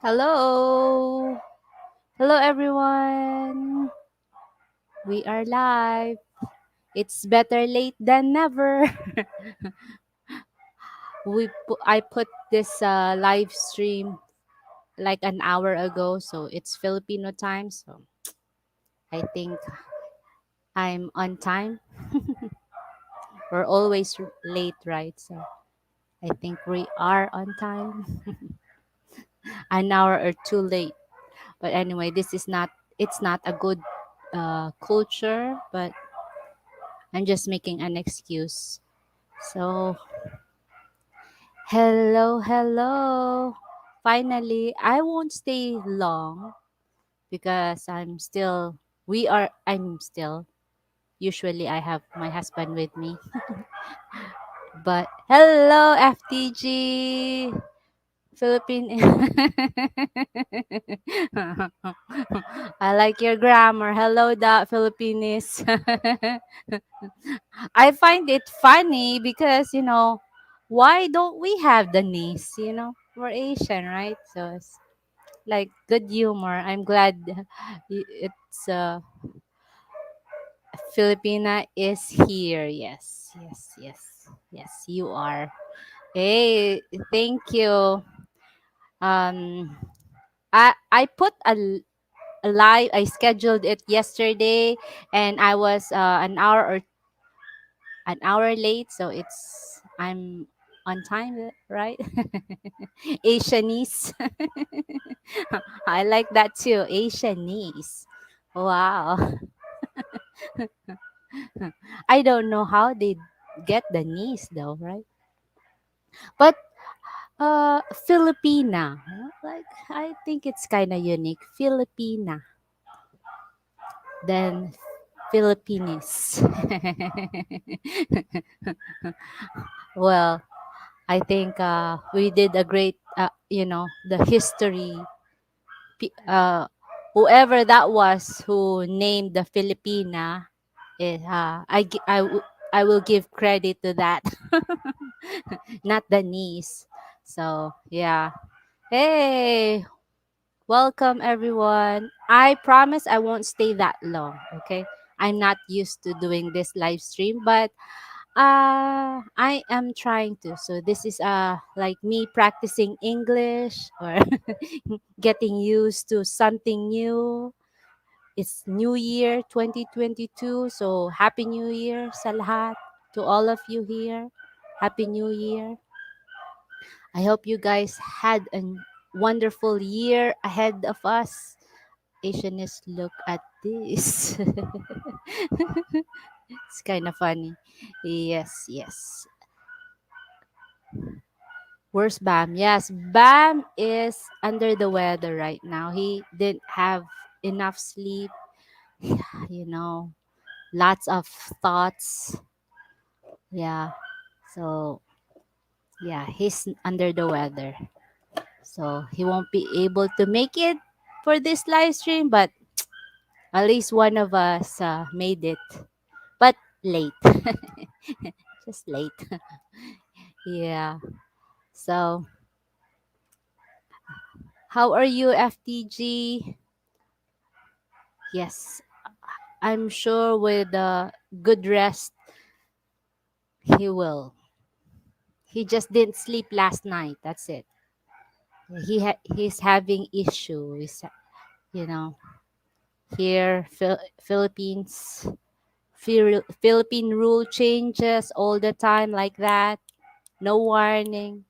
Hello. Hello, everyone. We are live. It's better late than never. I put this live stream like an hour ago, so it's Filipino time. So I think I'm on time. We're always late, right? So I think we are on time. An hour or too late. But anyway, this is not. It's not a good culture, but I'm just making an excuse. So, hello, hello. Finally, I won't stay long because I'm still, usually I have my husband with me. But hello, FTG, Philippine. I like your grammar. Hello, the Philippines. I find it funny because, why don't we have the niece? We're Asian, right? So it's like good humor. I'm glad it's Filipina is here. Yes, yes, yes, yes, you are. Hey, thank you. Um, I put a live. I scheduled it yesterday, and I was an hour late, so I'm on time, right? Asianese. I like that too. Asianese. Wow. I don't know how they get the niece though, right? But Filipina. Like I think it's kind of unique. Filipina. Then Philippines. Well, I think we did a great, the history. P- Uh, Whoever that was who named the Filipina, I will give credit to that, not the niece. So yeah. Hey, welcome everyone. I promise I won't stay that long. Okay, I'm not used to doing this live stream, but I am trying to. So this is like me practicing English or getting used to something new. It's New Year 2022. So Happy New Year sa lahat, to all of you here. Happy New Year. I hope you guys had a wonderful year ahead of us. Asianists, look at this. It's kind of funny. Yes, yes. Where's Bam? Yes, Bam is under the weather right now. He didn't have enough sleep, you know, lots of thoughts. Yeah. So, yeah, he's under the weather. So, he won't be able to make it for this live stream, but at least one of us made it. But late. Just late. Yeah. So, how are you, FTG? Yes, I'm sure with good rest, he will. He just didn't sleep last night. That's it. He's having issues. You know, here Philippines, Philippine rule changes all the time like that. No warning.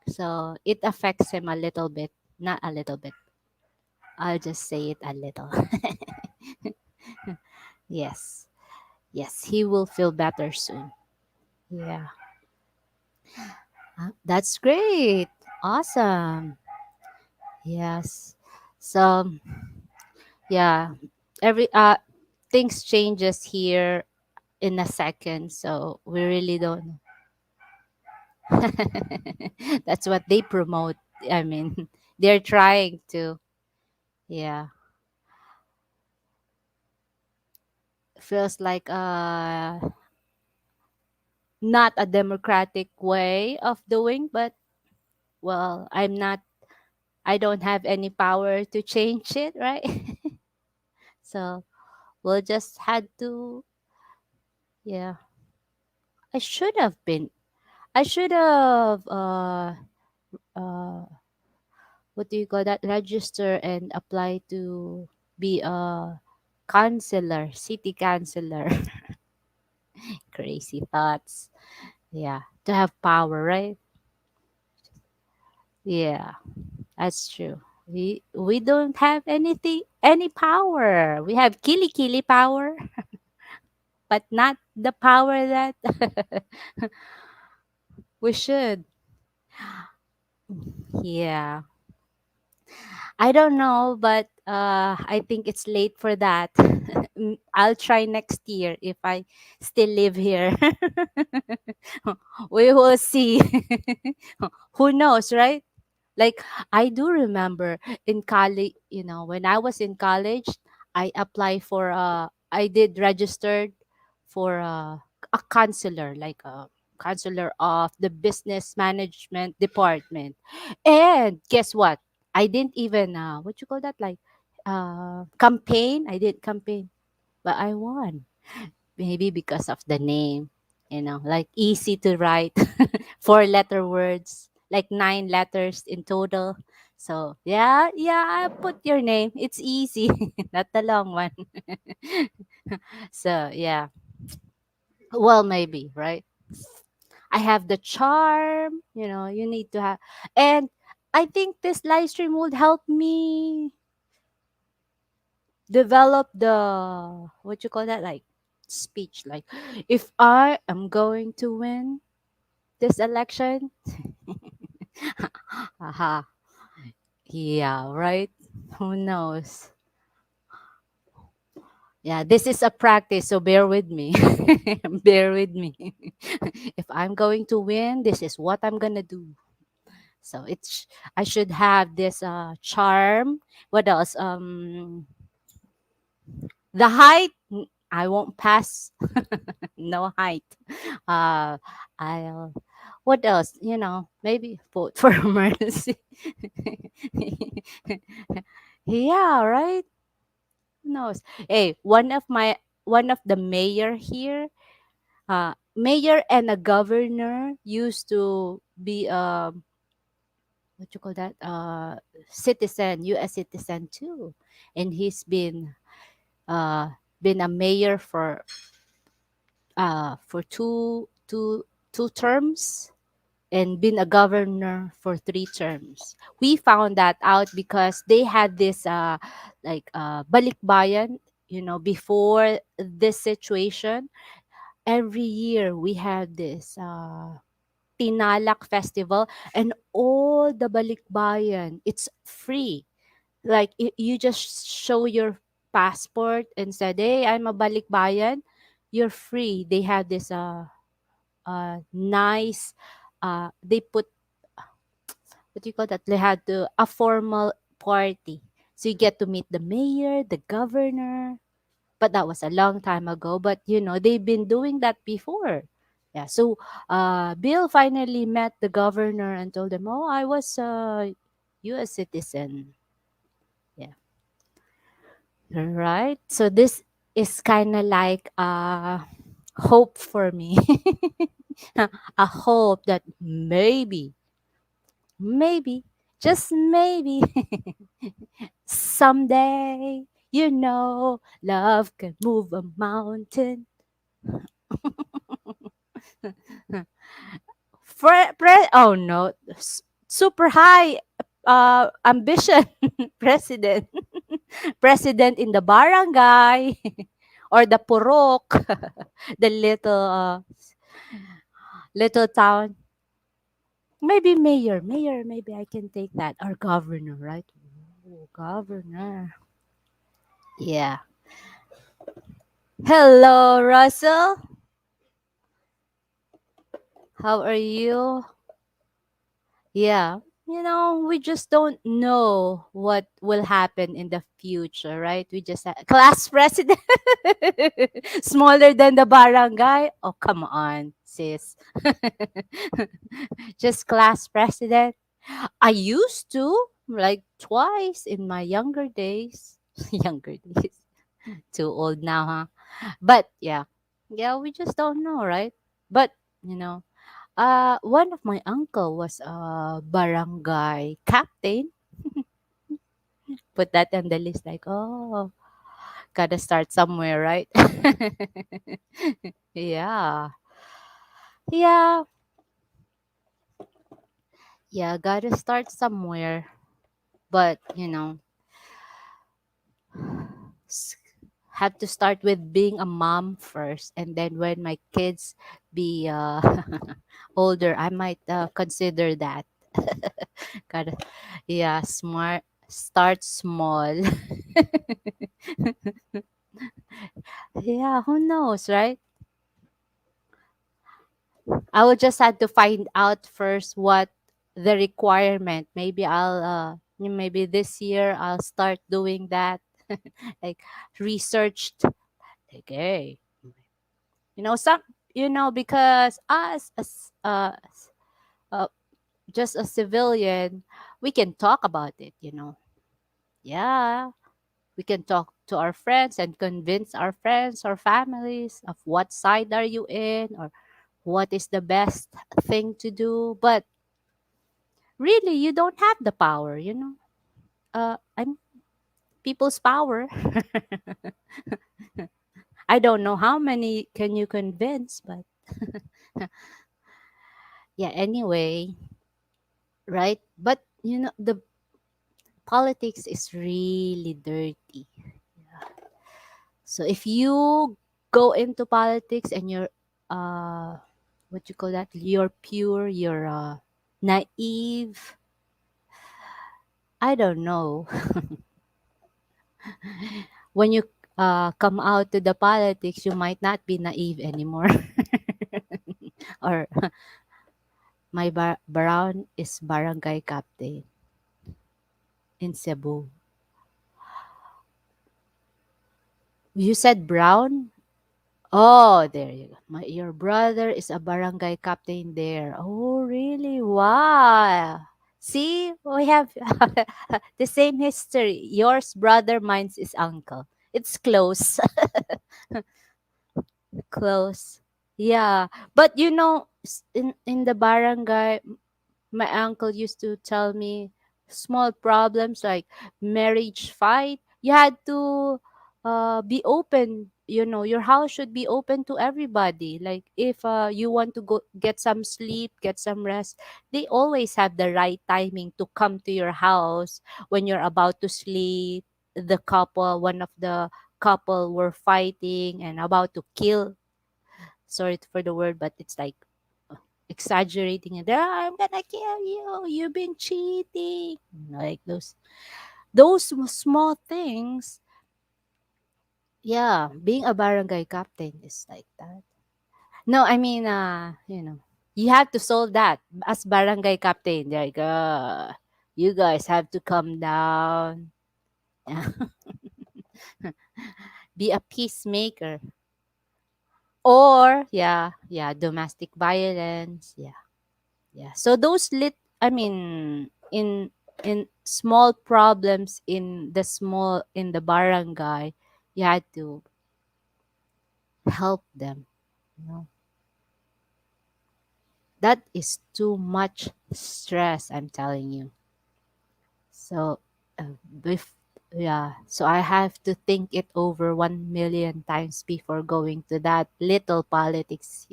So it affects him a little bit. Not a little bit. I'll just say it a little. Yes. Yes, he will feel better soon. Yeah. That's great. Awesome. Yes. So, yeah, every things changes here in a second, so we really don't. That's what they promote. I mean, they're trying to. Yeah. Feels like not a democratic way of doing, but well, I don't have any power to change it, right? So we'll just had to, yeah. I should have been. I should have uh what do you call that? Register and apply to be a counselor, city counselor. Crazy thoughts. Yeah, to have power, right? Yeah, that's true. We don't have any power. We have kili power, but not the power that we should. Yeah. I don't know, but I think it's late for that. I'll try next year if I still live here. We will see. Who knows, right? Like I do remember in college, when I was in college, I did registered for a counselor, like a counselor of the business management department. And guess what? I didn't even what you call that, like campaign. I did campaign, but I won. Maybe because of the name, like easy to write, 4 letter words, like 9 letters in total. So yeah, yeah, I put your name. It's easy, not the long one. So yeah, well, maybe, right? I have the charm. You need to have, and I think this live stream would help me develop the, what you call that, like speech, like if I am going to win this election. Aha. Yeah, right? Who knows? Yeah, this is a practice, so bear with me. Bear with me. If I'm going to win, this is what I'm gonna do. So I should have this charm. What else? The height, I won't pass. No height. Uh, I'll. What else? Maybe vote for mercy. Yeah, right. Who knows? Hey, one of the mayor here, mayor and a governor used to be what you call that, citizen, U.S. citizen too, and he's uh been a mayor for two terms, and been a governor for 3 terms. We found that out because they had this like balikbayan, before this situation. Every year we had this Tinalak festival, and all the balikbayan, it's free. Like you just show your passport and said, "Hey, I'm a balikbayan." You're free. They have this nice, they put, what do you call that? They had a formal party. So you get to meet the mayor, the governor. But that was a long time ago. But they've been doing that before. Yeah. So Bill finally met the governor and told him, "Oh, I was a U.S. citizen." Yeah. Right. So this is kind of like hope for me. A hope that maybe, just maybe, someday, love can move a mountain. Oh no, super high ambition. President. President in the barangay, or the purok, the little town. Maybe mayor, maybe I can take that. Or governor, right? Oh, governor. Yeah. Hello, Russell. How are you? Yeah. We just don't know what will happen in the future, right? We just class president, smaller than the barangay. Oh, come on, sis. Just class president. I used to. like twice in my younger days. Younger days. Too old now, huh? But yeah. Yeah, we just don't know, right? But, you know, one of my uncle was a barangay captain. Put that on the list, like, oh, gotta start somewhere, right? Yeah. Yeah. Yeah, gotta start somewhere. But, s- have to start with being a mom first. And then when my kids be older, I might consider that. Gotta, yeah, smart. Start small. Yeah, who knows, right? I will just have to find out first what the requirement. Maybe maybe this year I'll start doing that. Like researched. Okay. Some, because us as just a civilian, we can talk about it. Yeah, we can talk to our friends and convince our friends or families of what side are you in, or what is the best thing to do. But really, you don't have the power. I'm people's power. I don't know how many can you convince, but yeah, anyway, right? But the politics is really dirty. So if you go into politics and you're what you call that? You're pure, you're naive. I don't know. When you come out to the politics, you might not be naive anymore. Or my brown is barangay captain in Cebu. You said brown? Oh, there you go. Your brother is a barangay captain there. Oh, really? Wow. See, we have the same history. Yours brother, mine's is uncle. It's close. Close. Yeah. But in the barangay, my uncle used to tell me small problems like marriage fight, you had to be open. Your house should be open to everybody. Like if you want to go get some sleep, get some rest, they always have the right timing to come to your house when you're about to sleep. One of the couple were fighting and about to kill, sorry for the word, but it's like exaggerating it. "Ah, I'm gonna kill you. You've been cheating." Like those small things. Yeah, being a barangay captain is like that. No, I mean, you have to solve that as barangay captain. Like, you guys have to come down. Be a peacemaker. Or, yeah, yeah, domestic violence. Yeah. Yeah. So those I mean, in small problems in the barangay, you had to help them. You know, that is too much stress. I'm telling you. So, yeah. So I have to think it over 1 million times before going to that little politics.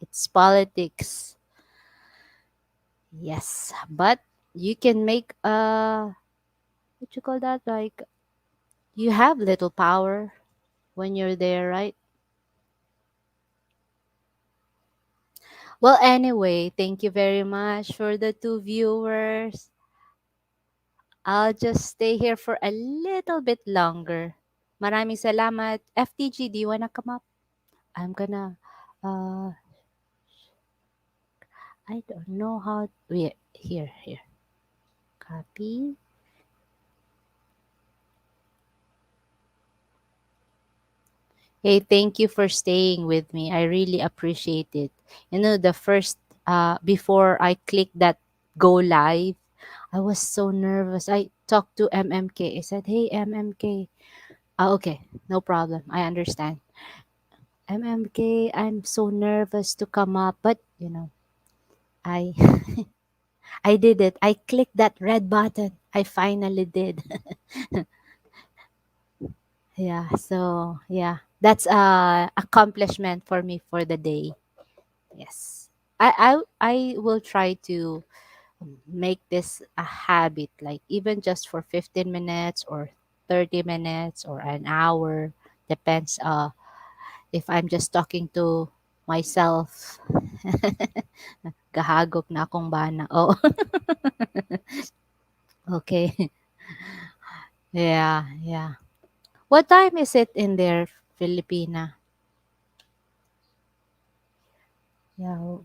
It's politics. Yes, but you can make what you call that, like you have little power when you're there, right? Well, anyway, thank you very much for the two viewers. I'll just stay here for a little bit longer. Maraming salamat. FTG, do you wanna come up? I'm gonna uh I don't know how. Wait, here. Copy. Hey, thank you for staying with me. I really appreciate it. The first before I click that go live, I was so nervous. I talked to MMK. I said, "Hey, MMK." Okay, no problem. I understand. MMK, I'm so nervous to come up, but I I did it. I clicked that red button. I finally did. Yeah, so yeah, that's a accomplishment for me for the day. Yes. I will try to make this a habit, like even just for 15 minutes or 30 minutes or an hour, depends if I'm just talking to myself. Gahagok na akong bana. Oh, okay. Yeah, yeah. What time is it in there, Filipina? Yeah.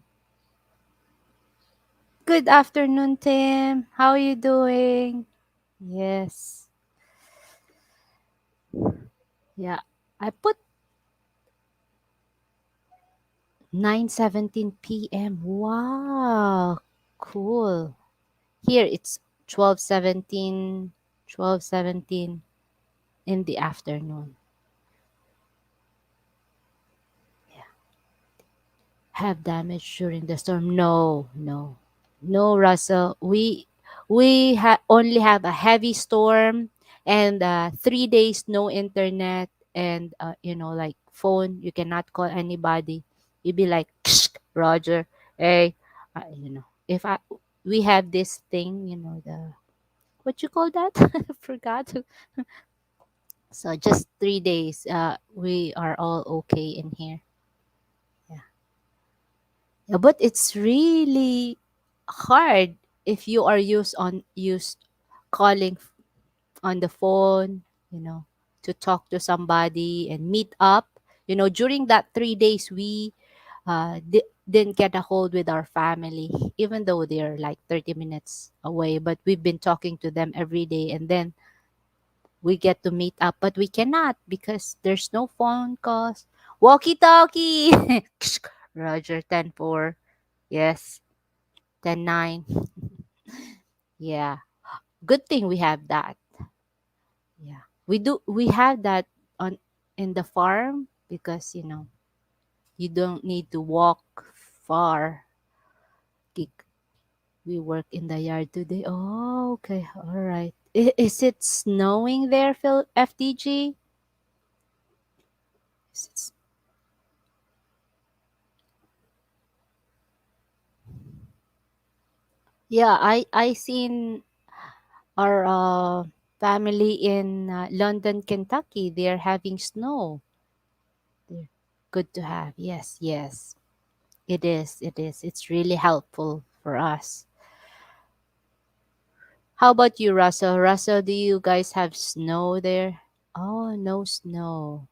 Good afternoon, Tim. How are you doing? Yes. Yeah. I put 9:17 p.m. Wow. Cool. Here it's 12:17, 12:17 in the afternoon. Yeah. Have damage during the storm? No, no. No, Russell. We only have a heavy storm and 3 days no internet and like phone. You cannot call anybody. You'd be like, Roger, hey, if I we have this thing, the what you call that? I forgot. So just 3 days. We are all okay in here. Yeah. Yeah, but it's really hard if you are used calling on the phone, to talk to somebody and meet up. During that 3 days, we didn't get a hold with our family, even though they're like 30 minutes away. But we've been talking to them every day, and then we get to meet up, but we cannot because there's no phone calls. Walkie talkie. Roger 10-4. Yes, 10-9. Yeah. Good thing we have that. Yeah. We have that on in the farm because you don't need to walk far. Ki- We work in the yard today. Oh, okay. All right. Is it snowing there, Phil FTG? Is it Yeah, I seen our family in London, Kentucky. They're having snow. They're good to have. Yes, yes. It is. It is. It's really helpful for us. How about you, Russell? Russell, do you guys have snow there? Oh, no snow.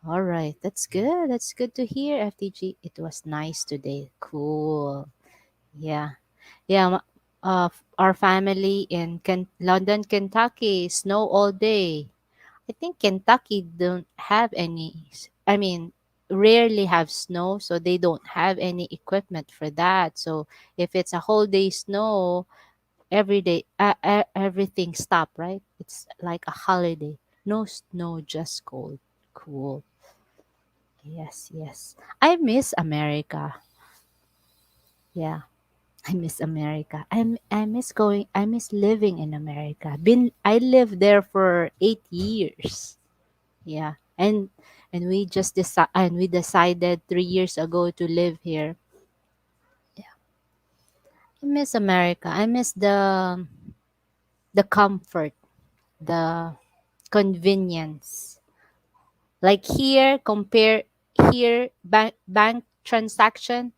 All right. That's good. That's good to hear, FTG. It was nice today. Cool. Yeah. Yeah. Our family in London, Kentucky, snow all day. I think Kentucky don't have any. I mean, rarely have snow, so they don't have any equipment for that. So if it's a whole day snow, every day, everything stop. Right? It's like a holiday. No snow, just cold. Cool. Yes, yes. I miss America. Yeah, I miss America. I miss going. I miss living in America. I lived there for 8 years. Yeah. And we decided 3 years ago to live here. Yeah. I miss America. I miss the comfort, the convenience. Like here, compare here bank transaction,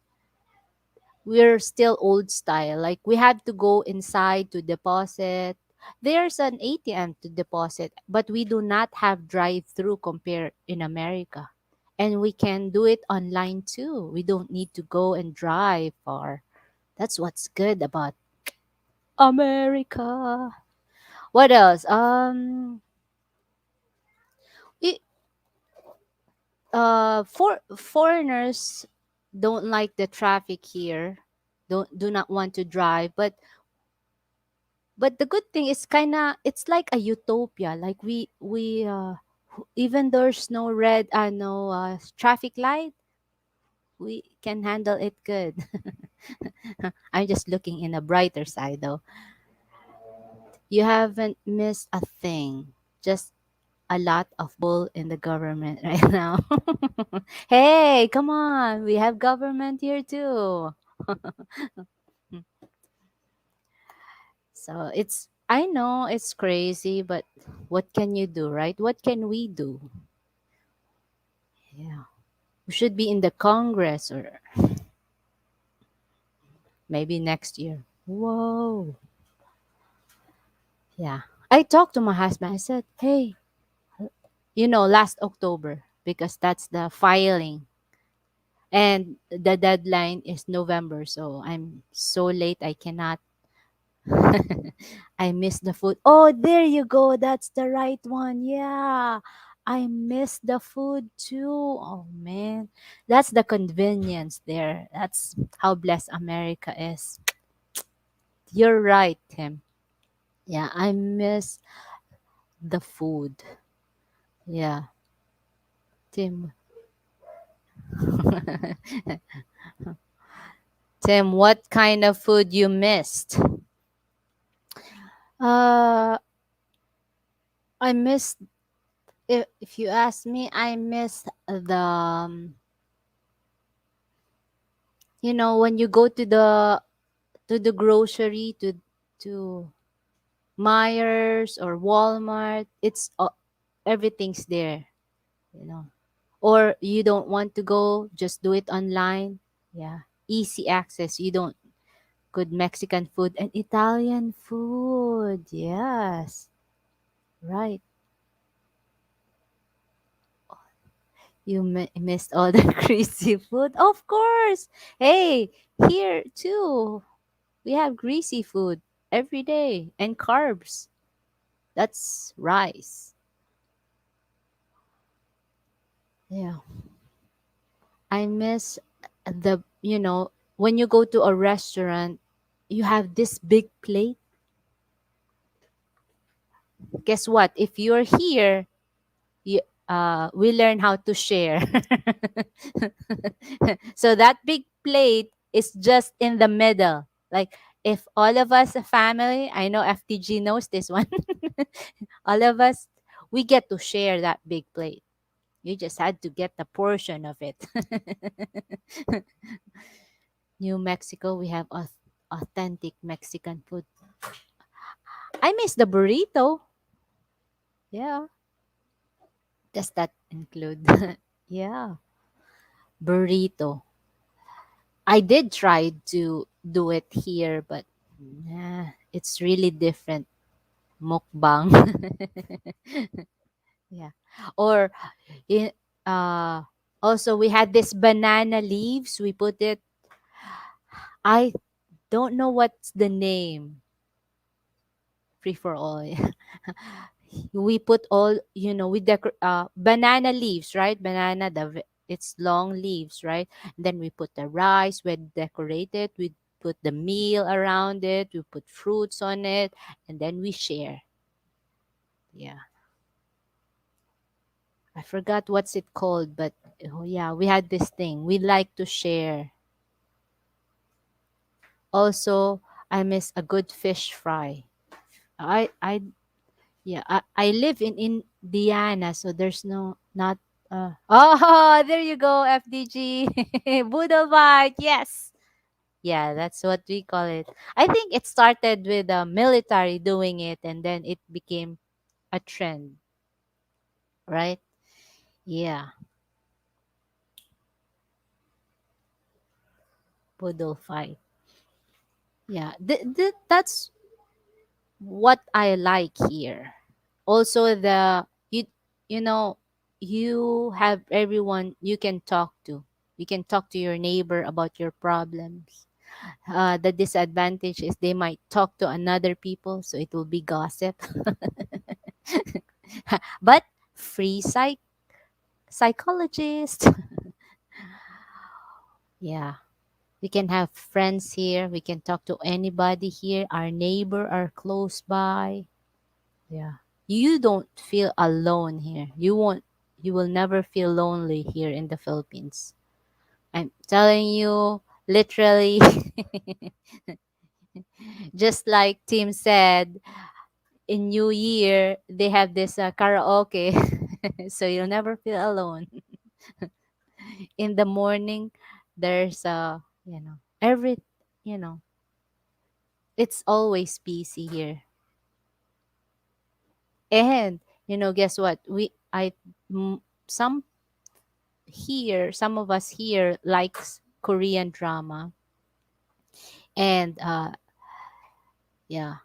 we're still old style. Like we have to go inside to deposit. There's an ATM to deposit, but we do not have drive-through compared in America. And we can do it online too. We don't need to go and drive far. That's what's good about America. What else? It, for foreigners don't like the traffic here. Don't do not want to drive, but But the good thing is kind of it's like a utopia. Like even there's no red no traffic light, we can handle it good. I'm just looking in a brighter side though. You haven't missed a thing. Just a lot of bull in the government right now. Hey, come on. We have government here too. So it's I know it's crazy, but what can you do, right? What can we do? Yeah. We should be in the Congress or maybe next year. Whoa. Yeah. I talked to my husband. I said, hey, last October, because that's the filing. And the deadline is November. So I'm so late. I cannot. I miss the food. Oh, there you go. That's the right one. Yeah. I miss the food too. Oh, man. That's the convenience there. That's how blessed America is. You're right, Tim. Yeah, I miss the food. Yeah, Tim. Tim, what kind of food you missed? Uh, I missed. If you ask me, I missed the. When you go to the grocery to Myers or Walmart, everything's there. You know, or you don't want to go, just do it online. Yeah, easy access. You don't good Mexican food and Italian food. Yes, right. You missed all the greasy food. Of course. Hey, here too. We have greasy food every day and carbs. That's rice. Yeah. I miss when you go to a restaurant, you have this big plate. Guess what? If you're here, you, we learn how to share. So that big plate is just in the middle. Like if all of us a family, I know FTG knows this one. All of us, we get to share that big plate. You just had to get the portion of it. New Mexico, we have authentic Mexican food. I miss the burrito. Yeah. Does that include? Yeah. Burrito. I did try to do it here, but it's really different. Mukbang. Yeah. Or in, uh, also, we had this banana leaves. We put it, I don't know what's the name. Free for all. We put all we banana leaves, right? It's long leaves, right? And then we put the rice, we decorate it, we put the meal around it, we put fruits on it, and then we share. Yeah, I forgot what's it called, but oh yeah, we had this thing we like to share. Also, I miss a good fish fry. I Yeah, I live in Indiana, so there's not oh, there you go, FDG. Boodle bite, yes. Yeah, that's what we call it. I think it started with the military doing it and then it became a trend, right? Yeah, boodle fight. Yeah, that's what I like here. Also you know you have everyone you can talk to. You can talk to your neighbor about your problems. The disadvantage is they might talk to another people, so it will be gossip. But free psychologist. Yeah. We can have friends here. We can talk to anybody here. Our neighbor are close by. Yeah. You don't feel alone here. You will never feel lonely here in the Philippines. I'm telling you, literally, just like Tim said, in New Year, they have this karaoke. So you'll never feel alone. In the morning, there's every, you know, it's always busy here. And, guess what? Some some of us here likes Korean drama. And, yeah,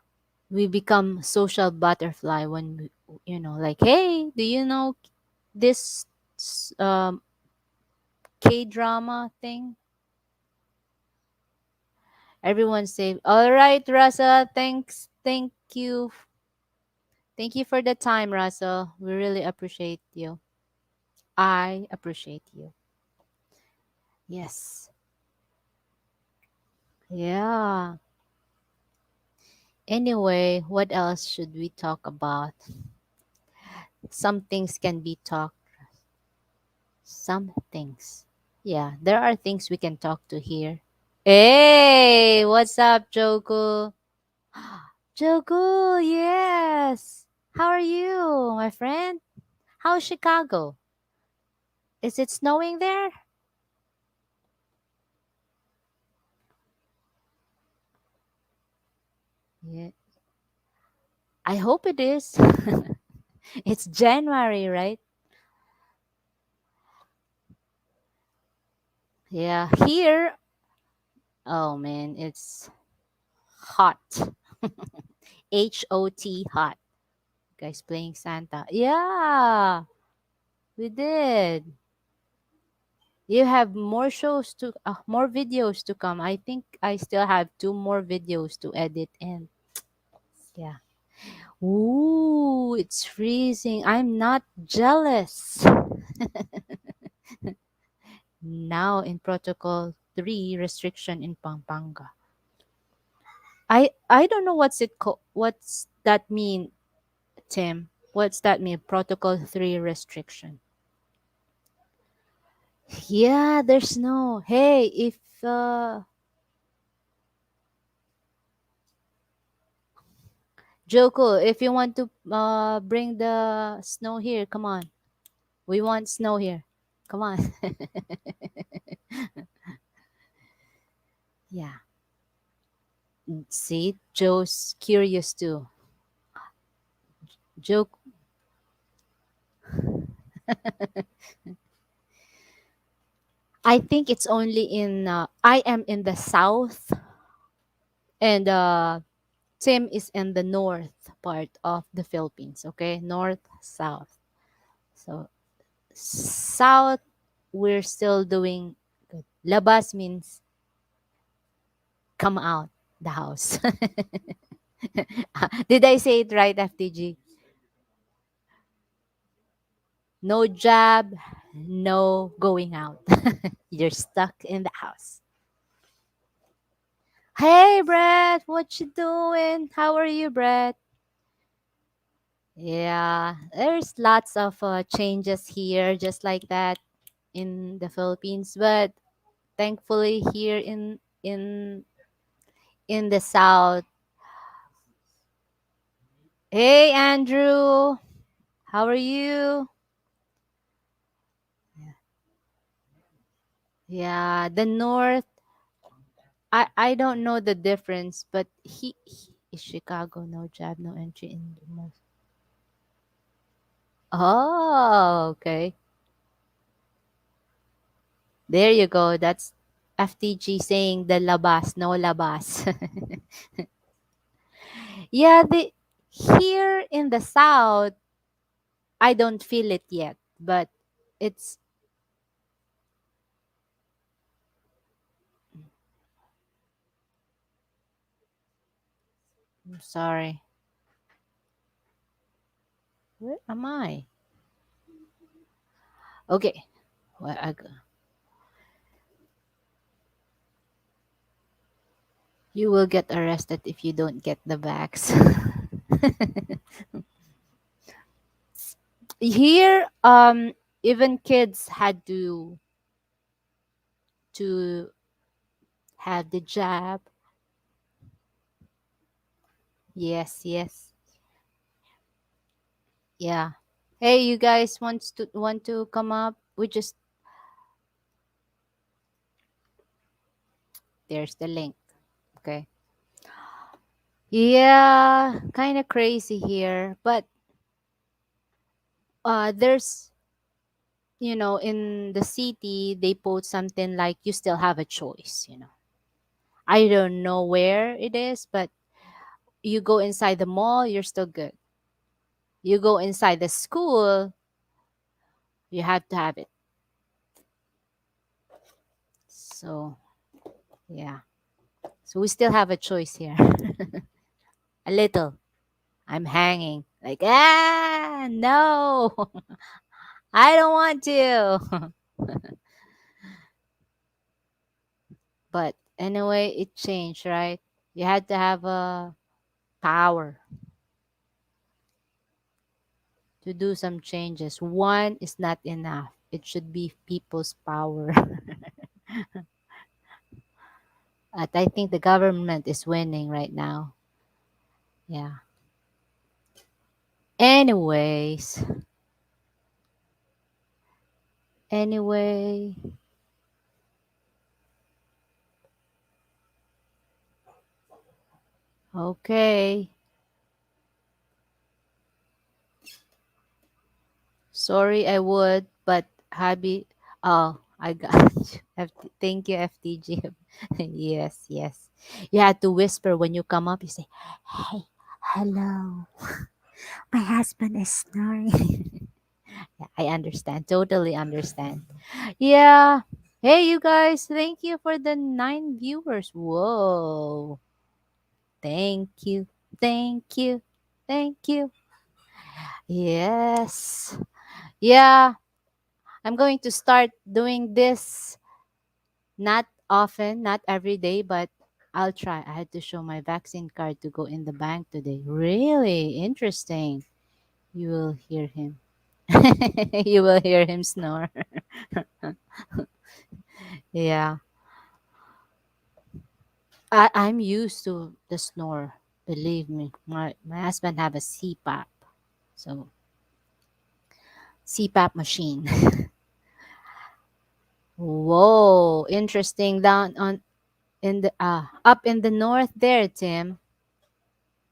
we become social butterfly when like, hey, do you know this K drama thing? Everyone say, all right, Russell, thank you for the time, Russell. We really appreciate you. I appreciate you. Yes. Yeah. Anyway, what else should we talk about? Some things can be talked. Some things. Yeah, there are things we can talk to here. Hey, what's up, Joku? Joku, yes. How are you, my friend? How's Chicago? Is it snowing there? Yeah, I hope it is. It's January, right? Yeah, here, oh man, it's hot. Hot, hot. Guys playing Santa. Yeah, we did. You have more videos to come. I think I still have two more videos to edit and yeah. Ooh, it's freezing. I'm not jealous. Now in protocol 3 restriction in Pampanga. I don't know what's that mean, Tim? What's that mean? Protocol 3 restriction. Yeah, there's no. Hey, if Joko, if you want to bring the snow here, come on. We want snow here. Come on. Yeah. See, Joe's curious too. Joe, I think it's only I am in the south, and Tim is in the north part of the Philippines. Okay, north, south. So south, we're still doing good. Labas means come out the house. Did I say it right, FTG? No job, no going out. You're stuck in the house. Hey, Brett, what you doing? How are you, Brett? Yeah, there's lots of changes here, just like that in the Philippines. But thankfully, here in the South. Hey, Andrew, how are you? Yeah, the North. I don't know the difference, but he is Chicago. No job, no entry in the most. Oh, okay. There you go. That's FTG saying the labas, no labas. Yeah, the here in the south, I don't feel it yet, but it's I'm sorry. Where am I? Okay. Well, You will get arrested if you don't get the vax. Here, even kids had to have the jab. Yes, yes, yeah. Hey, you guys want to come up? We just there's the link. Okay. Yeah, kind of crazy here, but there's in the city they post something like you still have a choice. I don't know where it is, but you go inside the mall, you're still good. You go inside the school, you have to have it. So, yeah. So we still have a choice here. A little. I'm hanging. Like, no. I don't want to. But anyway, it changed, right? You had to have a power to do some changes. One is not enough. It should be people's power. But I think the government is winning right now. Yeah. Anyways, anyway, okay. Sorry, I would, but hubby. Oh, I got you. Thank you, FTG. Yes, yes. You had to whisper when you come up. You say, "Hey, hello. My husband is snoring." Yeah, I understand. Totally understand. Yeah. Hey, you guys. Thank you for the 9 viewers. Whoa. Thank you. Thank you. Thank you. Yes. Yeah. I'm going to start doing this not often, not every day, but I'll try. I had to show my vaccine card to go in the bank today. Really interesting. You will hear him. You will hear him snore. Yeah. I'm used to the snore. Believe me. My husband have a CPAP. So CPAP machine. Whoa, interesting. Down on in the up in the north there, Tim.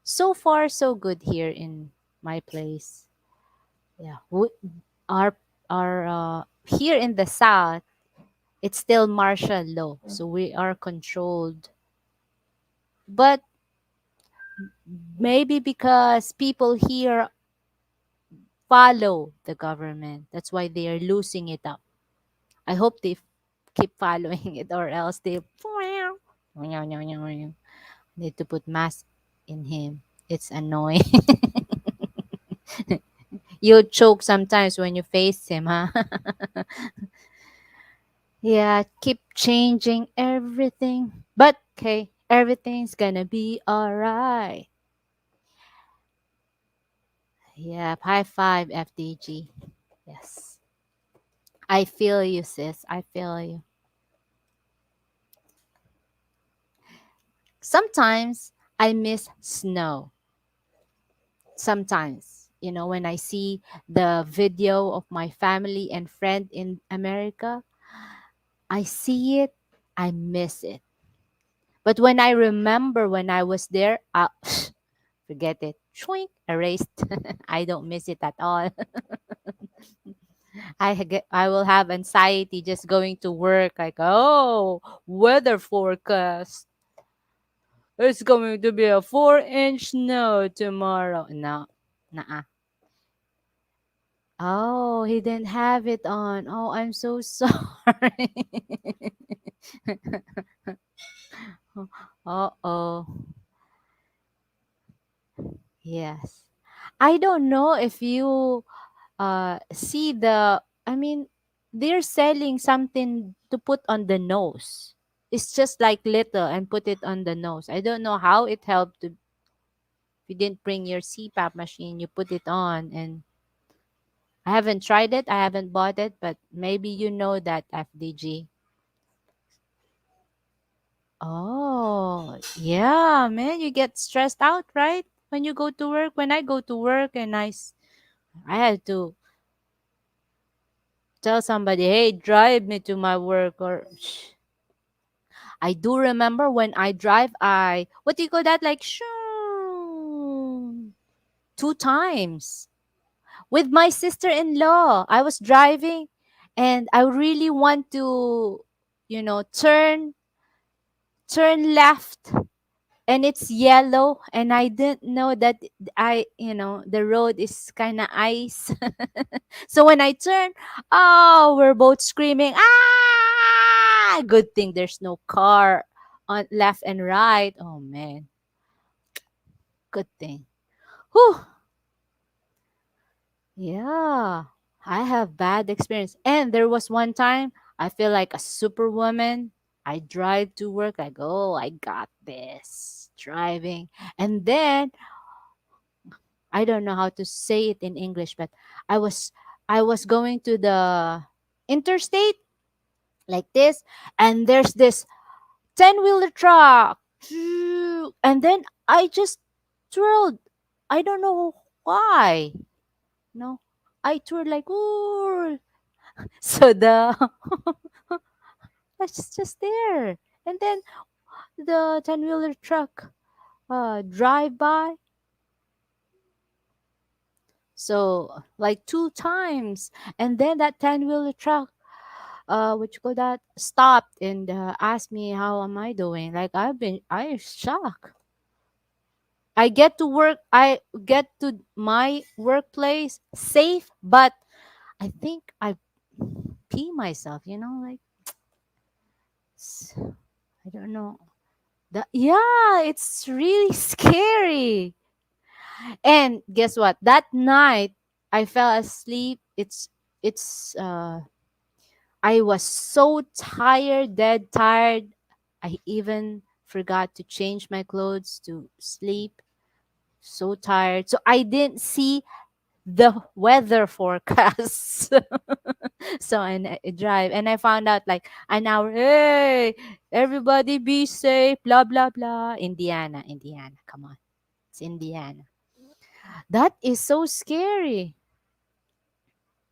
So far so good here in my place. Yeah. Our here in the south, it's still martial law. So we are controlled. But maybe because people here follow the government. That's why they are losing it up. I hope they keep following it or else they need to put mask in him. It's annoying. You choke sometimes when you face him, huh? Yeah, keep changing everything. But okay, everything's gonna be alright. Yeah, high five, FDG. Yes. I feel you, sis. I feel you. Sometimes I miss snow. Sometimes, when I see the video of my family and friend in America, I see it, I miss it. But when I remember when I was there, forget it. Choink, erased. I don't miss it at all. I will have anxiety just going to work. Like, oh, weather forecast. It's going to be a 4-inch snow tomorrow. No, nah. Oh, he didn't have it on. Oh, I'm so sorry. Uh-oh. Yes. I don't know if you see I mean, they're selling something to put on the nose. It's just like little and put it on the nose. I don't know how it helped to, if you didn't bring your CPAP machine, you put it on. And I haven't tried it, I haven't bought it, but maybe you know that, FDG. Oh, yeah, man, you get stressed out, right? When you go to work, when I go to work and I had to tell somebody, "Hey, drive me to my work," or I do remember when I drive, what do you call that? Like, shoo, two times with my sister-in-law. I was driving, and I really want to, turn left, and it's yellow, and I didn't know that the road is kind of ice. So when I turn, oh, we're both screaming, ah! Good thing there's no car on left and right. Oh man, good thing. Whew. Yeah, I have bad experience. And there was one time I feel like a superwoman. I drive to work. I go, I got this driving. And then I don't know how to say it in English, but I was I was going to the interstate like this, and there's this 10-wheeler truck. And then I just twirled. I don't know why. No. I twirled like, ooh. So the I was just there. And then the 10-wheeler truck drive by. So like two times. And then that 10-wheeler truck, what you call that, stopped and asked me how am I doing. Like I was shocked. I get to my workplace safe, but I think I pee myself, like I don't know. Yeah, it's really scary. And guess what? That night I fell asleep. It's I was so tired, dead tired. I even forgot to change my clothes to sleep. So tired. So I didn't see the weather forecast. So and I drive and I found out like an hour, hey, everybody be safe, blah blah blah. Indiana. Come on. It's Indiana. That is so scary.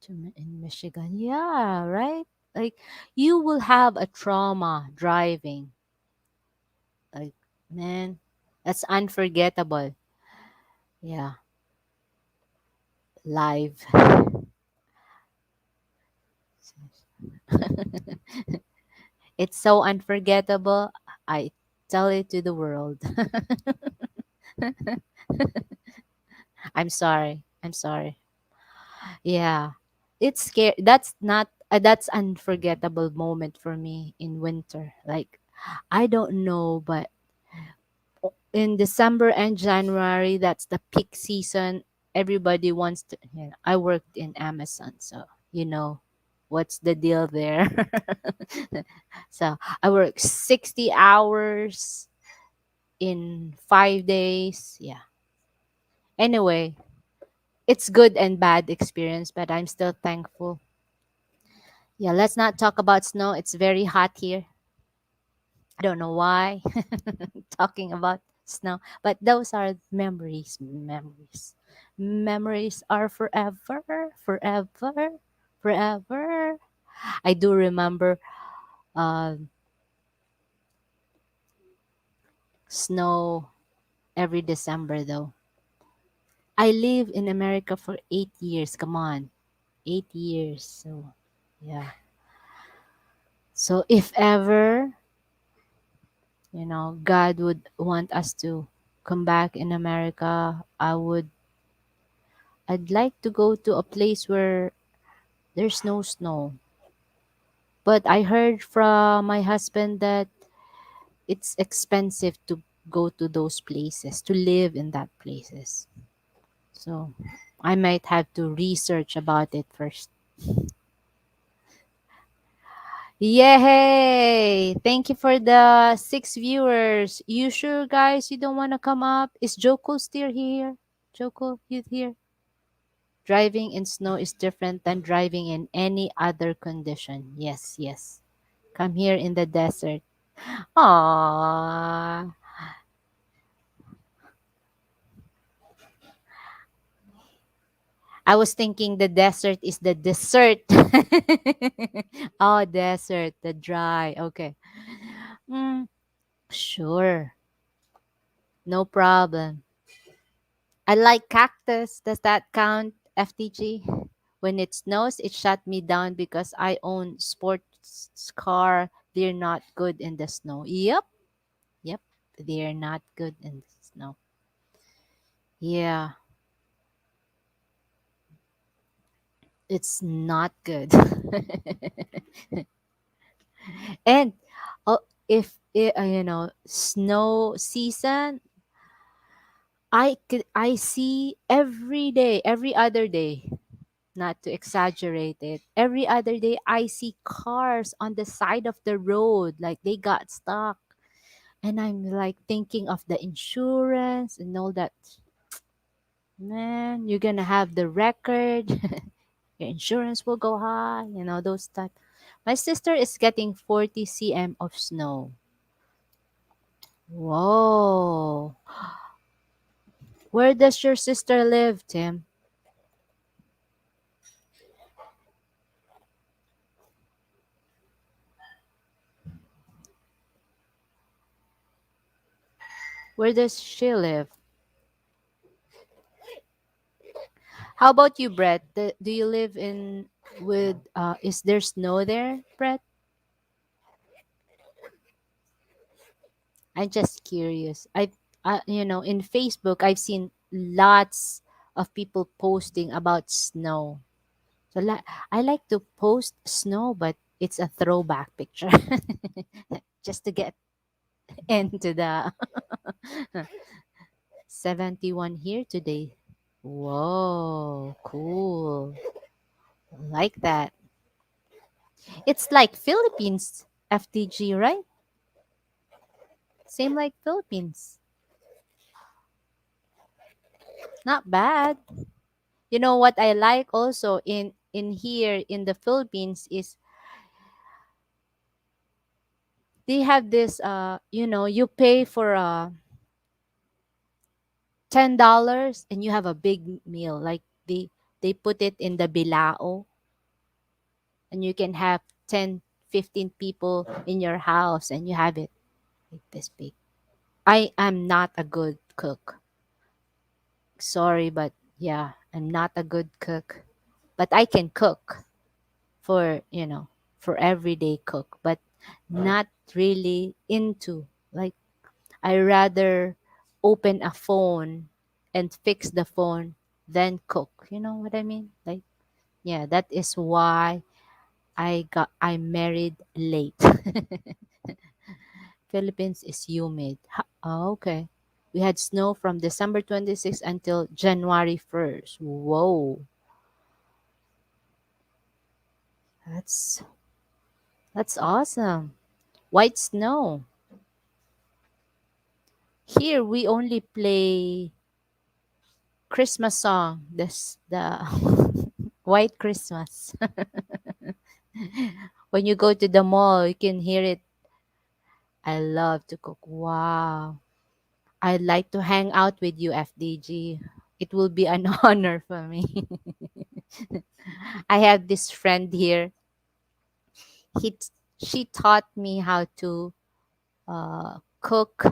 In Michigan. Yeah, right? Like you will have a trauma driving. Like, man, that's unforgettable. Yeah, live. It's so unforgettable. I tell it to the world. I'm sorry. I'm sorry. Yeah. It's scary. That's unforgettable moment for me in winter. Like I don't know, but in December and January, that's the peak season. Everybody wants to. I worked in Amazon, so you know what's the deal there. So I work 60 hours in 5 days. Yeah. Anyway, it's good and bad experience, but I'm still thankful. Yeah, let's not talk about snow. It's very hot here. I don't know why talking about snow, but those are memories, memories. Memories are forever, forever, forever. I do remember uh, snow every December though. I live in America for 8 years. Come on, 8 years. So, yeah. So if ever, God would want us to come back in America, I'd like to go to a place where there's no snow. But I heard from my husband that it's expensive to go to those places, to live in that places. So I might have to research about it first. Yay! Thank you for the 6 viewers. You sure, guys, you don't want to come up? Is Joko still here? Joko, you here? Driving in snow is different than driving in any other condition. Yes, yes. Come here in the desert. Aww. I was thinking the desert is the dessert. Oh, desert, the dry. Okay. Mm, sure. No problem. I like cactus. Does that count, FTG? When it snows, it shut me down because I own sports car. They're not good in the snow. Yep. Yep. They're not good in the snow. Yeah. It's not good. And oh, if snow season, I see every day, every other day, not to exaggerate it, every other day I see cars on the side of the road like they got stuck. And I'm like thinking of the insurance and all that. Man, you're gonna have the record. Your insurance will go high, those type. My sister is getting 40 cm of snow. Whoa. Where does your sister live, Tim? Where does she live? How about you, Brett? Do you live in with is there snow there, Brett? I'm just curious. In Facebook I've seen lots of people posting about snow. So I like to post snow, but it's a throwback picture just to get into the 71 here today. Whoa, cool. Like that. It's like Philippines, FTG, right? Same like Philippines. Not bad. You know what I like also in here in the Philippines is they have this you pay for $10 and you have a big meal. Like they put it in the bilao and you can have 10, 15 people in your house and you have it like this big. I am not a good cook. Sorry, but yeah, I'm not a good cook. But I can cook for, for everyday cook, but not really into like I rather open a phone and fix the phone than cook. You know what I mean? Like yeah, that is why I married late. Philippines is humid. Oh, okay. We had snow from December 26th until January 1st. Whoa. That's that's awesome. White snow. Here we only play Christmas song. This the White Christmas. When you go to the mall, you can hear it. I love to cook. Wow. I'd like to hang out with you, FDG. It will be an honor for me. I have this friend here. He she taught me how to cook,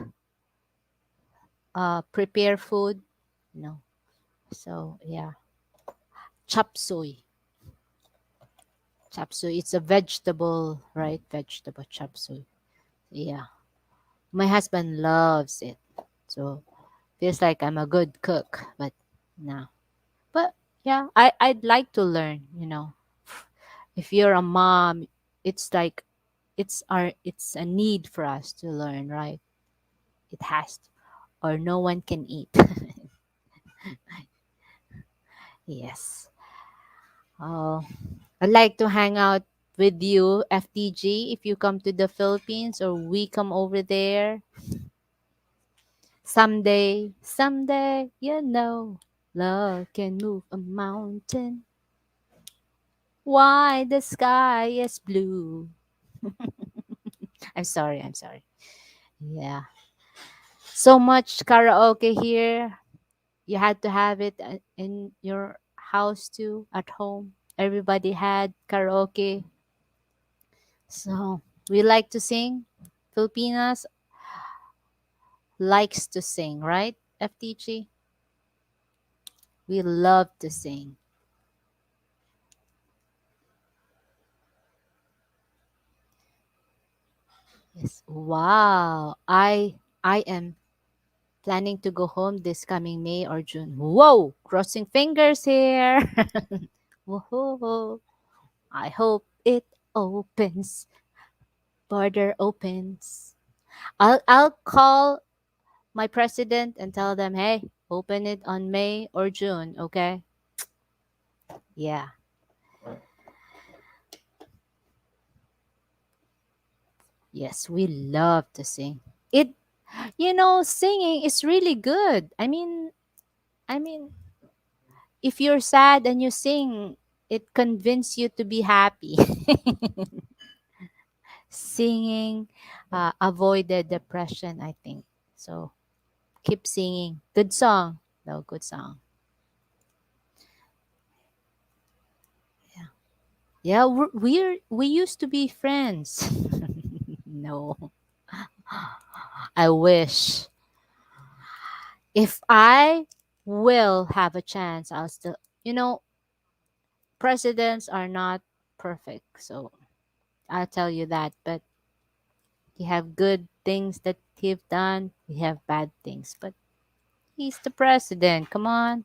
prepare food. No. So yeah, chop suey. Chop suey. It's a vegetable, right? Vegetable chop suey. Yeah. My husband loves it. So feels like I'm a good cook, but no. But yeah, I'd like to learn, If you're a mom, it's like it's a need for us to learn, right? It has to, or no one can eat. Yes. Oh, I like to hang out. with you, FTG, if you come to the Philippines or we come over there someday. Someday, love can move a mountain. Why the sky is blue. I'm sorry, I'm sorry. Yeah. So much karaoke here. You had to have it in your house too, at home. Everybody had karaoke. So we like to sing. Filipinas likes to sing, right? FTG? We love to sing. Yes. Wow. I am planning to go home this coming May or June. Whoa! Crossing fingers here. Whoa. I hope it opens. Border opens. I'll call my president and tell them, hey, open it on May or June, okay? Yeah. Yes, we love to sing. Singing is really good. I mean, if you're sad and you sing, it convinces you to be happy. Singing avoid the depression, I think. So keep singing. Good song. No, good song. Yeah. Yeah, we used to be friends. No. I wish if I will have a chance, I'll still, presidents are not perfect. So I'll tell you that. But he have good things that he've done. We have bad things. But he's the president. Come on.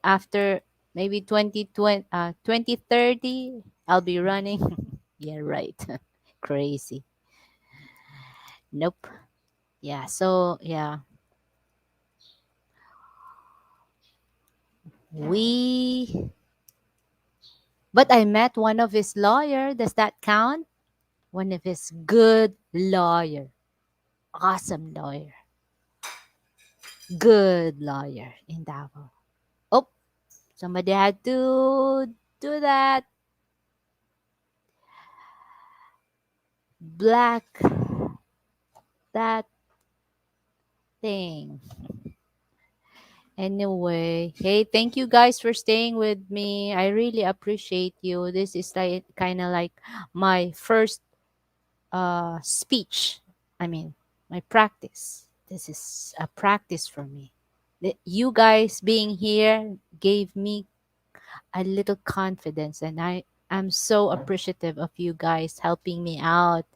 After maybe 2030, I'll be running. Yeah, right. Crazy. Nope. Yeah. So, yeah. We But I met one of his lawyer. Does that count? One of his good lawyer. Awesome lawyer. Good lawyer in Davao. Oh, somebody had to do that. Black that thing. Anyway, hey, thank you guys for staying with me. I really appreciate you. This is like kind of like my first speech. I mean, my practice. This is a practice for me. You guys being here gave me a little confidence, and I am so appreciative of you guys helping me out.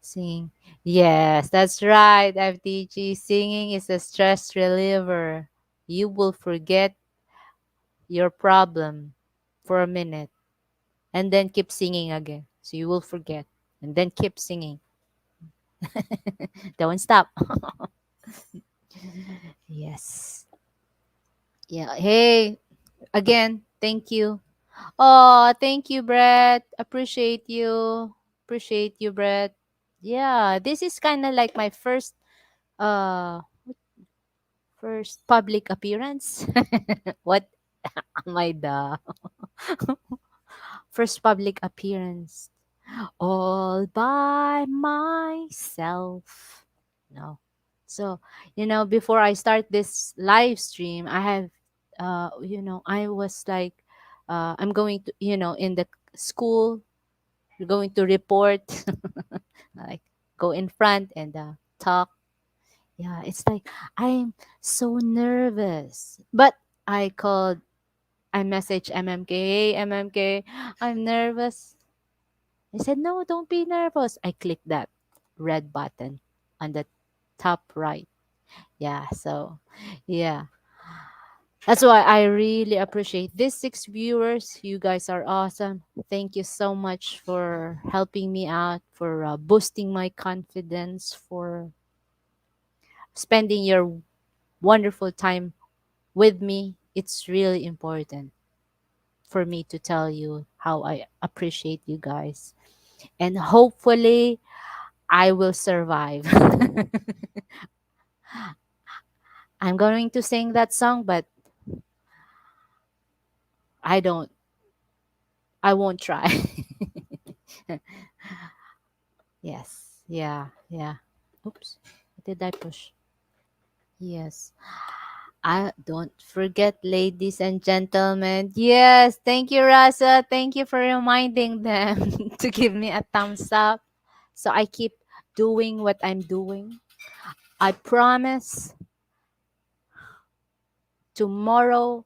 Sing. Yes, that's right, FTG. Singing is a stress reliever. You will forget your problem for a minute and then keep singing again. So you will forget and then keep singing. Don't stop. Yes. Yeah. Hey, again, thank you. Oh, thank you, Brett. Appreciate you. Appreciate you, Brett. Yeah, this is kind of like my uh first public appearance. What am I the first public appearance all by myself? No. So, before I start this live stream, I have I was like I'm going to, in the school, going to report like go in front and talk. Yeah, it's like I'm so nervous. But I called, I messaged MMK, hey, MMK, I'm nervous. I said, no, don't be nervous. I clicked that red button on the top right. Yeah, so yeah. That's why I really appreciate these 6 viewers. You guys are awesome. Thank you so much for helping me out, for boosting my confidence, for spending your wonderful time with me. It's really important. for me to tell you how I appreciate you guys. And hopefully I will survive. I'm going to sing that song, but I don't, I won't try. Yes. Yeah. Yeah. Oops. What did I push? Yes. I don't forget, ladies and gentlemen. Yes. Thank you, Rasa. Thank you for reminding them to give me a thumbs up. So I keep doing what I'm doing. I promise tomorrow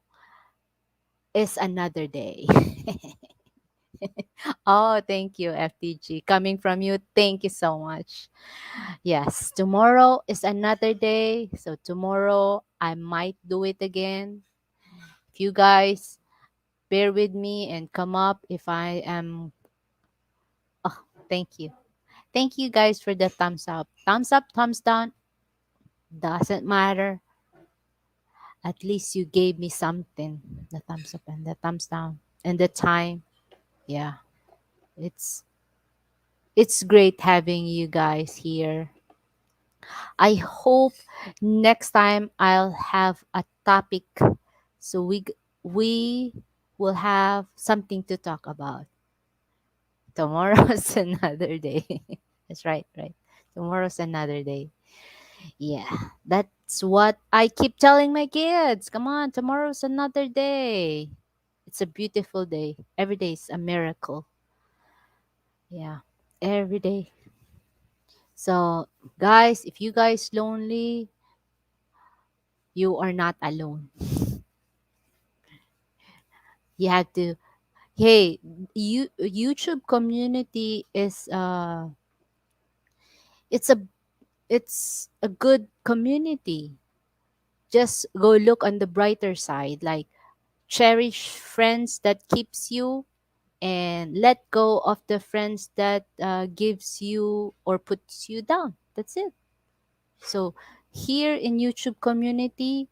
is another day. Oh, thank you, FTG. Coming from you, thank you so much. Yes, tomorrow is another day. So tomorrow I might do it again. If you guys bear with me and come up if I am. Oh, thank you. Thank you guys for the thumbs up. Thumbs up, thumbs down, doesn't matter. At least you gave me something. The thumbs up and the thumbs down and the time. Yeah, it's it's great having you guys here. I hope next time I'll have a topic so we will have something to talk about. Tomorrow's another day. That's right, right. Tomorrow's another day. Yeah, that's what I keep telling my kids. Come on, tomorrow's another day. It's a beautiful day. Every day is a miracle. Yeah, every day. So, guys, if you guys lonely, you are not alone. You have to. Hey, YouTube community is it's a it's a good community. Just go look on the brighter side. Like cherish friends that keeps you and let go of the friends that gives you or puts you down. That's it. So here in YouTube community,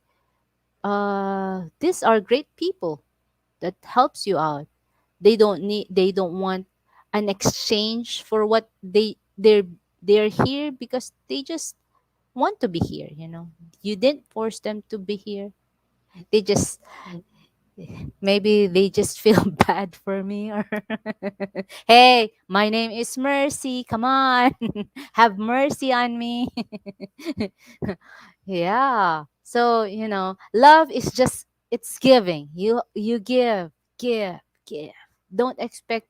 these are great people that helps you out. They don't want an exchange for what they're here because they just want to be here, you know. You didn't force them to be here. They just maybe they just feel bad for me or hey, my name is Mercy, come on. Have mercy on me. Yeah, so you know, love is just it's giving. You give. Don't expect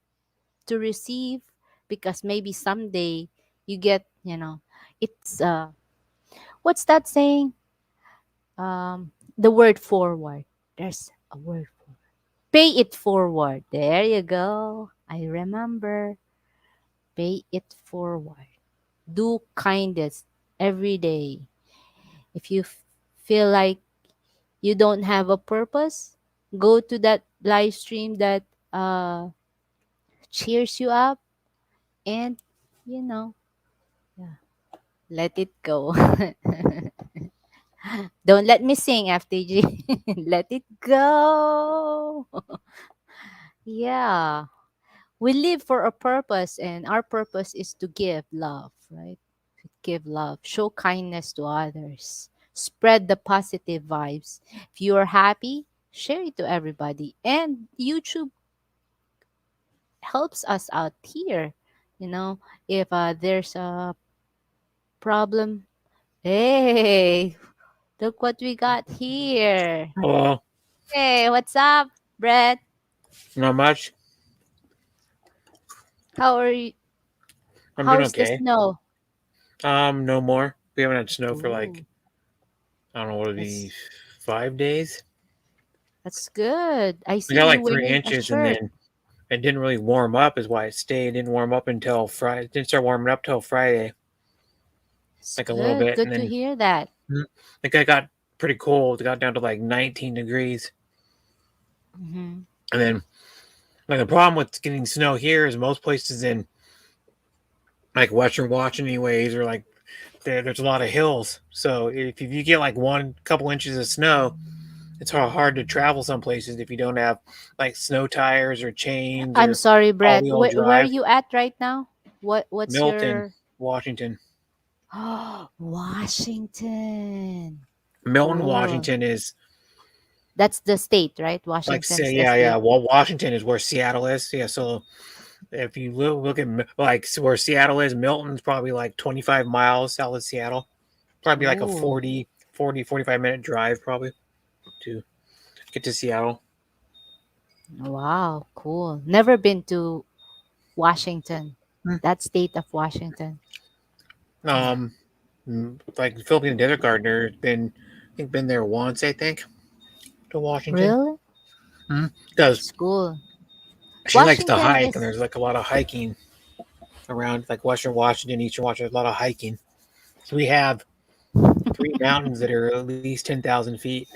to receive because maybe someday you get, you know, it's what's that saying, the word forward. There's a word for pay it forward. There you go. I remember. Pay it forward. Do kindness every day. If you feel like you don't have a purpose, go to that live stream that cheers you up and you know, yeah, let it go. Don't let me sing, FTG. Let it go. Yeah. We live for a purpose, and our purpose is to give love, right? Give love, show kindness to others, spread the positive vibes. If you are happy, share it to everybody. And YouTube helps us out here. You know, if there's a problem, hey, look what we got here. Hello. Hey, what's up, Brett? Not much. How are you? I'm doing How's the okay. snow? No more. We haven't had snow for like Ooh, I don't know what it be that's 5 days. that's good. I We see got you like three wearing a inches, and shirt. then it didn't really warm up. Is why it stayed. It didn't warm up until Friday. It didn't start warming up till Friday, It's like a little good. bit, and Good to then hear that. like I got pretty cold. It got down to like 19 degrees, Hmm. and then like the problem with getting snow here is most places in like Western Watch, anyways, or like there's a lot of hills. So if you get like one couple inches of snow, it's hard to travel some places if you don't have like snow tires or chains I'm or sorry, all Brett. wheel Where are drive. you at right now? What's Milton, your Washington. Washington. Milton, Cool. Washington is That's the state, right? like Washington's say the yeah. state. Well, Washington is where Seattle is. Yeah, so if you look at like where Seattle is, Milton's probably like 25 miles south of Seattle. Probably like a Ooh. 45 minute drive probably to get to Seattle. Wow, cool. Never been to Washington. That state of Washington. Yeah. Um, like Filipina Desert Gardener been I think been there once I think to Washington. Really? Because That's cool. she likes to Washington hike and is there's like a lot of hiking around like Western Washington, Eastern Washington. There's a lot of hiking. So we have three mountains that are at least 10,000 feet.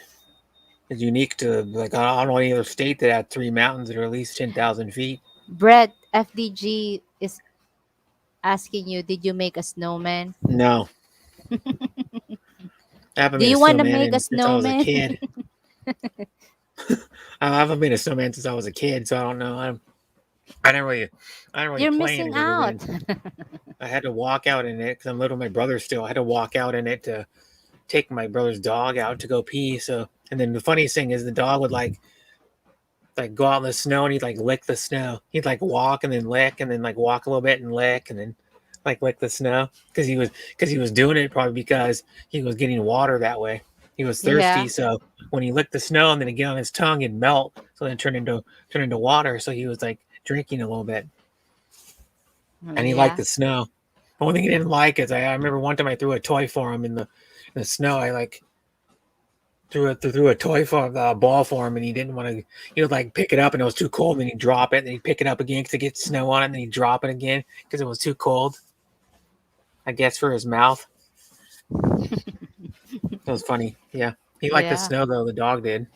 It's unique to like I don't know any other state that had three mountains that are at least 10,000 feet. Brett FDG is asking you, did you make a snowman? No, I haven't Do made a you want to snowman make a since I was a snowman? kid. I haven't made a snowman since I was a kid, so I don't know. I didn't really, I didn't really You're play in missing it other out. than I had to walk out in it because I'm little. My brother still. I had to walk out in it to take my brother's dog out to go pee. So, and then the funniest thing is the dog would like go out in the snow and he'd like lick the snow. He'd like walk and then lick and then like walk a little bit and lick and then like lick the snow because he was doing it probably because he was getting water that way. He was Yeah. thirsty, so when he licked the snow and then it get on his tongue, it'd melt, so then turn into water. So he was like drinking a little bit, and he liked Yeah. the snow. The only thing he didn't like is I remember one time I threw a toy for him in the snow. I like threw a toy for ball for him, and he didn't want to. He would like pick it up, and it was too cold. And then he'd drop it, and he'd pick it up again because it gets snow on it, and then he'd drop it again because it was too cold. I guess for his mouth. It was funny. Yeah, he liked the Yeah. snow though. The dog did.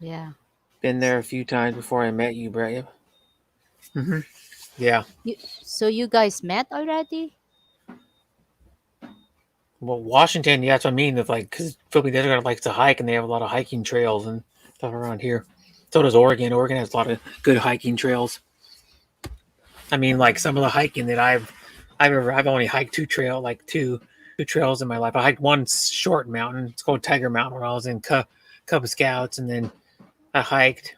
Yeah. Been there a few times before I met you, Brett. Mm-hmm. Yeah. So you guys met already? Well, Washington, yeah, that's what I mean. If like, because Philly Desert likes to hike, and they have a lot of hiking trails and stuff around here. So does Oregon. Oregon has a lot of good hiking trails. I mean, like some of the hiking that I've only hiked two trails in my life. I hiked one short mountain. It's called Tiger Mountain, where I was in Cub Scouts, and then I hiked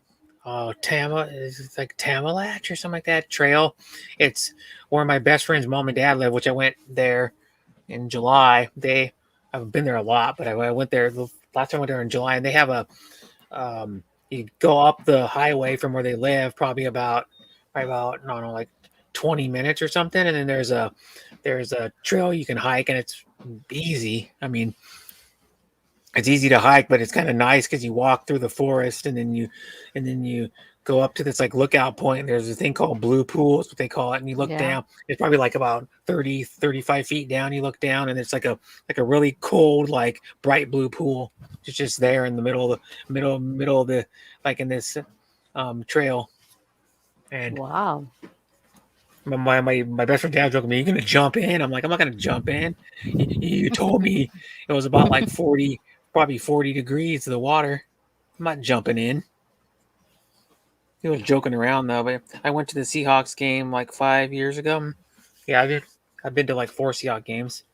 it's like Tamalach or something like that trail. It's where my best friend's mom and dad live, which I went there in July. I've been there a lot, but I went there the last time I went there in July, and they have a you go up the highway from where they live, probably about I don't know like 20 minutes or something, and then there's a trail you can hike, and it's easy. I mean, it's easy to hike, but it's kind of nice because you walk through the forest, and then you go up to this like lookout point. And there's a thing called Blue Pool, is what they call it, and you look Yeah. down. It's probably like about 30, 35 feet down. You look down, and it's like a really cold, like bright blue pool. It's just there in the middle of the middle of the like in this trail. And Wow. my best friend dad joking me, "You gonna jump in?" I'm like, "I'm not gonna jump in. You told me it was about like 40, probably 40 degrees to the water. I'm not jumping in." He was joking around though, but I went to the Seahawks game like 5 years ago. Yeah, I've been to like four Seahawks games.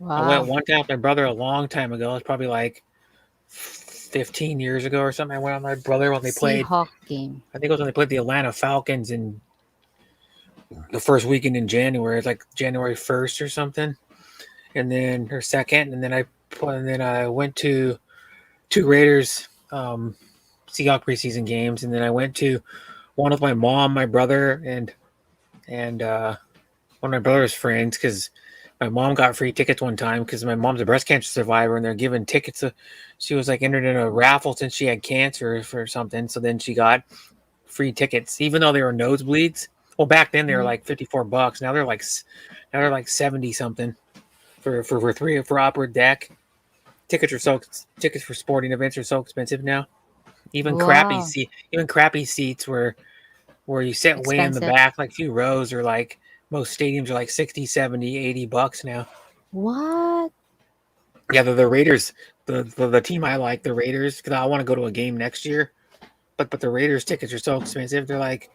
I went Wow. one time with my brother a long time ago. It was probably like 15 years ago or something. I went with my brother when they played. Seahawk game. I think it was when they played the Atlanta Falcons in the first weekend in January. It's like January 1st or something, and then or second, and then I went to two Raiders Seahawks preseason games, and then I went to one with my mom, my brother, and one of my brother's friends because my mom got free tickets one time because my mom's a breast cancer survivor, and they're giving tickets. She was like entered in a raffle since she had cancer for something, so then she got free tickets, even though they were nosebleeds. Well, back then they were Mhm. like $54. Now they're like 70 something for upper deck. Tickets for sporting events are so expensive now. Wow. Even crappy seats where you sit way in the Expensive. back, like few rows, are like most stadiums are like 60, 70, $80 now. What? Yeah, the Raiders, the team I like, the Raiders, because I want to go to a game next year. But the Raiders tickets are so expensive. They're like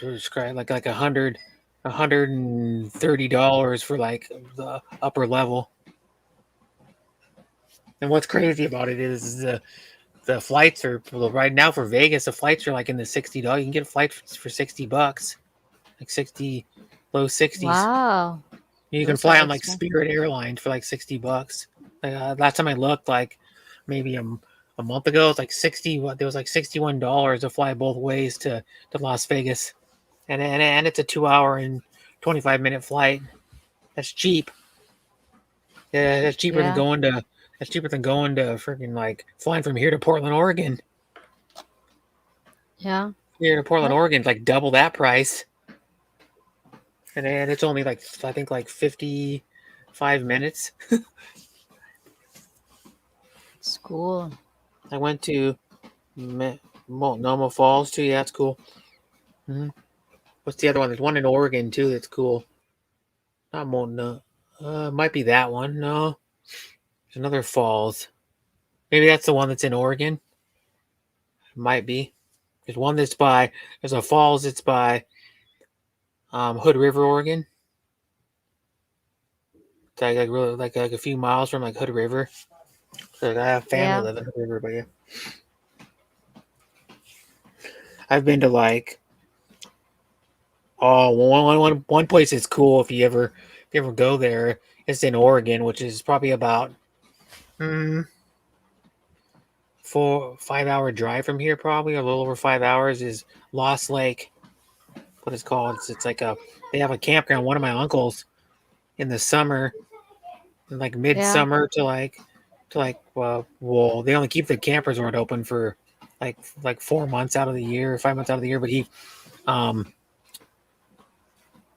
$130 for like the upper level. And what's crazy about it is the flights are, well, right now for Vegas. The flights are like in the $60. You can get a flight for $60, like 60, low sixties. Wow, You can those are fly on like expensive. Spirit Airlines for like $60. Like, last time I looked, like maybe a month ago, it's like 60. What there was like $61 to fly both ways to Las Vegas, and it's a 2 hour and 25 minute flight. That's cheap. Yeah, that's cheaper than Yeah, going to. That's cheaper than going to freaking like flying from here to Portland, Oregon. yeah, Here to Portland, yeah. Oregon, like double that price, and it's only like I think like 55 minutes. It's cool. I went to Multnomah Falls too. Yeah, that's cool. Hmm. What's the other one? There's one in Oregon too. That's cool. Not Multnomah. Might be that one. No, there's another falls. Maybe that's the one that's in Oregon. Might be. There's one that's by. There's a falls that's by Hood River, Oregon. It's like really like a few miles from like Hood River. So I have family Yeah. live in Hood River, but yeah, I've been to like one place that's cool if you ever go there. It's in Oregon, which is probably about mm, 4 5 hour drive from here, probably a little over 5 hours. Is Lost Lake? What it's called? It's like a they have a campground. One of my uncles in the summer, in like Yeah. midsummer to like well, they only keep the camp resort open for like 4 months out of the year, 5 months out of the year. But um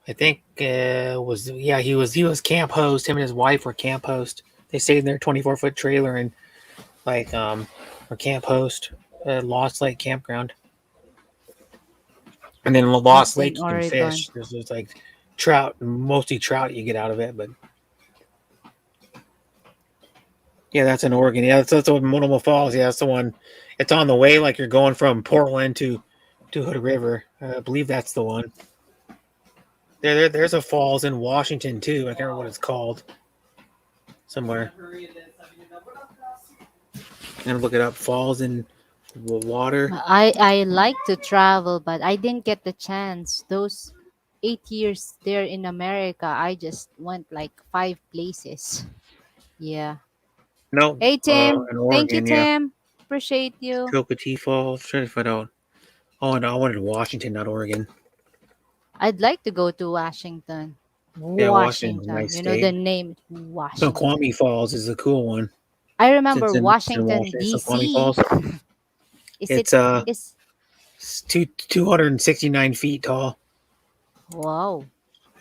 I think was yeah he was camp host. Him and his wife were camp host. They stayed in their 24-foot trailer and like or camp host Lost Lake campground. And then That's Lost in Lake you can Oregon. fish. There's like trout, mostly trout you get out of it. But yeah, that's in Oregon. Yeah, that's what Multnomah Falls. Yeah, that's the one. It's on the way, like you're going from Portland to Hood River. I believe that's the one. There's a falls in Washington too. I can't remember what it's called. Somewhere. I'm gonna look it up. Falls in water. I like to travel, but I didn't get the chance. Those 8 years there in America, I just went like 5 places. Yeah. No, Hey Tim, in thank you, Oregon. Yeah, Tim. Appreciate you. Chocotee Falls. Trying to find out. Oh no, I wanted Washington, not Oregon. I'd like to go to Washington. Yeah, Washington's a Washington. nice You know the state. name Snoqualmie Washington. Falls is a cool one. I It's remember in Washington Washington. Snoqualmie DC. Falls. Is it It's is 269 feet tall. wow.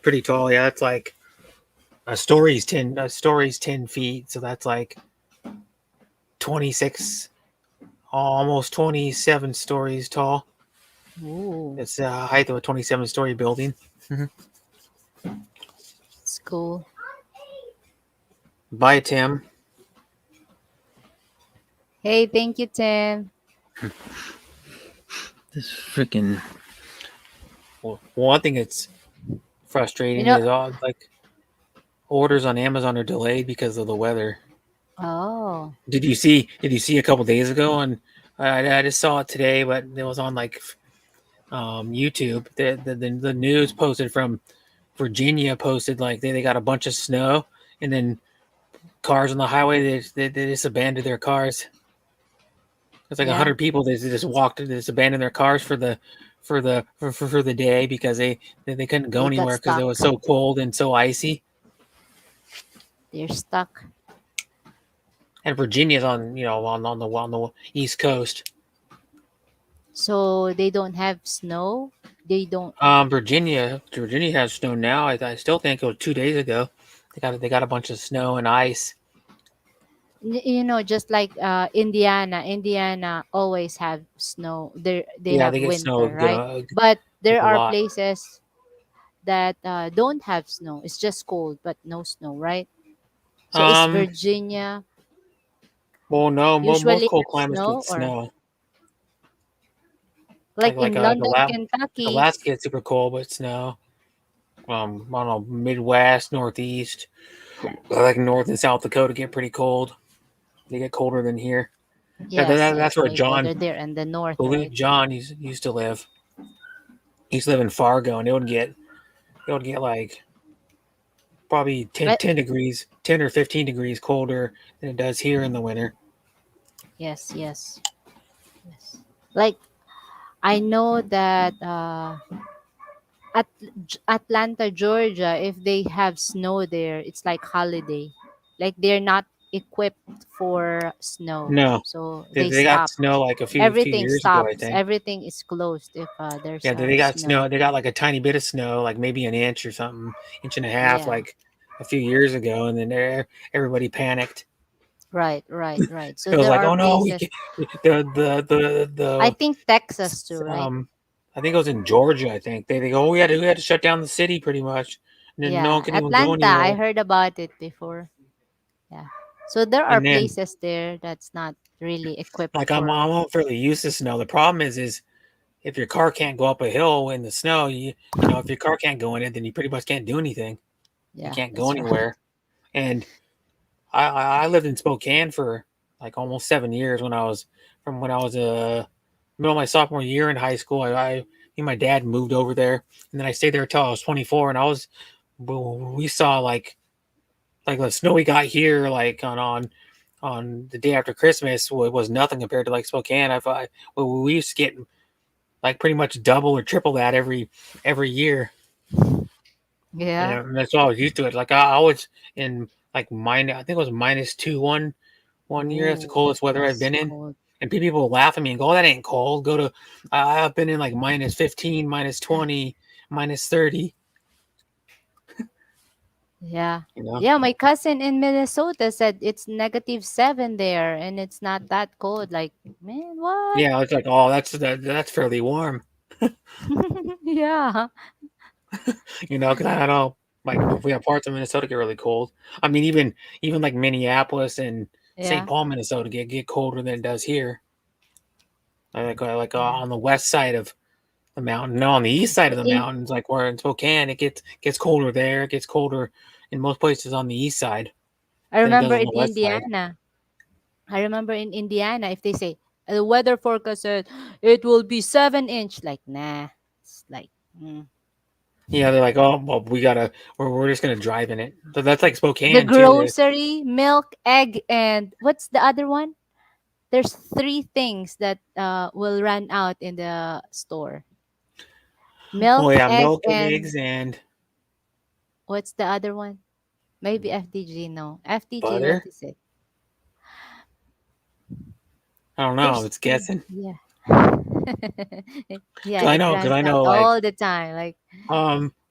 Pretty tall. Yeah, it's like a story's 10 feet, so that's like 26, almost 27 stories tall. Ooh, It's the height of a 27-story building. Mhm. it's cool. Bye, Tim. Hey, thank you, Tim. This freaking well, one thing that's You frustrating know, is all like orders on Amazon are delayed because of the weather. oh, Did you see a couple days ago? And I just saw it today, but it was on like YouTube. The news posted from Virginia posted like they got a bunch of snow, and then cars on the highway they just abandoned their cars. It's like a yeah, hundred people they just walked, they just abandoned their cars for the day because they couldn't go they got anywhere because it was stuck. so cold and so icy. They're stuck. And Virginia's on on the east coast. So they don't have snow. They don't. Virginia has snow now. I still think it was 2 days ago. They got a bunch of snow and ice. Just like Indiana. Indiana always have snow. They Yeah, have they get snow winter, right? But like there a are lot. places that don't have snow. It's just cold, but no snow, right? So is Um, Virginia well, no, most usually cold have climates get snow, or snow. like in London, Like Kentucky? Alaska gets super cold, but snow. I don't know, Midwest, Northeast, like North and South Dakota get pretty cold. They get colder than here. Yes, That's yes, where way John, colder there in the I north, believe right? John used to live. He used to live in Fargo, and it would get like probably 10, But 10 degrees, 10 or 15 degrees colder than it does here in the winter. yes, yes, yes. Like I know that at Atlanta, Georgia, if they have snow there, it's like holiday. Like they're not equipped for snow, No, so they they got stop. snow like a few Everything years ago, I stops. think. Everything is closed if there's Yeah, they got snow. snow. They got like a tiny bit of snow, like maybe an inch or something, inch and a half, Yeah. like a few years ago, and then everybody panicked. Right, right, right. So It was there like, are oh no, we places. can I think Texas too, right? um, I think it was in Georgia. I think they go, oh, we had to shut down the city pretty much, and then no one Yeah, can even go Atlanta. I anywhere. heard about it before. Yeah. So there are And then places there that's not really equipped like I'm for. all fairly used to snow. The problem is if your car can't go up a hill in the snow, you know if your car can't go in it, then you pretty much can't do anything. You Yeah, can't go that's right. anywhere. And I lived in Spokane for like almost 7 years when I was middle of my sophomore year in high school. Me and my dad moved over there, and then I stayed there until I was 24. And we saw like the snow we got here like on the day after Christmas was nothing compared to like Spokane. We used to get like pretty much double or triple that every year, Yeah. and that's all I was used to it. Like I was in like minus, I think it was -2 one year. That's the Ooh, coldest weather I've that's been in. cold. And people laugh at me and go, "Oh, that ain't cold." Go to I've been in like -15, -20, -30. Yeah. You know? Yeah, my cousin in Minnesota said it's -7 there and it's not that cold. Like, man, what? Yeah, it's like, oh, that's fairly warm. Yeah. You know, because I know like we have parts of Minnesota get really cold. I mean, even like Minneapolis and St. Yeah. Paul, Minnesota get colder than it does here. Yeah. On the west side of the mountain. No, on the east side of the In mountains, like where in Spokane, it gets colder there. It gets colder in most places on the east side I than it remember does on in the west side. Indiana. I remember in Indiana, if they say the weather forecast said it will be 7 inch, like nah, it's like Yeah, they're like, oh, well, we're just gonna drive in it. So that's like the Spokane too. grocery, milk, egg, and what's the other one? There's three things that will run out in the store: Well, milk, yeah, egg, milk, and eggs, and what's the other one? Maybe FTG. No, FTG. What butter. is it? I don't know. There's It's three. guessing. Yeah. Yeah, it Because runs I out know, like, all the time. Like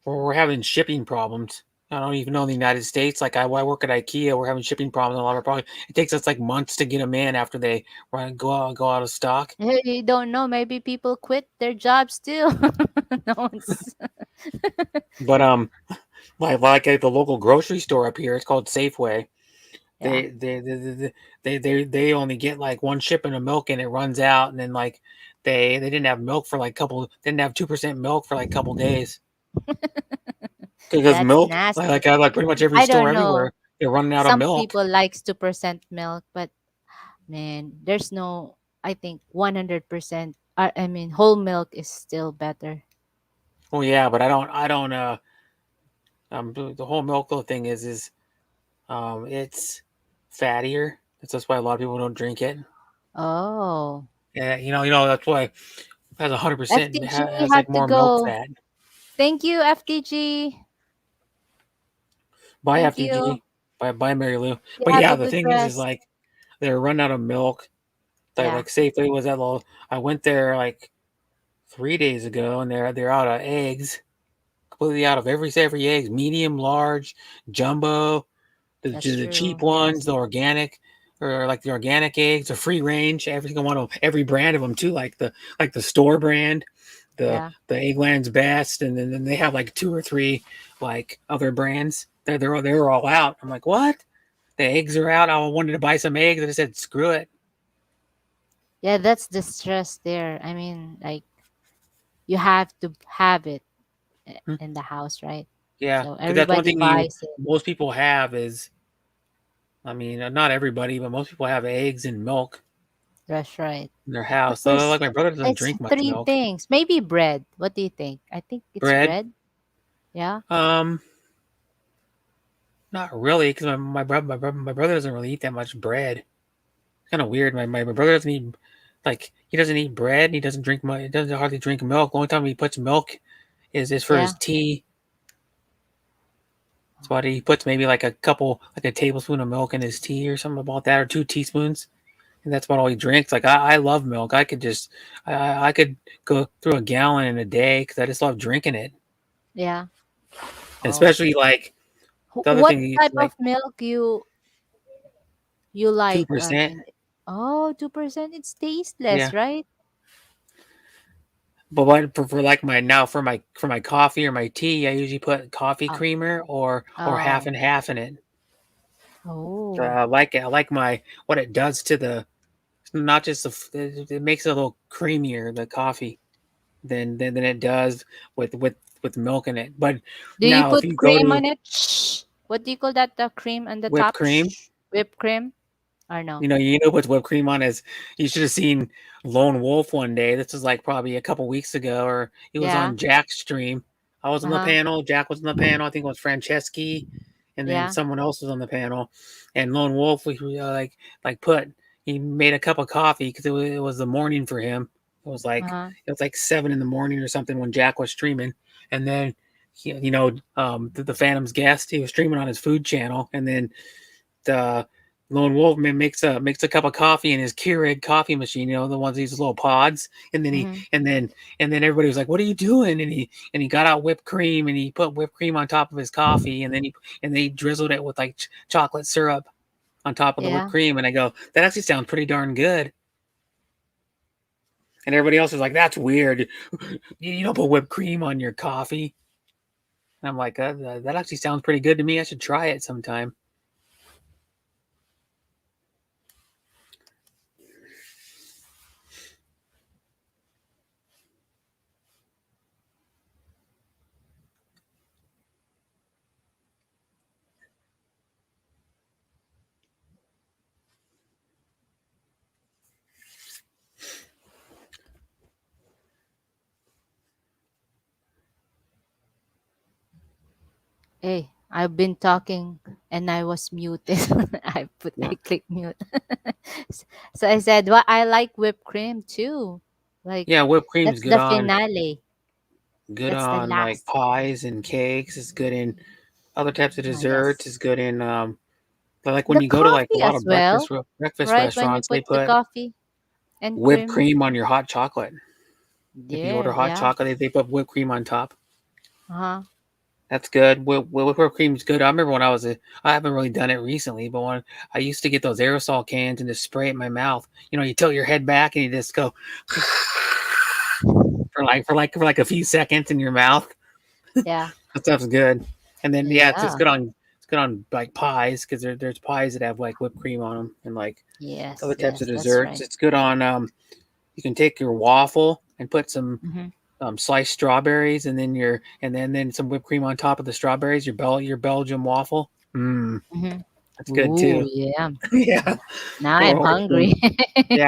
we're having shipping problems. I don't even know in the United States. Like, I work at IKEA. We're having shipping problems. A lot of problems. It takes us like months to get them in after they go out of stock. hey, you don't know. Maybe people quit their jobs too. No one's. But like at the local grocery store up here, it's called Safeway. Yeah. They only get like one shipment of milk and it runs out, and then like they didn't have milk for like couple didn't have 2% milk for like couple days because That's milk nasty. like pretty much every I store don't know. everywhere they're running out of Some milk. people likes 2% milk, but man, there's no. I think 100%. I mean, whole milk is still better. Well, yeah, but I don't the whole milk thing is it's fattier. That's why a lot of people don't drink it. Oh, Yeah, that's why it has 100% FTG has like have to more milk go. fat. Thank you, FTG. Buy Thank you. FTG, buy Mary Lou. You But have yeah, a the good thing is rest. like they're running out of milk. Yeah, Like Safeway was at low. I went there like 3 days ago, and they're out of eggs, completely out of every eggs, medium, large, jumbo, that's the cheap true. ones, Yes. the organic, or like the organic eggs, the free range, every single one of them, every brand of them too, like the store brand, Yeah. the Eggland's Best, and then they have like two or three like other brands. They're all out. I'm like, what? the eggs are out. I wanted to buy some eggs, and I said, screw it. Yeah, that's the stress there. I mean, like you have to have it Hmm? in the house, right? Yeah, So because that's one everybody thing you buys it. most people have is, I mean, not everybody, but most people have eggs and milk That's right. in their But house. So there's like my brother doesn't it's drink much three milk. things. Maybe bread. What do you think? I think it's Bread, bread. Yeah. um, not really, because my brother doesn't really eat that much bread. It's kind of weird. My brother doesn't eat like he doesn't eat bread. And he doesn't drink much. He doesn't hardly drink milk. The only time he puts milk is for his Yeah. tea. That's why he puts maybe like a tablespoon of milk in his tea or something about that, or 2 teaspoons, and that's about all he drinks. Like I love milk. I could go through a gallon in a day because I just love drinking it. Yeah. And Oh. especially like the other What thing, is type of like milk you two like? I percent. mean, oh, 2%. It's tasteless, Yeah, right? but what for like my now for my coffee or my tea, I usually put coffee Oh. creamer or half Oh. and half in it. Oh. I like it. I like my what it does to the not just it makes it a little creamier the coffee than it does with milk in it. But Do you now if put you go cream to on it? Shh. What do you call that? The cream on the whipped top? cream, Shh. Whipped cream or no? you know what's whipped cream on is you should have seen Lone Wolf one day. This was like probably a couple weeks ago, or it was Yeah. on Jack's stream. I was on the Uh-huh. panel. Jack was on the panel. I think it was Franceschi, and then Yeah. someone else was on the panel. And Lone Wolf, we like put he made a cup of coffee because it was the morning for him. It was like Uh-huh. it was like 7 in the morning or something when Jack was streaming, and then the Phantom's guest he was streaming on his food channel, and then the Lone Wolf man makes a cup of coffee in his Keurig coffee machine, the ones these little pods, and then he Mm-hmm. and then everybody was like, "What are you doing?" And he got out whipped cream and he put whipped cream on top of his coffee, and then he drizzled it with like chocolate syrup on top of the whipped Yeah. cream, and I go, "That actually sounds pretty darn good." And everybody else was like, "That's weird. You don't put whipped cream on your coffee." And I'm like, "That actually sounds pretty good to me. I should try it sometime." Hey, I've been talking and I was muted. Yeah, I click mute. So I said, well, I like whipped cream too. Like yeah, whipped cream is that's good the on finale. That's the like last. pies and cakes. It's good in other types of Ah, desserts. yes. It's good in but like when The you go to like a coffee lot as of well, breakfast right? When you restaurants, they put the put coffee and whipped cream. cream on your hot chocolate. If you order There, hot yeah. chocolate, they put whipped cream on top. Uh-huh. That's good. Whipped cream is good. I remember when I haven't really done it recently, but when I used to get those aerosol cans and just spray it in my mouth. You tilt your head back and you just go for like a few seconds in your mouth. Yeah. That stuff's good. And then yeah, it's Yeah. good on like pies because there's pies that have like whipped cream on them and like other Yes, types of yes, that's desserts. right. It's good on you can take your waffle and put some Mm-hmm. sliced strawberries and then some whipped cream on top of the strawberries. Your Belgian waffle. Mmm, Mm-hmm. that's good Ooh, too. yeah. Yeah. Now I'm Or hungry.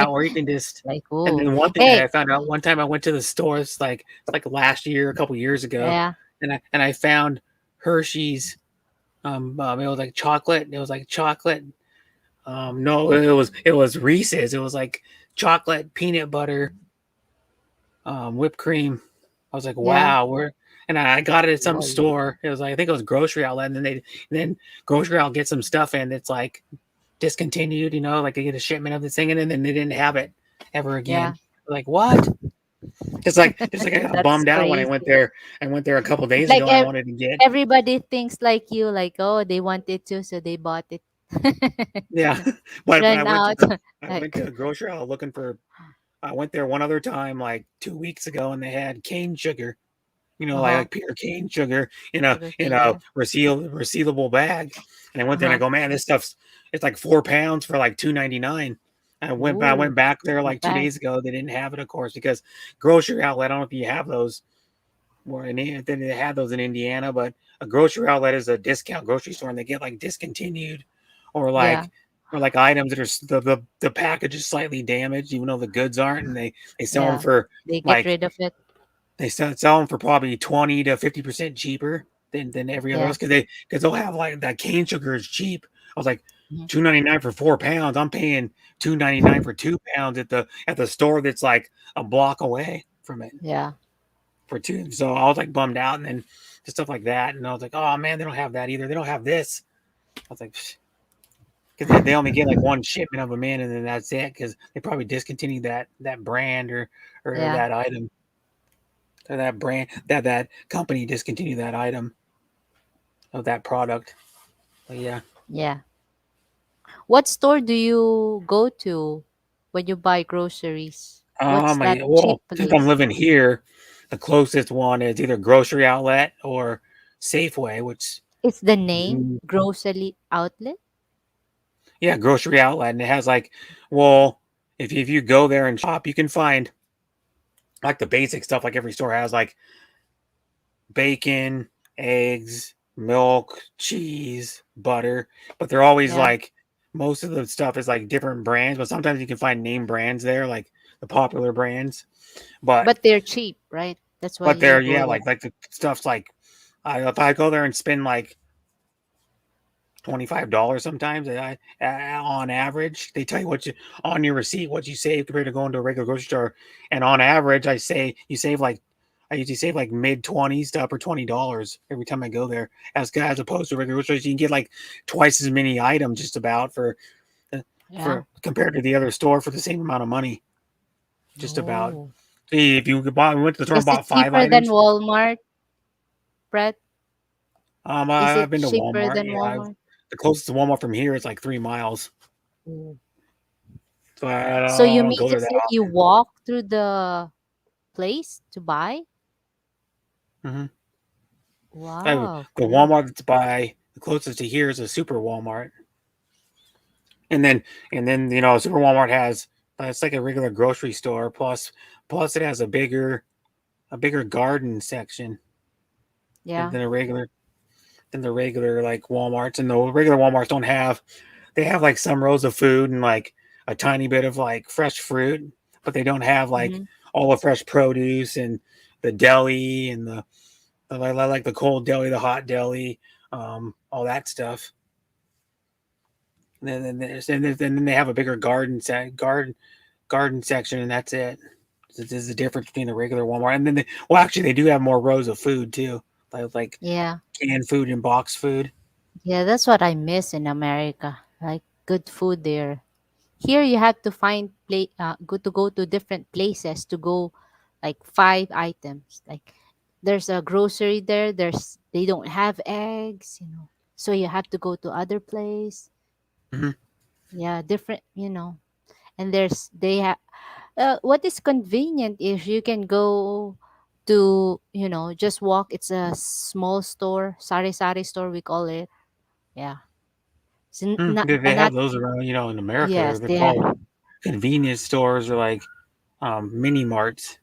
or you can just. Like, And ooh. then one thing that Hey, I found out one time I went to the store. It's like last year, a couple years ago, yeah, and I found Hershey's. It was like chocolate. It was like chocolate. No, it was Reese's. It was like chocolate peanut butter whipped cream. I was like, yeah. wow, where? And I got it at some Well, store. It was like I think it was grocery outlet, and then grocery outlet get some stuff in that's like discontinued. Like they get a shipment of this thing, and then they didn't have it ever yeah. again. Like what? Just like I got That's bummed out when I went crazy. there. I went there a couple It's days like ago, and I wanted to get everybody thinks like you, like, oh, they wanted to, so they bought it. yeah, but Run out. I went to Like, a grocery outlet looking for. I went there one other time, like 2 weeks ago, and they had cane sugar. uh-huh. Like pure cane sugar Sugar in cane, a yeah. resealable bag. And I went there and I Uh-huh. go, man, this stuff's it's like 4 pounds for like $2.99. I Ooh, went back there not like two bad. days ago. They didn't have it, of course, because grocery outlet. I don't know if you have those. Then they had those in Indiana, but a grocery outlet is a discount grocery store, and they get like discontinued, or Yeah, like items that are the package is slightly damaged, even though the goods aren't, and they sell them yeah. for They get like rid of it. they sell them for probably 20 to 50% cheaper than every other Yeah. else, because they'll have like that cane sugar is cheap. I was like Mhm. $2.99 for 4 pounds. I'm paying $2.99 for 2 pounds at the store that's like a block away from it Yeah. for two. So I was like bummed out, and then just stuff like that. And I was like, oh man, they don't have that either. They don't have this. I was like, because they only get like one shipment of them in, and then that's it. Because they probably discontinued that brand or Yeah. that item or that brand that company discontinued that item of that product. But yeah, Yeah. What store do you go to when you buy groceries? What's that cheap since I'm place? living here, the closest one is either grocery outlet or Safeway, which It's the name mm, grocery outlet. yeah, grocery outlet, and it has like, well, if you go there and shop, you can find like the basic stuff like every store has, like bacon, eggs, milk, cheese, butter, but they're always Yeah. like most of the stuff is like different brands, but sometimes you can find name brands there, like the popular brands. But But they're cheap, right? That's why but you they're go yeah, there. like the stuff's like if I go there and spend like $25 sometimes on average, they tell you what you on your receipt what you save compared to going to a regular grocery store, and on average I say you save like I usually save like mid 20s to upper $20 every time I go there, as opposed to regular grocery stores. You can get like twice as many items just about uh, Yeah. for compared to the other store for the same amount of money, just about. Oh. See, if you buy, we went to the store and Is it bought five cheaper than items. Walmart, Brett? Is I've it been to cheaper Walmart. than Yeah, Walmart? the closest to Walmart from here is like 3 miles, Mm. so So you I don't mean go to there that say you often. walk through the place to buy? Hmm. The Wow, cool. Walmart that's by the closest to here is a super Walmart, and then super Walmart has it's like a regular grocery store plus it has a bigger garden section Yeah. than a regular than the regular like Walmarts, and the regular Walmarts don't have they have like some rows of food and like a tiny bit of like fresh fruit, but they don't have like Hmm. all the fresh produce and the deli and like the cold deli, the hot deli, all that stuff. And then they have a bigger garden section, and that's it. This is the difference between the regular Walmart, and then well, actually, they do have more rows of food too, like Yeah. canned food and box food. Yeah, that's what I miss in America. Like good food there. Here you have to find go to different places to go like five items. Like there's a grocery there, they don't have eggs. So you have to go to other place. Hmm. Yeah, different, and they have what is convenient is you can go to just walk. It's a small store, sari store we call it. Yeah. Not They not have those around, in America. yes, They're they have. called convenience stores or like mini marts.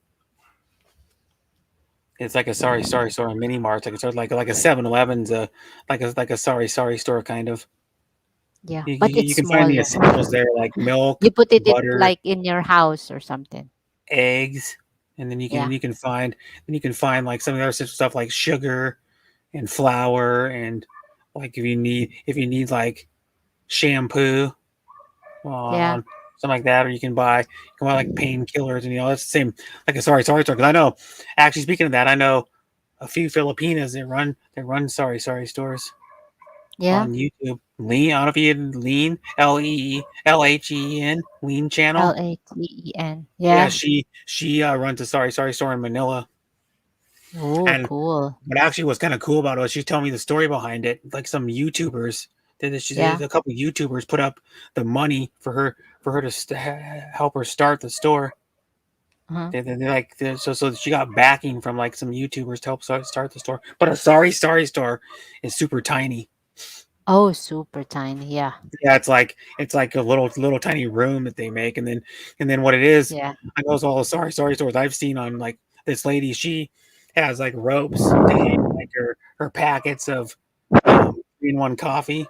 It's like a sorry store, a mini mart, like a sort of like a 7-Eleven's, like a sorry store kind of. Yeah, You, but you it's you can find the smaller. essentials there like You milk, put it butter, like in your house or something. eggs, and then Yeah, you can find like some of the other essential stuff like sugar and flour, and like if you need like shampoo, yeah, um, something like that, or you can buy like painkillers, and that's the same like a sorry store. Because I know, actually speaking of that, I know a few Filipinas that run sorry stores yeah. on YouTube. Lean, I don't know if you had Lean, LEELHEN, Lean channel. Laten. Yeah, Yeah. she runs a sorry store in Manila, Oh, and cool. what actually was kind of cool about it was she told me the story behind it. Like some YouTubers she did Yeah. a couple YouTubers put up the money for her to help her start the store. Uh-huh. So she got backing from like some YouTubers to help start the store. But a sorry store is super tiny. Oh, super tiny. Yeah. Yeah, it's like a little tiny room that they make, and then what it is, Yeah. I goes all the sorry stores I've seen on like this lady, she has like ropes to hang like her packets of 3-in-1 coffee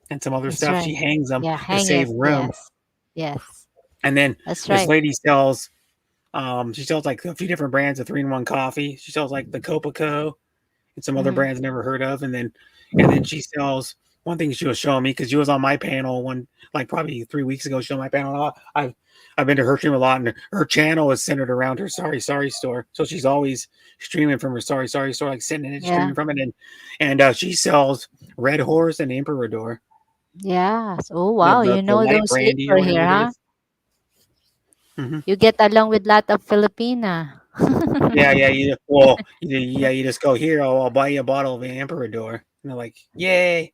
and some other That's stuff. She right. hangs them Yeah. to Hang save it. room, Yes. Yes. and then That's this right. lady sells she sells like a few different brands of 3-in-1 coffee. She sells like the Copaco and some other Mm-hmm. brands never heard of, and then she sells one thing she was showing me because she was on my panel one like probably 3 weeks ago. She was on my panel. I've been to her stream a lot, and her channel is centered around her sorry store. So she's always streaming from her sorry store, like sitting in it, Yeah. streaming from it, and she sells Red Horse and Emperador, Yes. Oh, the wow. the, You the know light those brandy or liquor whatever here, it huh? is. Mm-hmm. You get along with lot of Filipina. Yeah. You just go here. I'll buy you a bottle of Emperador, and they're like, yay.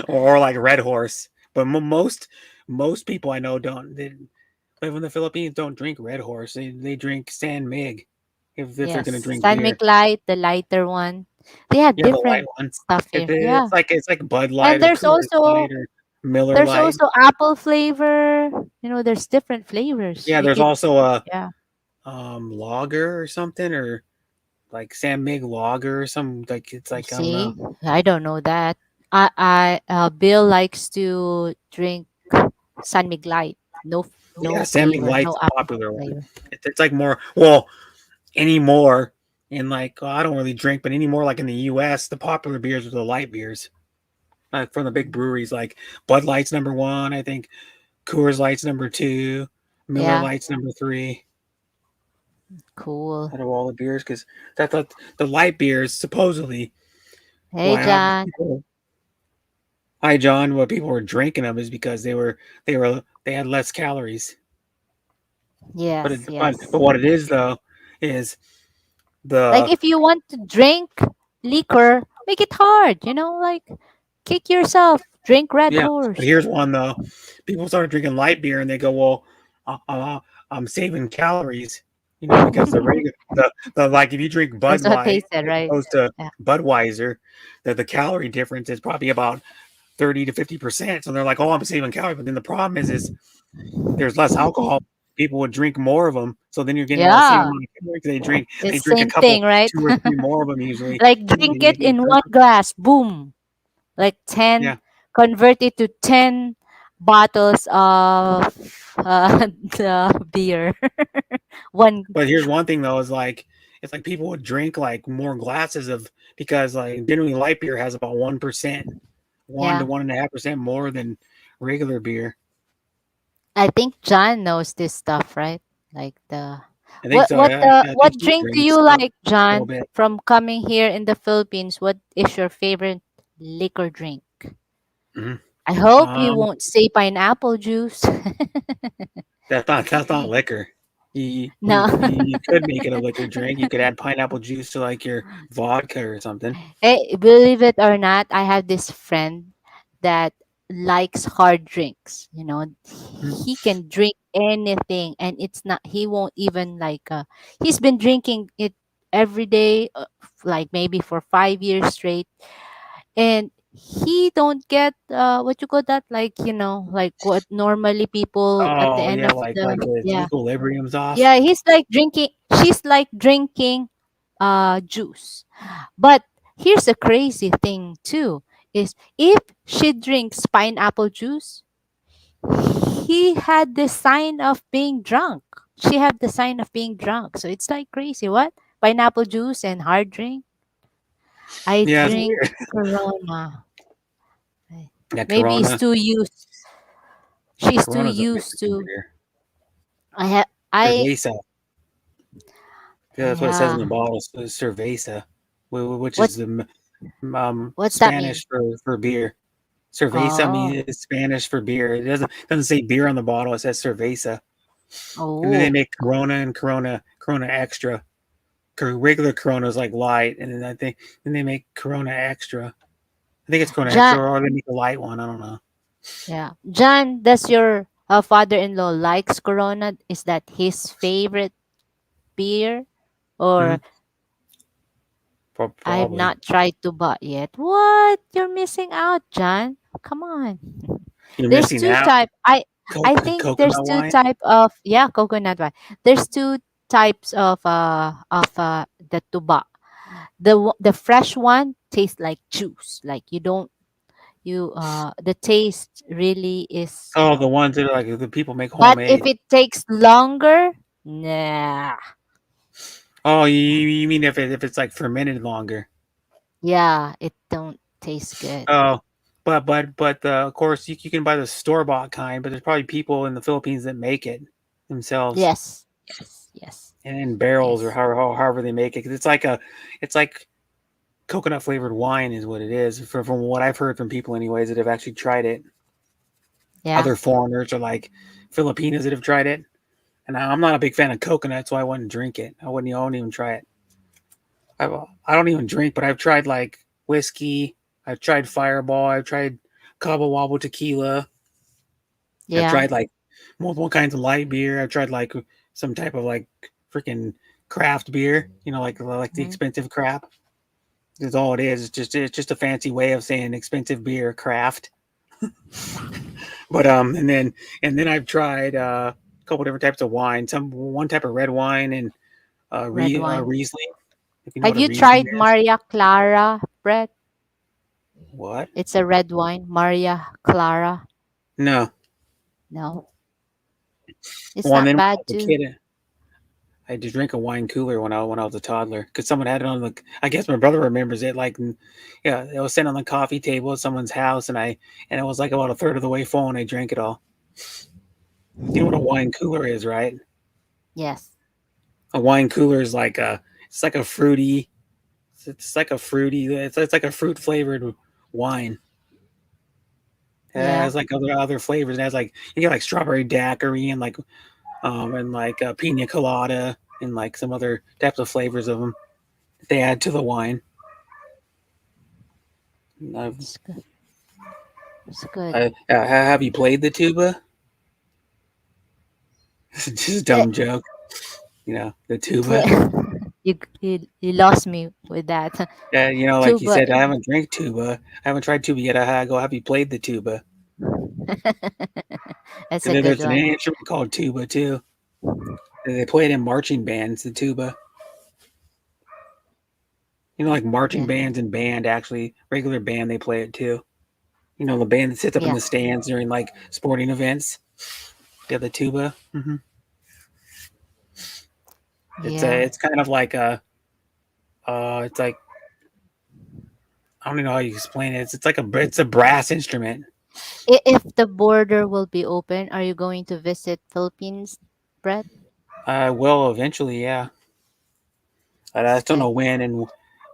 Or like Red Horse. But most people I know don't they live in the Philippines don't drink Red Horse. They drink San Mig if they're Yes. gonna drink San beer. Light, the lighter one. They have Yeah, the light different one. stuff It, here. Yeah. it's like Bud Light And or Coors Light or Miller there's Light. also apple flavor. There's different flavors. Yeah, You there's could also a yeah. lager or something or like San Mig lager or something like it's You like I don't know. see? I don't know that. Bill likes to drink San Mig Light. No Yeah, San Mig flavor, Light's no a apple popular one. flavor. It's like more well anymore in like I don't really drink, but anymore like in the U.S. the popular beers are the light beers. From the big breweries like Bud Light's number one, I think Coors Light's number two, Miller Yeah, Light's number three cool. out of all the beers because that the light beers supposedly Hey, why John. people hi John what people were drinking them is because they had less calories. But Yes, but yes. what it is though is Like the if you want to drink liquor, make it hard, like kick yourself, drink Red yeah. But Horse. here's one though, people started drinking light beer and they go well I'm saving calories. Because the like if you drink Bud That's what Light they said, as right? opposed to Yeah. Budweiser, the calorie difference is probably about 30 to 50%. So they're like, "Oh, I'm saving calories," but then the problem is there's less alcohol. People would drink more of them, so then you're getting all the same Yeah, amount of calories. They it's drink a same couple, thing, right? 2 or 3 more of them usually, Like and drink then you it get in one drunk. glass, boom. Like 10, Yeah, convert it to 10 bottles of the beer. One, but here's one thing though: is like it's like people would drink like more glasses of because like generally light beer has about 1%, one to yeah. 1.5% more than regular beer. I think John knows this stuff, right? Like the I think so. I think what he drink do drinks you like, a little John? bit. From coming here in the Philippines, what is your favorite liquor drink? Mhm. I hope you Um, won't say pineapple juice. that's not liquor. No. You could make it a liquor drink. You could add pineapple juice to like your vodka or something. Hey, believe it or not, I have this friend that likes hard drinks. Mhm. He can drink anything, and it's not. He won't even like. He's been drinking it every day, like maybe for 5 years straight, and he don't get what you call that, like like what normally people at the Oh end yeah, of like the his yeah equilibrium's off. yeah. He's like drinking. She's like drinking juice. But here's a crazy thing too is if she drinks pineapple juice, he had the sign of being drunk. She had the sign of being drunk. So it's like crazy. What? Pineapple juice and hard drink? I Yeah, it's drink weird. Corona. Eh, Yeah, Maybe it's Corona. too used. She's too Corona's a used Mexican to. beer. I have. I Cerveza. Yeah, that's what it says in Yeah. the bottle. It's Cerveza, which What? is the What's that mean? Spanish for beer. Cerveza Oh. means is Spanish for beer. It doesn't say beer on the bottle. It says Cerveza. And then they Oh. make Corona and Corona Extra. Regular Corona is like light, and then they make Corona Extra. I think it's Corona John. Extra, or they make a light one. I don't know. Yeah. John, does your father-in-law likes Corona? Is that his favorite beer? Hmm. Or I've Probably. not tried tuba yet. What? You're missing out, John. Come on. You're There's missing two out. type. I think there's Coconut two wine. type of, yeah, coconut wine. There's two types of the tuba. The fresh one tastes like juice. Like you don't you the taste really is, Oh, the ones that are like the people make but if homemade. it takes longer, nah. Oh, you mean if it's like fermented longer? Yeah, it don't taste good. Oh, but of course you can buy the store bought kind, but there's probably people in the Philippines that make it themselves Yes. Yes. Yes. and in barrels or Yes. however they make it. 'Cause it's like coconut flavored wine is what it is. From what I've heard from people, anyways, that have actually tried it. Yeah. Other foreigners or like Filipinos that have tried it. And I'm not a big fan of coconut, so I wouldn't drink it. I wouldn't even try it. I don't even drink, but I've tried like whiskey. I've tried Fireball. I've tried Cabo Wabo tequila. I've Yeah. tried like multiple kinds of light beer. I've tried like some type of like freaking craft beer. Like the Mhm. expensive crap. That's all it is. It's just a fancy way of saying expensive beer, craft. But and then I've tried a couple different types of wine. One type of red wine and Red wine. Riesling. If you know Have what a you Riesling tried is. Maria Clara, Brett? What? It's a red wine, Maria Clara. No. No, it's Well, and not then when I bad was a too. kid, I had to drink a wine cooler when I was a toddler because someone had it on the. I guess my brother remembers it. Yeah, it was sitting on the coffee table at someone's house, and it was like about a third of the way full, and I drank it all. You know what a wine cooler is, right? Yes. A wine cooler is like a. It's like a fruity. It's like a fruity. It's like a fruit flavored wine. It Yeah. has like other flavors. It has like you get like strawberry daiquiri and like pina colada and like some other types of flavors of them that they add to the wine. I've, It's good. It's good. have you played the tuba? Just a Eh, dumb joke, the play. tuba. You lost me with that. Like you Tuba. said, I haven't drank tuba. I haven't tried tuba yet. I go, have you played the tuba? That's And a then good there's an one. instrument called tuba too. And they play it in marching bands. The tuba, like marching Yeah. bands and band actually regular band they play it too. The band that sits up in Yeah. the stands during like sporting events. Yeah, the tuba. Yeah. It's kind of like it's like I don't even know how you explain it. It's a brass instrument. If the border will be open, are you going to visit Philippines, Brett? I will eventually, yeah. I It's just don't good. know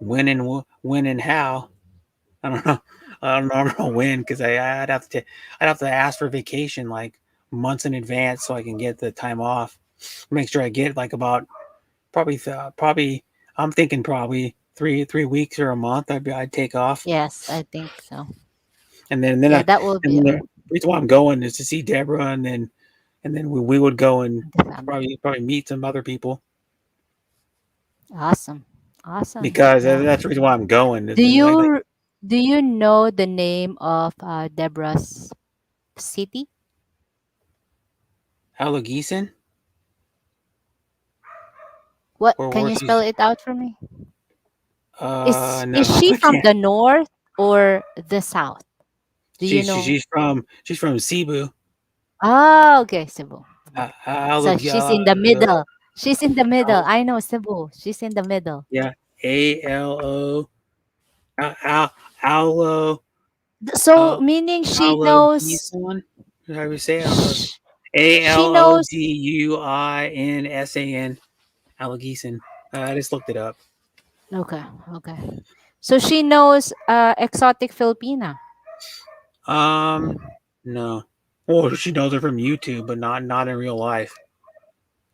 when and how. I don't know. I don't know when because I'd have to ask for vacation like months in advance so I can get the time off. Make sure I get like about probably I'm thinking probably 3 weeks or a month. I'd take off, Yes, I think so. and then Yeah, that will and be then the reason why I'm going is to see Deborah, and then we would go and the family. probably meet some other people Awesome. Awesome. because Yeah. that's the reason why I'm going. Do Like you do you know the name of Deborah's city? Allegiesen, What, or can where you she's spell it out for me? no, Is she I from can't. the north or the south? Do you know? She's from Cebu. Ah, okay, Cebu. Uh, So Alleg- she's uh, in the middle. She's in the middle. Al- I know Cebu. She's in the middle. yeah, ALO Al Alo So Al meaning she knows. Allegiesen. How do we say? I don't know. sh- A She L O knows. G U I N S A N. Allegiesen. I just looked it up. Okay, okay. So she knows exotic Filipina. Um, no. Well, she knows her from YouTube, but not in real life.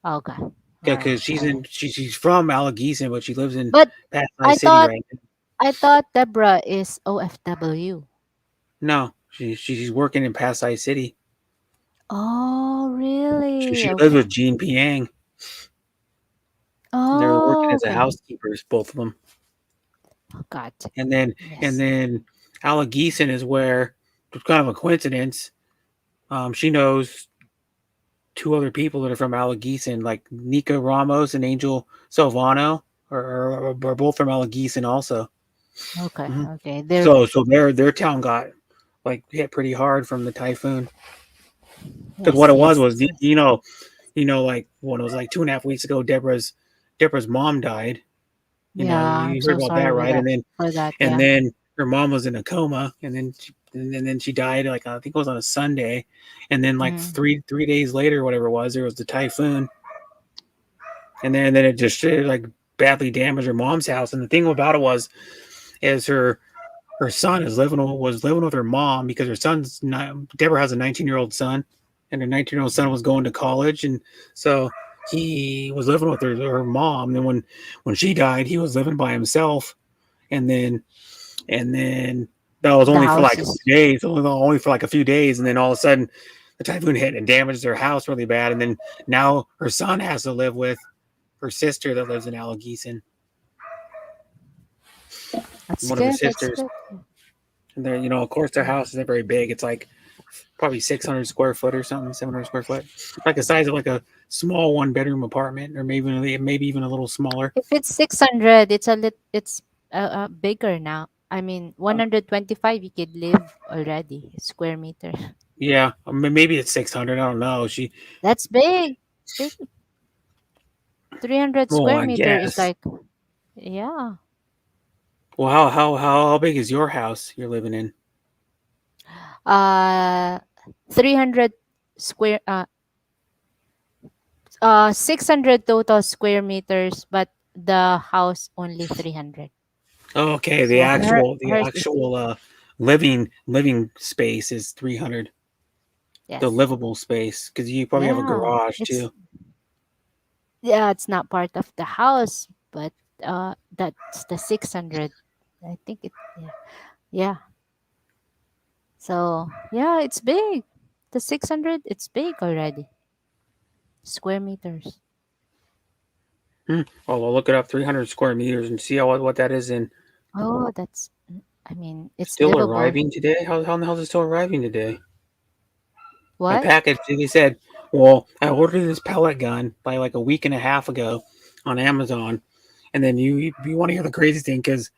Okay, all Yeah, right, because all right. she's from Allegiesen, but she lives in But Pasay I City thought right now. I thought Deborah is OFW. No, she's working in Pasay City. Oh, really? She lives Okay. with Jean Piang. They're working Oh, as a okay. housekeepers, both of them. God. and then and Yes. then Allegeeson is where it's kind of a coincidence. She knows two other people that are from Allegeeson, like Nika Ramos and Angel Silvano, are both from Allegeeson also. Okay. Hmm. Okay. They're So their town got like hit pretty hard from the typhoon. Because what yes, it yes. was like when it was like 2.5 weeks ago, Deborah's mom died. Yeah, I'm You heard so about sorry that, with right? that for that. And Yeah. then her mom was in a coma, and then she died like I think it was on a Sunday, and then like Mm. three days later, whatever it was, there was the typhoon, and then it just like badly damaged her mom's house. And the thing about it is her son was living with her mom because her son's not Deborah has a 19-year-old son, and her 19-year-old son was going to college, and so he was living with her mom. And then when she died, he was living by himself, and then that was The only for house like a is few days, only for like a few days, and then all of a sudden the typhoon hit and damaged their house really bad, and then now her son has to live with her sister that lives in Allegeeson, that's one of her good. That's sisters. good. And they're, of course, their house isn't very big. It's like probably 600 square foot or something, 700 square foot, like the size of like a small one-bedroom apartment, or maybe even a little smaller. If it's 600, it's bigger now. I mean, 125 you could live already square meter. Yeah, maybe it's 600. I don't know. That's big. It's big. 300 Well, square I meter is guess. like yeah. Well, how big is your house you're living in? Uh 300 square 600 total square meters, but the house only 300. Oh, okay, the So actual the hers is actual living space is 300. The yes. livable space, because you probably have a Yeah. garage It's too. yeah, it's not part of the house, but that's the 600. I think it yeah. Yeah. So, yeah, it's big. The 600, it's big already. Square meters. Oh, I'll look it up. 300 square meters and see what that is in. Oh, that's I mean, it's Still livable. arriving today? How the hell is it still arriving today? My What? package, they said, well, I ordered this pellet gun by like a week and a half ago on Amazon. And then you want to hear the crazy thing because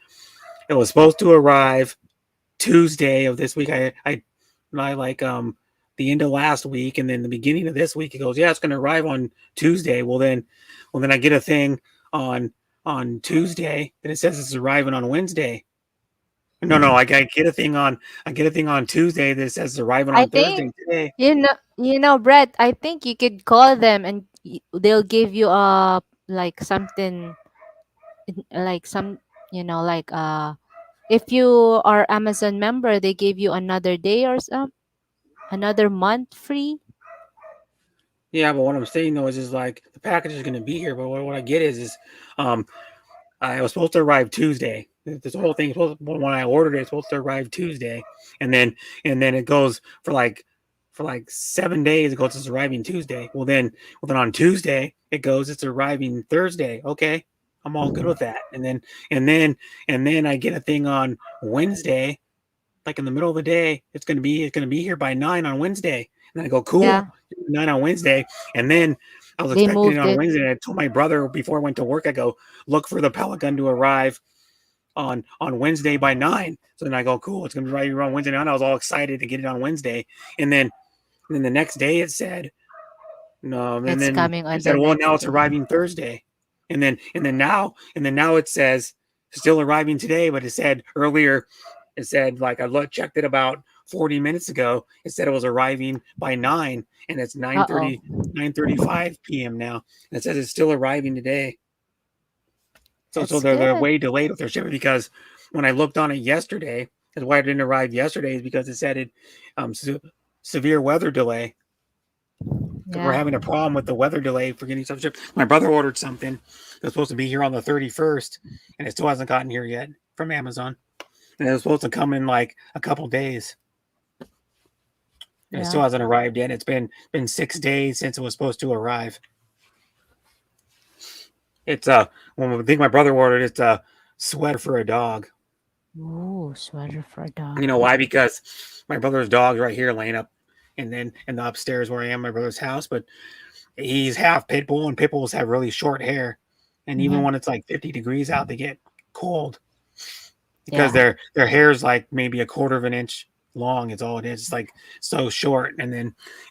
it was supposed to arrive Tuesday of this week. I like the end of last week, and then the beginning of this week. It goes, yeah, it's going to arrive on Tuesday. Well then I get a thing on Tuesday, and it says it's arriving on Wednesday. No, I get a thing on Tuesday that says it's arriving I on think Thursday today. Brett, I think you could call them and they'll give you like something like some like if you are Amazon member, they give you another day or some another month free. Yeah, but what I'm saying though is like the package is going to be here, but what I get is um I was supposed to arrive Tuesday. This whole thing when I ordered it, it's supposed to arrive Tuesday, and then it goes for like 7 days. It goes, it's arriving Tuesday. Well then on Tuesday it goes, it's arriving Thursday. Okay, I'm all good with that. And then I get a thing on Wednesday, like in the middle of the day. It's gonna be here by 9 on Wednesday. And then I go, cool, Yeah, 9 on Wednesday. And then I was they expecting it moved on it. Wednesday. And I told my brother before I went to work, I go, look for the pellet gun to arrive on Wednesday by 9. So then I go, cool, it's gonna be right around Wednesday night. I was all excited to get it on Wednesday. And then the next day it said, no, and It's then coming it on said, the well, now next it's day. arriving Thursday. And then now it says still arriving today, but it said earlier, it said like checked it about 40 minutes ago. It said it was arriving by 9, and it's Uh oh. 9:35 p.m. now. And it says it's still arriving today. So That's they're good. way delayed with their shipment because when I looked on it yesterday, that's why it didn't arrive yesterday, is because it said it severe weather delay, because we're Yeah. having a problem with the weather delay for getting stuff shipped. My brother ordered something that's supposed to be here on the 31st, and it still hasn't gotten here yet from Amazon. And it was supposed to come in like a couple days, and it Yeah. still hasn't arrived yet. It's been 6 days since it was supposed to arrive. It's when I think my brother ordered, it's sweater for a dog. Ooh, sweater for a dog. You know why? Because my brother's dog's right here laying up, and then in the upstairs where I am, my brother's house. But he's half pit bull, and pit bulls have really short hair, and even Mm-hmm. when it's like 50 degrees out, they get cold because Yeah. their hair is like maybe a quarter of an inch long. It's all it is. It's like so short, and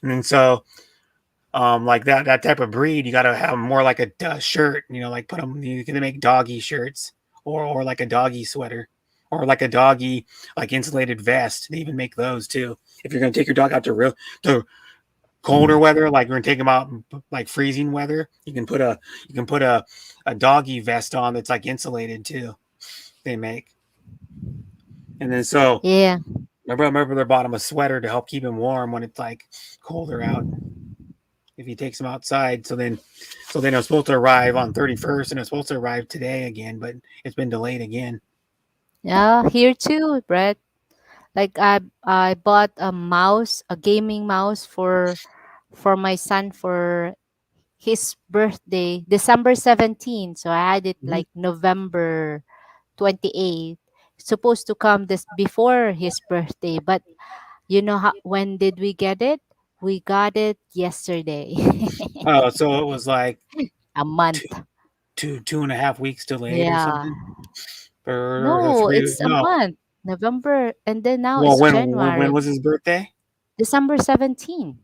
then so like that type of breed, you got to have more like a shirt. You know, like put them. You can make doggy shirts or like a doggy sweater or like a doggy like insulated vest. They even make those too. If you're gonna take your dog out to colder weather, like we're gonna take them out like freezing weather, you can put a doggy vest on that's like insulated too. They make, and then so Yeah. my brother bought him a sweater to help keep him warm when it's like colder out. If he takes them outside. So then it was supposed to arrive on 31st, and it's supposed to arrive today again, but it's been delayed again. Yeah, here too, Brett. Like I bought a mouse, a gaming mouse for my son for his birthday, December 17th. So I had it Mm-hmm. like November 28th. Supposed to come this before his birthday, but you know how when did we get it? We got it yesterday. Oh, so it was like A month. two, 2.5 weeks delayed or Yeah. something, or No, three. it's a No, month. November and then now well, it's when January. was his birthday? December 17th.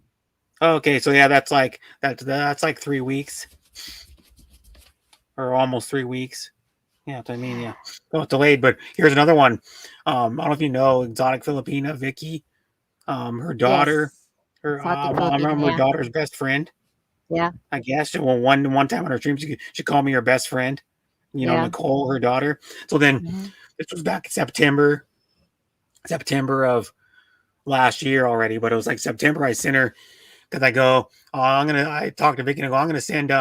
Okay, so yeah, that's like 3 weeks or almost 3 weeks. Yeah, that's what I mean. Yeah, well, it's delayed. But here's another one. I don't know if you know exotic Filipina Vicky. Her daughter, Yes. her Exotic I Filipina, remember her yeah. daughter's best friend. Yeah. I guess. Well, one time on her stream, she called me her best friend. You know, Yeah. Nicole, her daughter. So then Hmm. this was back in September of last year already. But it was like September. I sent her because I go, oh, I talked to Vicky and I go, I'm gonna send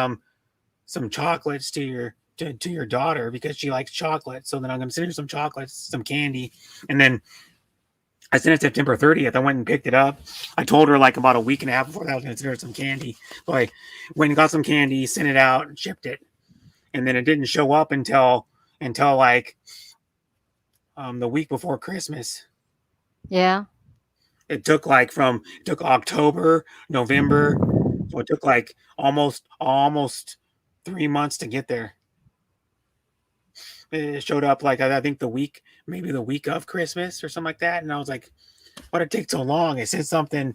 some chocolates to your daughter because she likes chocolate. So then I'm gonna send her some chocolates, some candy, and then I sent it September 30th. I went and picked it up. I told her like about a week and a half before that I was going to send her some candy. So I went and got some candy, sent it out, and shipped it. And then it didn't show up until like the week before Christmas. Yeah. It took October, November, so it took like almost 3 months to get there. It showed up like I think the week, maybe the week of Christmas or something like that. And I was like, "Why'd it take so long?" I sent something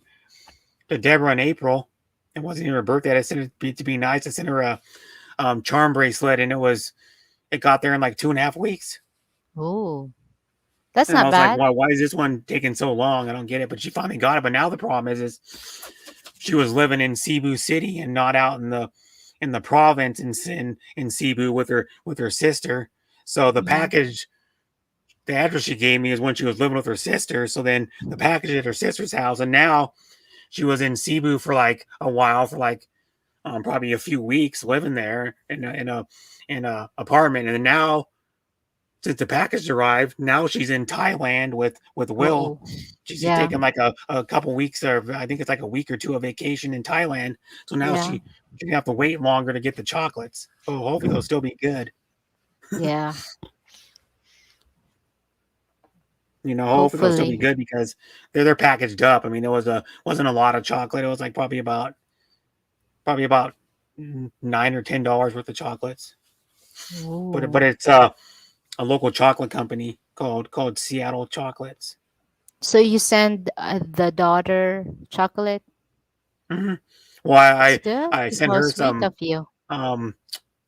to Deborah in April. It wasn't even her birthday. I sent it to be nice. I sent her a charm bracelet, and it got there in like 2.5 weeks. Oh, that's And I not was like, bad. why is this one taking so long? I don't get it. But she finally got it. But now the problem is she was living in Cebu City and not out in the province in Cebu with her sister. So Hmm. the address she gave me is when she was living with her sister. So then the package at her sister's house, and now she was in Cebu for like a while, for like probably a few weeks living there in a apartment, and then now since the package arrived, now she's in Thailand with Will. Oh, She's yeah. taking like a couple weeks, or I think it's like a week or two of vacation in Thailand. So now Yeah. she's gonna have to wait longer to get the chocolates. So hopefully they'll still be good. Yeah. You know, hopefully they'll still be Hopefully. good because they're packaged up. I mean, there wasn't a lot of chocolate. It was like probably about $9 or $10 worth of chocolates. But Oh. it's a local chocolate company called Seattle Chocolates. So you send the daughter chocolate? Hmm. Well, That's good. I sent How her sweet some of you. um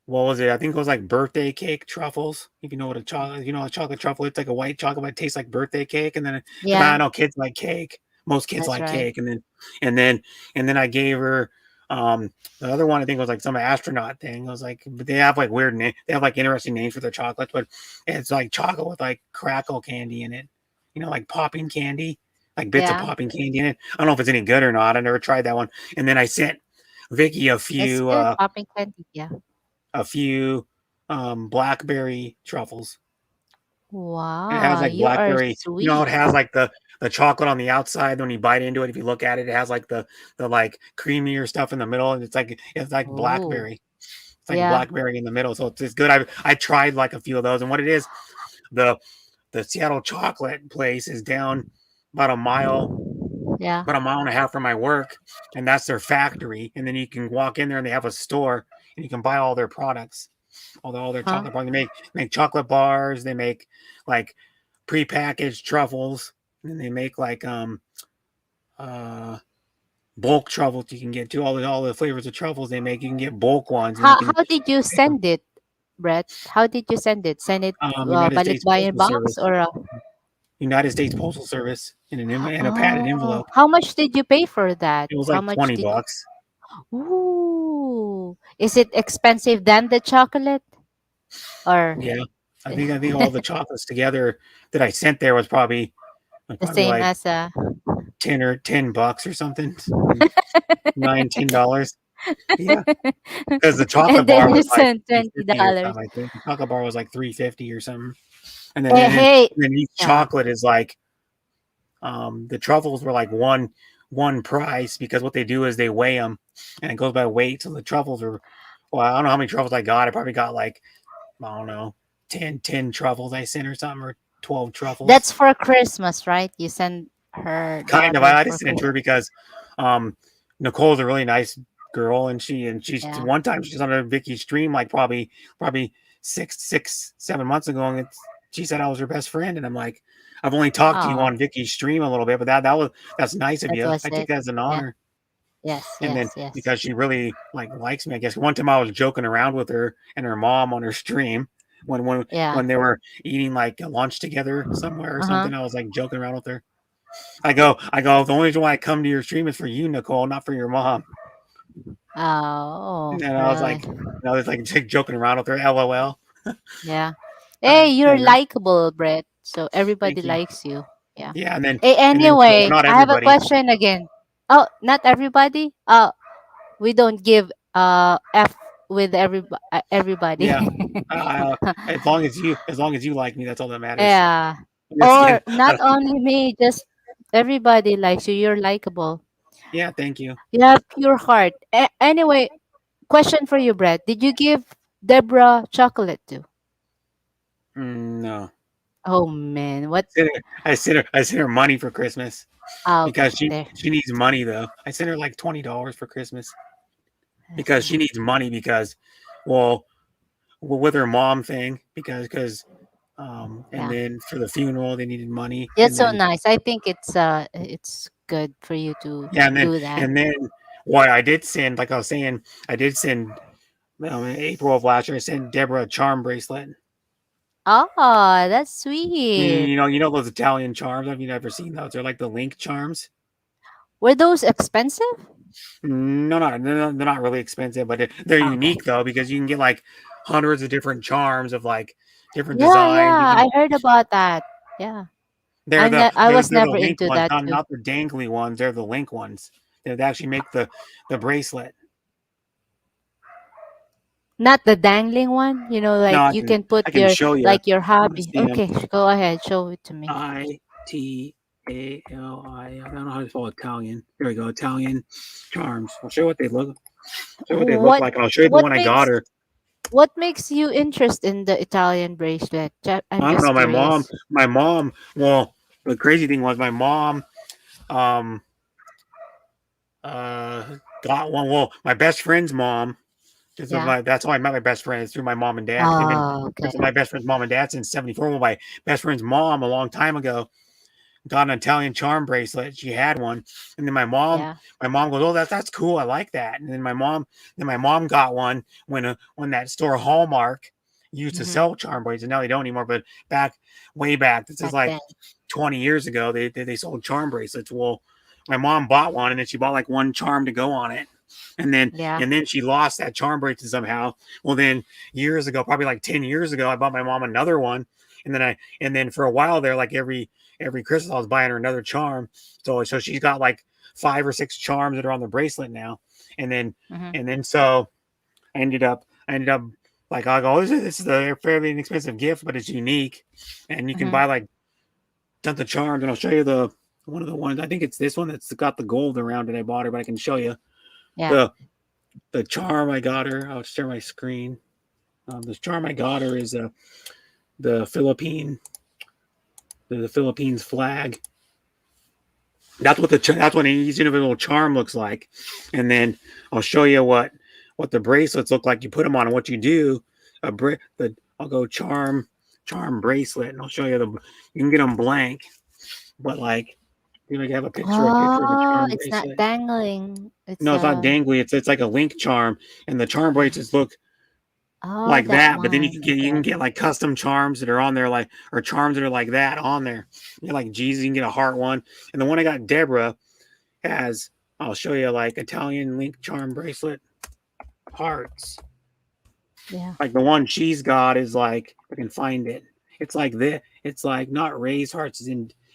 what was it? I think it was like birthday cake truffles. If you know what a chocolate, you know a chocolate truffle. It's like a white chocolate, but it tastes like birthday cake. And then because I Yeah, know kids like cake, most kids that's like right. cake. And then and then I gave her the other one. I think was like some astronaut thing. It was like, but they have like weird name. They have like interesting names for their chocolates, but it's like chocolate with like crackle candy in it. You know, like popping candy, like bits of Yeah, popping candy in it. I don't know if it's any good or not. I never tried that one. And then I sent Vicky it's good. Popping candy. Yeah. a few blackberry truffles. It has Wow, like you are blackberry, you know, sweet. it has like the chocolate on the outside. When you bite into it, if you look at it, it has like the like creamier stuff in the middle, and it's like blackberry. Oh, It's It's like a Yeah. blackberry in the middle, so it's good. I tried like a few of those, and what it is, the the Seattle chocolate place is down about a mile Yeah. about a mile and a half from my work, and that's their factory. And then you can walk in there, and they have a store, and you can buy all their products, all their Huh? chocolate products. They make chocolate bars. They make like prepackaged truffles, and they make like uh bulk truffles. You can get to all the flavors of truffles they make. You can get bulk ones, and you can How did you pick them. send it, Brett? How did you send it? Send it United States balikbayan Postal box Service. or United States Postal Service in a padded oh, envelope. how much did you pay for that? It was How like much did $20. Ooh, is it expensive than the chocolate or Yeah. I think all the chocolates together that I sent there was the probably same like as 10 bucks or something. $9, $10. Yeah. Because the chocolate and then bar you was like send $350 or $20. something, I think. The chocolate bar was like $350 or something. And then and then, Hey, and then each yeah. chocolate is like the truffles were like one price because what they do is they weigh them and it goes by weight. So the truffles are well, I don't know how many truffles I got. I probably got like I don't know, 10 truffles I sent or something, or 12 truffles. That's for Christmas, right? You send her Kind of. daughter I for just sent it to her Christmas. because um, Nicole's a really nice girl, and she's Yeah. one time she's on a Vicky stream like probably 7 months ago, and she said I was her best friend, and I'm like, I've only talked to you Oh, on Vicky's stream a little bit, but that's nice of that you. was I take it. that as an Yeah. honor. Yes, And then yes, yes. because she really like likes me, I guess one time I was joking around with her and her mom on her stream when when Yeah. when they were eating like lunch together somewhere or Uh-huh. something. I was like joking around with her. I go. The only reason why I come to your stream is for you, Nicole, not for your mom. Oh, And I was really? like, it's like joking around with her. LOL. Yeah. Hey, you're Anyway, likable, Brett. So everybody thank you. likes you. Yeah. Yeah, Hey, and then well, anyway, not I have a everybody. question again. Oh, not everybody? We don't give F with everybody. Yeah, as long as you like me, that's all that matters. Yeah. I'm just Or kidding. not only me, just everybody likes you. You're likable. Yeah, thank you. You have pure heart. Anyway, question for you, Brett. Did you give Deborah chocolate too? No, Oh man, what? I sent her money for Christmas Ah, because okay, she there. she needs money though. I sent her like $20 for Christmas because she needs money because, well, with her mom thing and Yeah, then for the funeral they needed money that's and so then nice. I think it's good for you to yeah do that. and then what I did send, like I was saying, I did send in April of last year. I sent Deborah a charm bracelet. Oh, that's sweet. You know those Italian charms. Have you never seen those? They're like the link charms. Were those expensive? No, no, they're not really expensive, but they're Okay. unique though because you can get like hundreds of different charms of like different Yeah, designs. You yeah, can I heard about that. Yeah, I was they're the never link into ones, that too. not the dangly ones. They're the link ones. They actually make the bracelet. Not the dangling one. No, Like I you can can put I can show you. your I'm gonna hobby. see them. Okay, go ahead, show it to me. Itali. I don't know how to spell Italian. There we go. Italian charms. I'll show you what they look. Show you what they look What like. I'll show you the what one I got makes her. what makes you interest in the Italian bracelet? I'm I don't know. just My mom. curious. My mom. Well, the crazy thing was my mom. Um. Got one. Well, my best friend's mom. Yeah. That's how I met my best friend. It's through my mom and dad because they've been Oh, okay. friends with my best friend's mom and dad since '74. Well, my best friend's mom a long time ago got an Italian charm bracelet. She had one, and then Yeah. my mom goes, "Oh, that's cool. I like that." And then my mom got one when that store Hallmark used to Mm-hmm. sell charm bracelets. Now they don't anymore, but way back, this is Back like then. 20 years ago. They sold charm bracelets. Well, my mom bought one, and then she bought like one charm to go on it. And then Yeah. and then she lost that charm bracelet somehow. Well, then years ago, probably like 10 years ago, I bought my mom another one. And then for a while there, like every Christmas, I was buying her another charm. So she's got like 5 or 6 charms that are on the bracelet now. And then Mm-hmm. and then so I ended up like I go, this is a fairly inexpensive gift, but it's unique, and you can Mm-hmm. buy like tons of charms. And I'll show you the one of the ones. I think it's this one that's got the gold around it. I bought her, but I can show you Yeah. the the charm I got her. I'll share my screen. The charm I got her is the Philippine the Philippines flag. That's what each individual charm looks like, and then I'll show you what the bracelets look like. You put them on, and what you do, I'll go charm bracelet, and I'll show you the. You can get them blank, but like you have a picture of a Oh, charm it's not bracelet. dangling. It's No, it's not dangly. It's like a link charm, and the charm bracelets look oh, like that that. But then one. you can Okay. get like custom charms that are on there, like or charms that are like that on there. You get like Jesus, you can get a heart one, and the one I got Deborah has. I'll show you like Italian link charm bracelet hearts. Yeah. Like the one she's got is like I can find it. It's like this. It's like not raised hearts.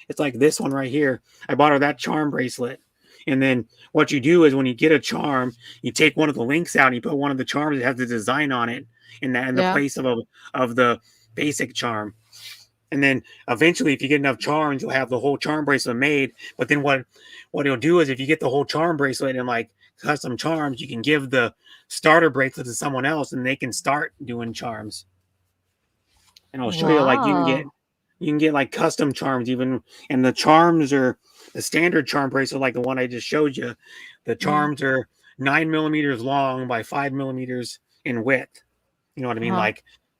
It's like this one right here. I bought her that charm bracelet. And then what you do is when you get a charm, you take one of the links out and you put one of the charms that has the design on it in the Yeah. place of the basic charm. And then eventually, if you get enough charms, you'll have the whole charm bracelet made. But then what you'll do is if you get the whole charm bracelet and like custom charms, you can give the starter bracelet to someone else and they can start doing charms. And I'll show you like Wow. you can get like custom charms even, and the charms are the standard charm bracelet like the one I just showed you. The Mm-hmm. charms are 9 millimeters long by 5 millimeters in width. You know what I mean? Uh-huh.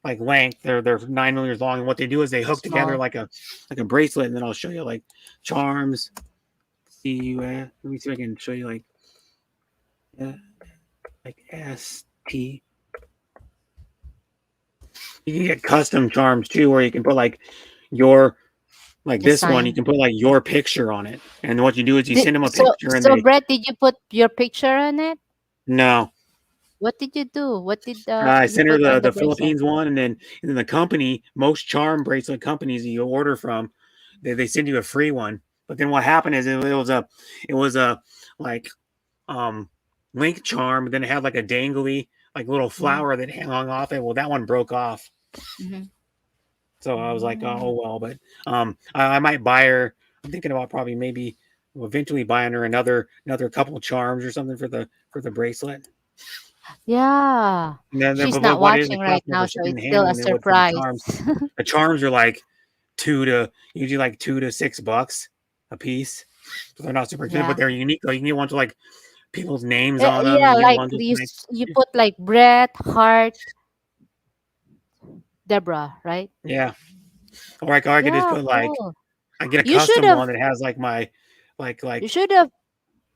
Like length. They're 9 millimeters long, and what they do is they hook together Small. like a bracelet, and then I'll show you like charms. Let me see if I can show you uh, like ST. You can get custom charms too, where you can put like your like this one. You Design. can put like your picture on it, and what you do is you send them a So, picture, and they Brett, did you put your picture on it? no. What did you do? What did I you sent her put on the the bracelet? Philippines one, and then the company, most charm bracelet companies that you order from, they send you a free one. But then what happened is it was a like um link charm, but then it had like a dangly like little Mm-hmm. flower that hung off it. Well, that one broke off, Mm-hmm. so I was like, Mm. oh well. But I might buy her. I'm thinking about probably maybe eventually buying her another couple charms or something for the bracelet. Yeah. And then She's but not what is the watching cost right more for now, so shipping it's and still a handling than what for the surprise. charms? The charms are like usually like $2 to $6 a piece. So they're not super expensive, but Yeah. they're unique. Though you can get ones with like people's names on them. Yeah, You get like ones with like you put like Brett, Hart, Deborah, right? yeah, or I could just Yeah, put like cool. I get a You should custom have one that has like my you like should have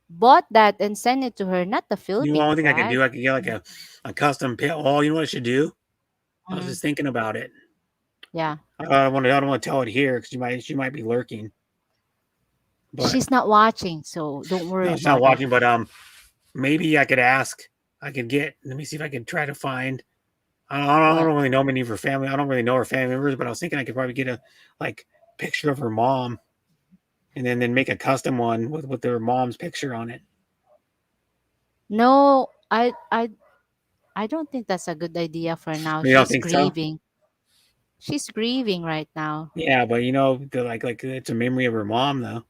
bought that and sent it to her, not the the Philippine only thing I could flag. do I could get like a custom pin. Oh, you know what I should do? I was Mm, just thinking about it. yeah. I don't want to tell it here because she might be lurking. But She's not watching, so don't worry no, she's not about it. watching. But maybe I could ask. I could get. Let me see if I can try to find. I What? don't really know many of her family. I don't really know her family members, but I was thinking I could probably get a like picture of her mom, and then make a custom one with her mom's picture on it. No, I don't think that's a good idea for now. You don't She's think so? grieving. She's grieving right now. Yeah, but like it's a memory of her mom though.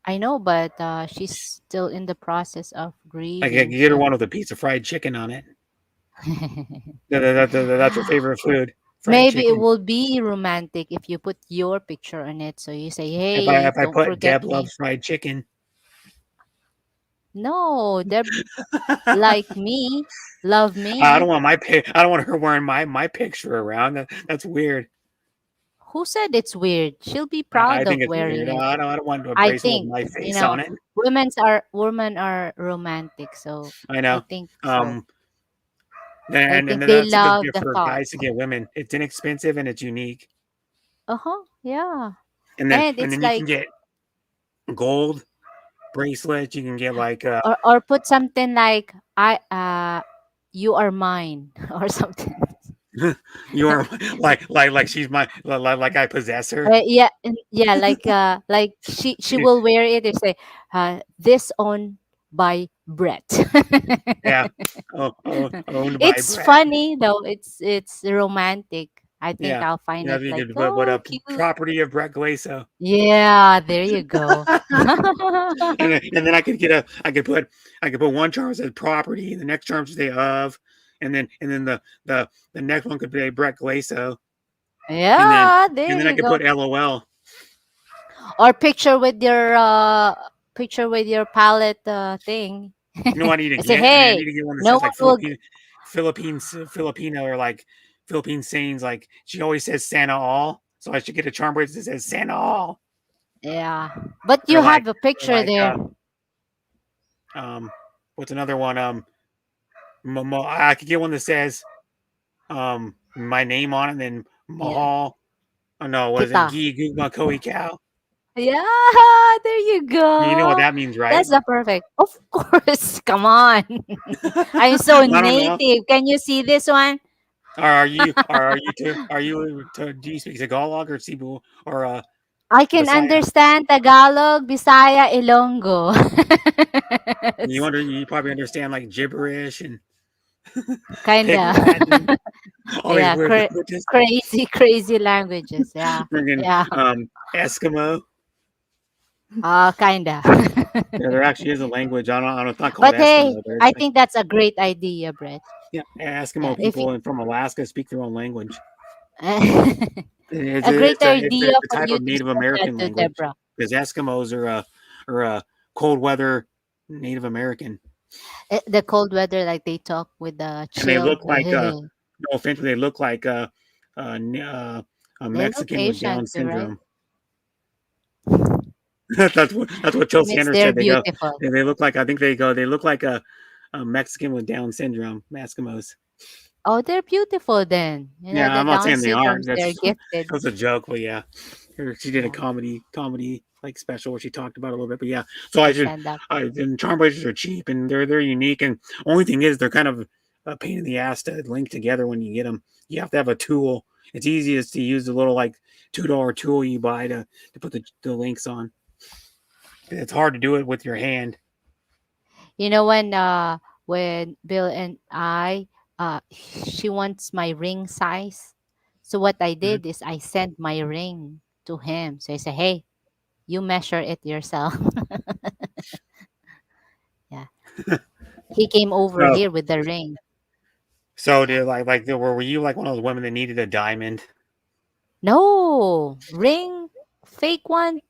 I know, but she's still in the process of Like I could grieving. get her So one with a piece of fried chicken on it. That's her favorite food, fried maybe it chicken. will be romantic if you put your picture on it. So you say, If "Hey, I don't put forget Deb me." loves fried chicken, No, they're like me, love I me. don't want I don't want her wearing my picture around. That's weird. Who said it's weird? She'll be proud I of think it's wearing weird. it. I don't want a I bracelet with think, my you face know, on it. women are romantic, so I I know. think so. Um, I and think they that's a good love gift the for thought. guys to get women. It's inexpensive and it's unique. Uh-huh. Yeah. And And then it's you can like get gold bracelets. You can get like or put something like I you are mine or something. you are like she's my like I possess her. Yeah, yeah, like she will wear it and say, this owned by Brett. Yeah. Owned by It's Brett. funny though. It's romantic. I think Yeah. I'll find Yeah, it you like, could put oh, a cute. property of Brett Glaso. Yeah, there you go. And then I could put one charm that says property, the next charm should say of, and then the next one could be Brett Glaso, and then Yeah, and there then I you could go. put LOL. Or picture with your palette thing. You know what I need to I say, get? I hey, need to get one that no says one like will. Filipino, or like Philippine sayings. Like she always says Santa all, so I should get a charm bracelet that says Santa all, Yeah, but or you like have a or picture like there. um what's another one? I could get one that says my name on it, and then Yeah, Mahal. Oh no, what is it? kita. Gi Gugma Koi Cow. Yeah, there you You know what go. that means, right? That's the perfect. Of course, come on. I'm so I don't know. native. Can you see this one? Do you speak Tagalog or Cebu or I can Bisaya? understand Tagalog, Bisaya, Ilonggo. You probably understand like gibberish and pig Kinda. Latin, all these Yeah, weird languages. crazy, crazy languages. Yeah, Friggin' yeah. Eskimo. Kinda. Yeah, there actually is a language. I don't. It's not called But hey, Eskimo, but it's I like, think that's a great idea, Brett. yeah, Yeah, Eskimo if you, people from Alaska speak their own language. It's a a, great it's a, it's a, idea it's a for type you of to Native send that American to language, Deborah. because Eskimos are a cold weather Native American, The cold weather, like they talk with the and they chill. look like no offense, but they look like uh, a They look Mexican with Asian Down too, right? syndrome. That's what Joe Means Sanders they're said. They go, beautiful. they look like, I think they look like a Mexican with Down syndrome, Eskimos. Oh, they're beautiful then. You know, Yeah, the I'm not Down saying they aren't. syndromes, they're That's that gifted. was a joke, but yeah, she did a Yeah, comedy like special where she talked about it a little bit. But yeah, so a stand up. and charm bracelets are cheap and they're unique, and only thing is they're kind of a pain in the ass to link together when you get them. You have to have a tool. It's easiest to use the little like $2 tool you buy to put the links on. It's hard to do it with your hand. You know when Bill and I she wants my ring size. So what I Mhm. did is I sent my ring to him. So I said, "Hey, you measure it yourself." Yeah. He came over So here with the ring. so did were you like one of those women that needed a diamond? No, ring, fake one.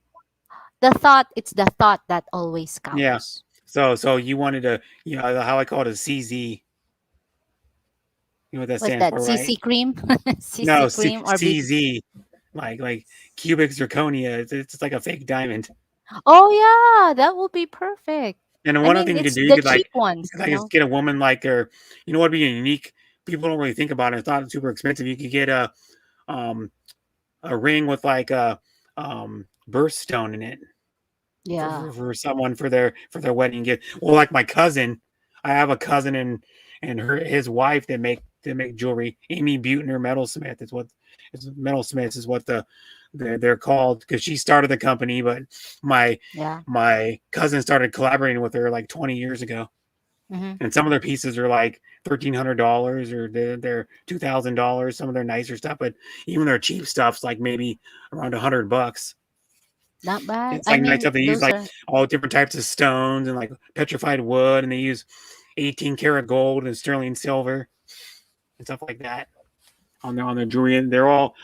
It's the thought that always Yeah. counts. So you wanted to, how I call it a CZ. You know what that What's stands that? for, right? CC cream? No, CC cream or BB? CZ, like cubic zirconia. It's like a fake diamond. Oh yeah, that would be perfect. And I one other mean, thing you could it's do, the cheap ones, you could like just get a woman like her. You know what'd be unique? People don't really think about it. It's not super expensive. You could get um a ring with like a birthstone in it for, Yeah. for, for someone for their wedding gift. Well, like my cousin, I have a cousin and his wife that make jewelry. Amy Butner Metalsmith is what they're called, because she started the company, but my Yeah. my cousin started collaborating with her like 20 years ago. Hmm. And some of their pieces are like $1,300, or they're $2,000. Some of their nicer stuff, but even their cheap stuff's like maybe around $100. Not bad. It's I like nice mean, stuff. They use those like are all different types of stones and like petrified wood, and they use 18 karat gold and sterling silver and stuff like that on their jewelry. And they're all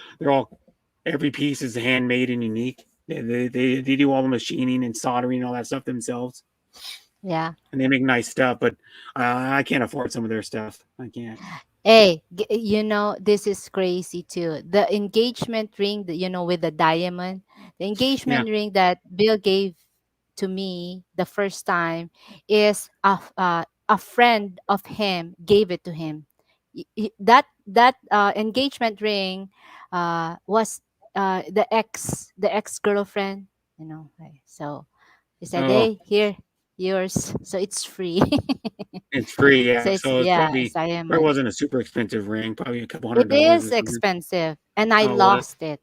every piece is handmade and unique. They do all the machining and soldering and all that stuff themselves, yeah. and they make nice stuff. But I can't afford some of their stuff. I can't. Hey, this is crazy too. The engagement ring that with the diamond, the Yeah. engagement ring that Bill gave to me the first time is a friend of him gave it to him. That engagement ring was the ex girlfriend. Right? So he said, Oh, "Hey, here, yours." So it's free. it's free. So Yeah. it's So it's yeah, probably it's there diamond. wasn't a super expensive ring. Probably a couple It $100 or is something. expensive, and I Oh, what? lost it.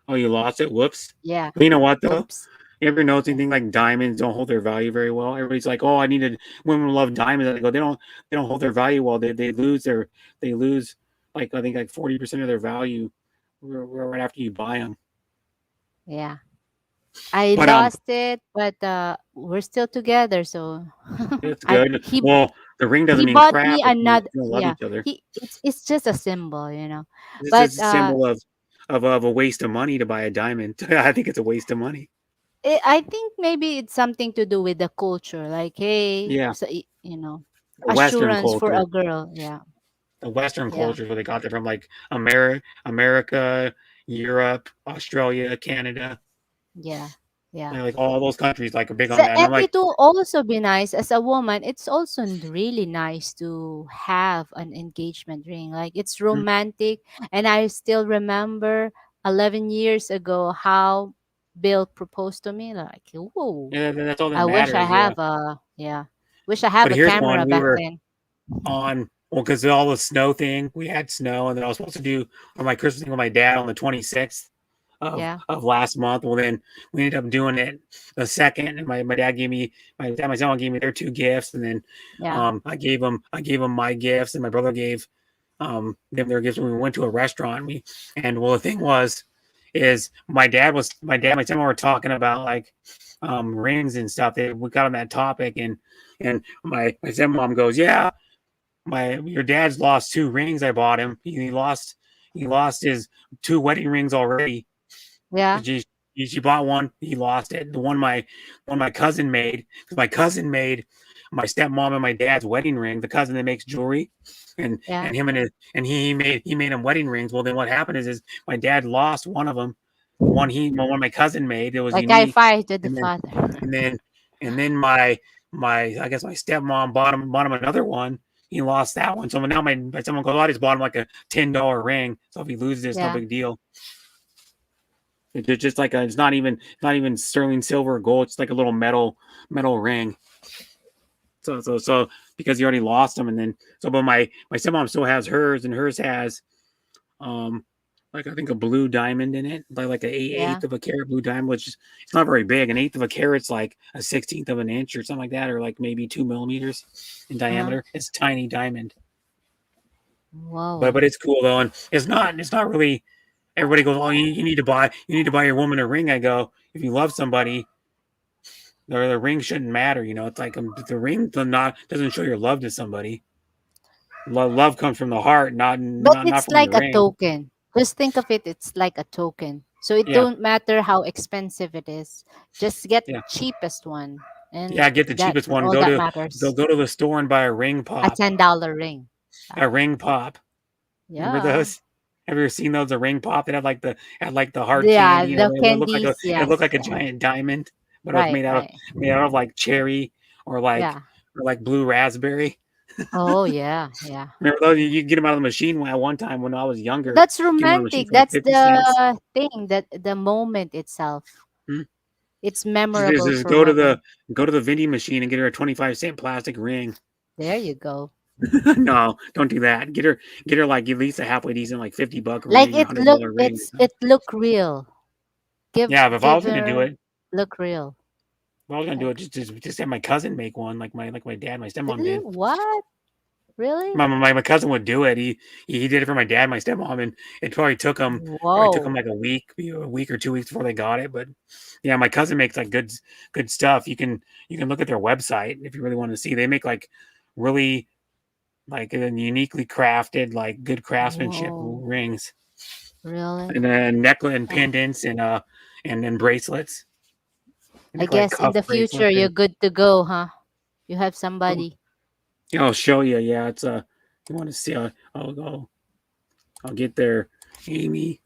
Oh, you lost it. Whoops. Yeah. But you know what though? Oops. You ever notice Yeah. anything like diamonds don't hold their value very well? Everybody's like, "Oh, I needed women love diamonds." I go, they don't hold their value well. They lose. like I think like 40% of their value right after you buy them. Yeah. I But lost it, but we're still together. So it's I good. he Well, the ring doesn't he mean bought crap me if you another. don't love Yeah, each other. it's just a symbol, you know. This But is a symbol of a waste of money to buy a diamond. I think it's a waste of money. I think maybe it's something to do with the culture. Like, hey, Yeah, so, you know, the Western assurance for culture. a girl. Yeah, The Western yeah, culture is where they got that from, like America, Europe, Australia, Canada, yeah, yeah. like all those countries, like are big on So, that. And and I'm like, it will also be nice as a woman. It's also really nice to have an engagement ring. Like it's "Hmm, romantic, and I still remember 11 years ago how Bill proposed to me. Like, whoa, yeah, that's all that I wish I matters. Yeah. have a yeah, wish I have But a here's camera one we back were then. on. Well, because all the snow thing, we had snow, and then I was supposed to do for my Christmas thing with my dad on the 26th Yeah, of last month. Well, then we ended up doing it the second, and my dad gave me my son gave me their two gifts, and then yeah, I gave them my gifts, and my brother gave them their gifts when we went to a restaurant. Well, the thing was, is my dad, my stepmom were talking about like rings and stuff. We got on that topic, and my stepmom goes, yeah, my your dad's lost two rings I bought him. He lost his two wedding rings already. yeah, She bought one, he lost it. The one my cousin made, because my cousin made my stepmom and my dad's wedding ring. The cousin that makes jewelry, yeah. and him and his and he made him wedding rings. Well, then what happened is my dad lost one of them. The one my cousin made, it was Like I unique, fight with the and then father. and then and then my I guess my stepmom bought him another one. He lost that one. So now my stepmom goes, "Oh, I just bought him like a $10 ring. So if he loses it, it's no Yeah. big deal." It's just like it's not even sterling silver or gold. It's like a little metal ring. So because he already lost them, and then but my stepmom still has hers, and hers has um like I think a blue diamond in it, like an Yeah. eighth of a carat blue diamond, which is it's not very big. An eighth of a carat's like a 16th of an inch or something like that, or like maybe 2 millimeters in Uh-huh. diameter. It's a tiny diamond, but Wow. it's cool though, and it's not really. Everybody goes, "Oh, you need to buy your woman a ring." I go, "If you love somebody, the ring shouldn't matter. It's like the ring doesn't show your love to somebody. Love comes from the heart, not But not not it's from the like a ring." token. Just think of it, it's like a token. So it Yeah, don't matter how expensive it is. Just get yeah, cheapest one. yeah. And Get the that's cheapest one. all Go that to go matters. go to the store and buy a ring A pop. $10 ring. Yeah. A ring pop. Remember Yeah. those? Have you ever seen those? A ring pop that had like the hard Yeah, candy. the It looked like candies, it yes. looked like a Yeah. giant diamond, but it was Right, made out of right. made out of like cherry or like Yeah. or like blue raspberry. Oh yeah, yeah. Remember those? You get them out of the machine at one time when I was younger. That's Get them out of the machine romantic. for like That's 50 cents. the thing, that the moment itself. Hmm? It's Just, memorable just for go to the women. go to the vending machine and get her a 25-cent plastic ring. There you go. No, don't do that. Get her like at least a halfway decent like $50 Like ring or $100 ring or something. it look real. Yeah, if I Give was gonna do her it, look real. if I was gonna do Like it, just have my cousin make one, like my dad, my stepmom did. what? Really? My cousin would do it. He did it for my dad, my stepmom, and it probably took him Whoa. like a week or 2 weeks before they got it. But yeah, my cousin makes like good stuff. You can look at their website if you really want to see. They make like really like uniquely crafted, like good craftsmanship Whoa. rings Really? and necklace and Oh, pendants and bracelets. They I make like guess in cuff the future bracelets you're and good to go, huh? You have oh, somebody. yeah, I'll show you. Yeah, it's you want to see? I'll get there. Amy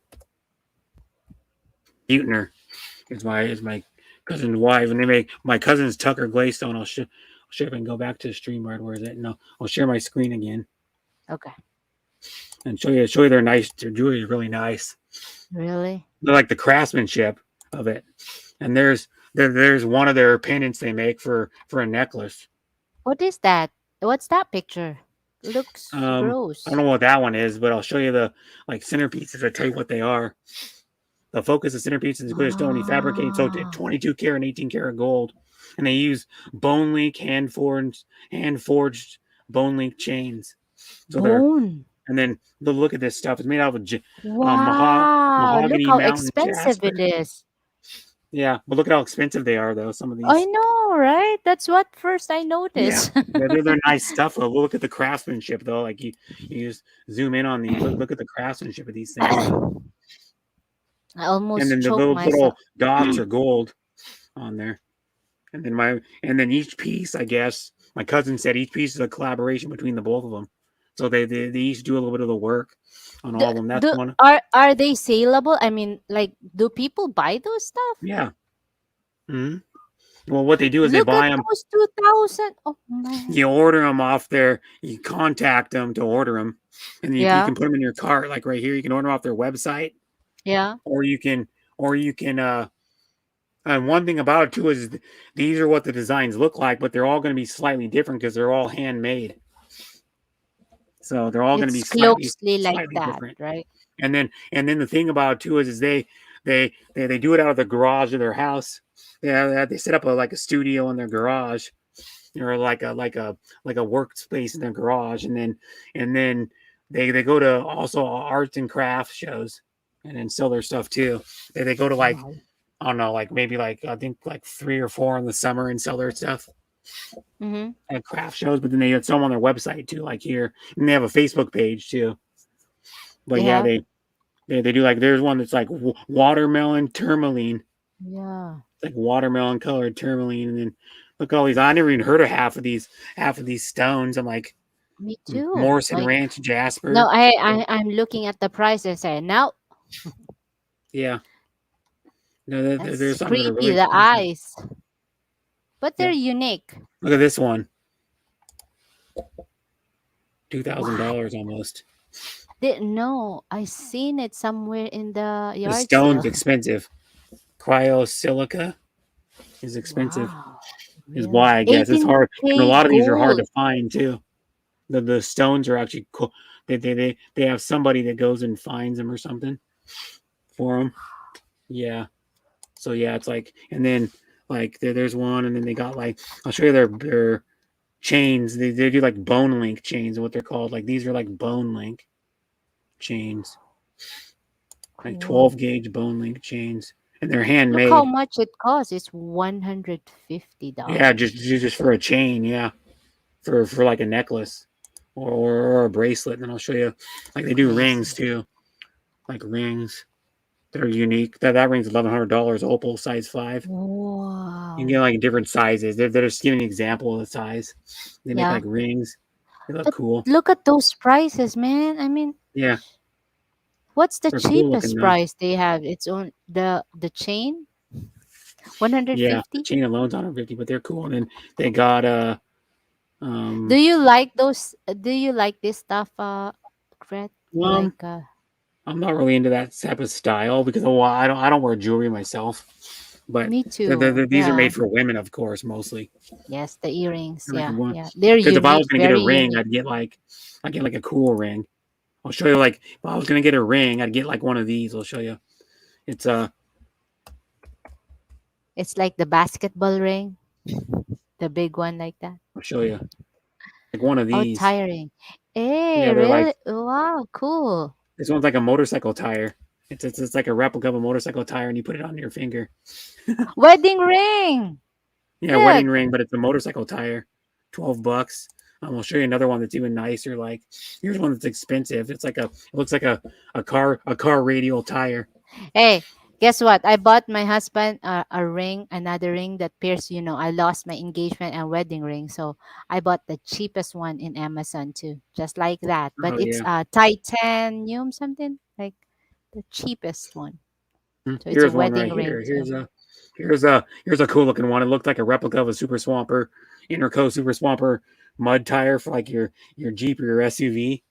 Butner is my cousin's wife, and they make my cousin's Tucker Glaystone. I'll show if I can go back to the StreamYard. Where is it? No, I'll share my screen again Okay. and show you their nice. Their jewelry is really nice. Really? They're like the craftsmanship of it. And there's one of their pendants they make for a necklace. What is that? What's that picture? Looks Um, I don't gross. know what that one is, but I'll show you the like centerpieces. I tell you what they are. The focus of centerpiece is good as stone. He fabricates so Ah, 22 karat and 18 karat gold, and they use bone link hand forged bone link chains. So they're bone. And then look at this stuff. It's made out of Wow, look mahogany how mountain expensive it jasper. is. Yeah, but look at how expensive they are, though. Some of I these. know, right? That's what first I Yeah, noticed. they're nice stuff. Though. Look at the craftsmanship, though. Like you just zoom in on these. Look at the craftsmanship of these things, though. I And almost then the choked little myself. dots are gold on there. And then each piece, I guess, my cousin said each piece is a collaboration between the both of them. So they each do a little bit of the work on all of them. That's one. Are they saleable? I mean, like, do people buy those stuff? Yeah. Hmm. Well, what they do is they Look at buy them. those 2,000. Oh man. You order them off there. You contact them to order them, and you Yeah. can put them in your cart. Like right here, you can order them off their website, Yeah. or you can. And one thing about it too is these are what the designs look like, but they're all going to be slightly different because they're all handmade. So they're all going to be It's slightly closely like slightly that, different. right? And then the thing about it too is they do it out of the garage of their house. They set up like a studio in their garage, or like a workspace in their garage, and then they go to also arts and crafts shows, and then sell their stuff too. They go to like, Wow. I don't know, like maybe like I think like 3 or 4 in the summer and sell their stuff Mm-hmm. at craft shows, but then they sell them on their website too, like here, and they have a Facebook page too. But They yeah, have. they do like there's one that's like watermelon tourmaline. Yeah. It's like watermelon colored tourmaline, and then look at all these. I never even heard of half of these stones. I'm like Me too. Morrison Like, Ranch no, jasper. I'm looking at the prices and now Yeah, no, that's there's some that are really creepy. The expensive. eyes, but they're Yeah, unique. look at this one, two thousand What? dollars almost. Didn't know. I seen it somewhere in the The yard stone's sale. expensive. Cryosilica is expensive. Wow. Is Really? why I guess it's hard, and a 18K lot of these are hard gold. to find too. The stones are actually cool. They have somebody that goes and finds them or something for them. Yeah. So yeah, it's like, and then like there's one, and then they got like, I'll show you their chains. They do like bone link chains, what they're called. Like these are like bone link chains, like Cool. 12 gauge bone link chains, and they're Look how handmade. much it costs. It's $150. Yeah, just for a chain. Yeah, for like a necklace or a bracelet. And then I'll show you, like they do rings Bracelet. too, like rings. They're unique. That ring's $1,100. Opal size 5. You can Wow. get like different sizes. They're just giving an example of the size. They make Yeah. like rings. They look But cool. look at those prices, man. I mean, Yeah, what's the they're cool looking cheapest though. price they have? It's on the chain? Yeah, the 150? chain alone's 150, but they're cool. And then they got Do um you like those? Do you like this stuff, Fred? um Like, I'm not really into that type of style because well, I don't wear jewelry myself. But me too. these are Yeah. made for women, of course, mostly. Yes, the earrings. Like Yeah, one, yeah. They're because if I was unique, gonna get a very ring, unique. I'd get like a cool ring. I'll show you. Like if I was gonna get a ring, I'd get like one of these. I'll show you. It's It's like the basketball ring, the big one like that. I'll show you like one of Oh, these. tiring. Hey, Yeah, they're like really? Wow, cool. this one's like a motorcycle tire. It's like a replica of a motorcycle tire, and you put it on your finger. Wedding ring. Yeah, Look. wedding ring, but it's a motorcycle tire. $12. I'll show you another one that's even nicer. Like here's one that's expensive. It looks like a car radial tire. Hey, guess what? I bought my husband a ring, another ring that pairs. I lost my engagement and wedding ring, so I bought the cheapest one in Amazon too, just like that. But Oh it's yeah. titanium something like the cheapest one. So it's a Here's one right wedding ring here. too. Here's a cool looking one. It looked like a replica of a Super Swamper, Interco Super Swamper mud tire for like your Jeep or your SUV.